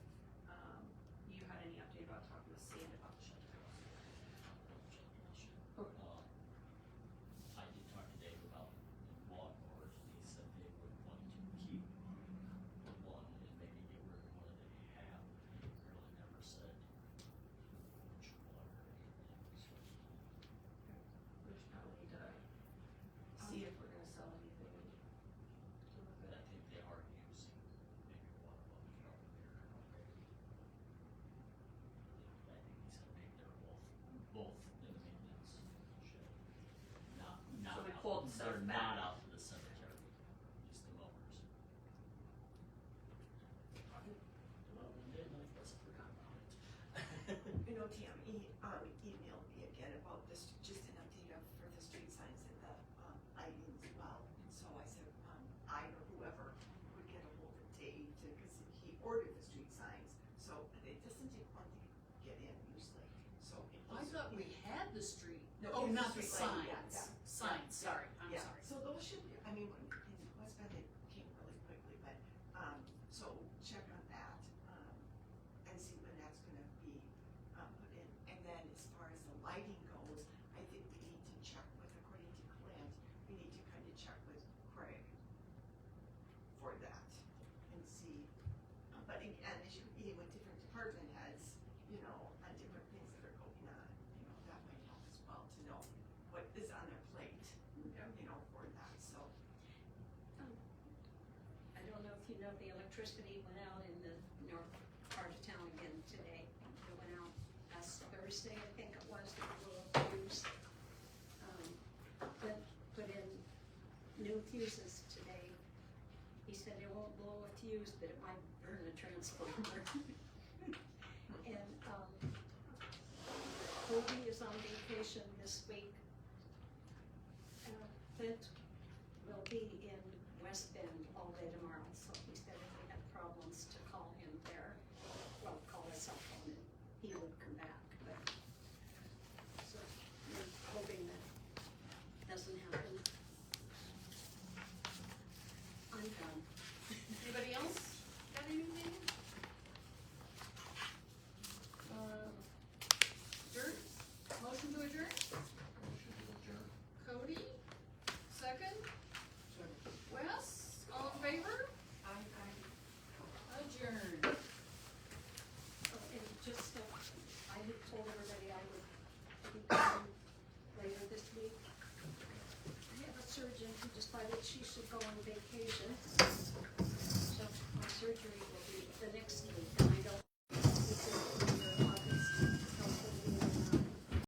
you had any update about talking with Sand about the shelter house. I did talk to Dave about water, or sell anything. But I think they are using maybe one of them from here. I think he said maybe they're both in the maintenance shed. Not So we out, pulled stuff they're back. not out to the cemetery, just the mowers. Well, one day I guess I forgot about it. You know, Tam emailed me again about this, just an update for the street signs and the, lighting as well. And so I said, I or whoever would get a hold of Dave to, cause he ordered the street signs, so it doesn't take long to get in usually, so. I thought we had the street. No, Oh, it's not the street lighting, signs. yeah, Signs, sorry, I'm Yeah, sorry. so those should be, I mean, in West Bend it came really quickly, but, so check on that, and see when that's gonna be, put in. And then as far as the lighting goes, I think we need to check with, according to Clint, we need to kind of check with Craig for that and see. But again, as you're meeting with different department heads, you know, on different things that are going on, you know, that might help as well to know what is on their plate, you know, for that, so. I don't know if you know, the electricity went out in the north part of town again today. It went out last Thursday, I think it was, the little fuse. But put in new fuses today. He said it won't blow a fuse, but it might burn a transformer. And, Cody is on vacation this week. Clint will be in West Bend all day tomorrow, so he said if we had problems to call him there, well, call his cell phone and he would come back, but. So, we're hoping that doesn't happen. I'm done. Anybody else got anything? Adjourn? Motion to adjourn? Motion to adjourn. Cody, second? Wes, all in favor? Adjourn. Oh, and just, I had told everybody I would be coming later this week. I have a surgeon who decided she should go on vacation. So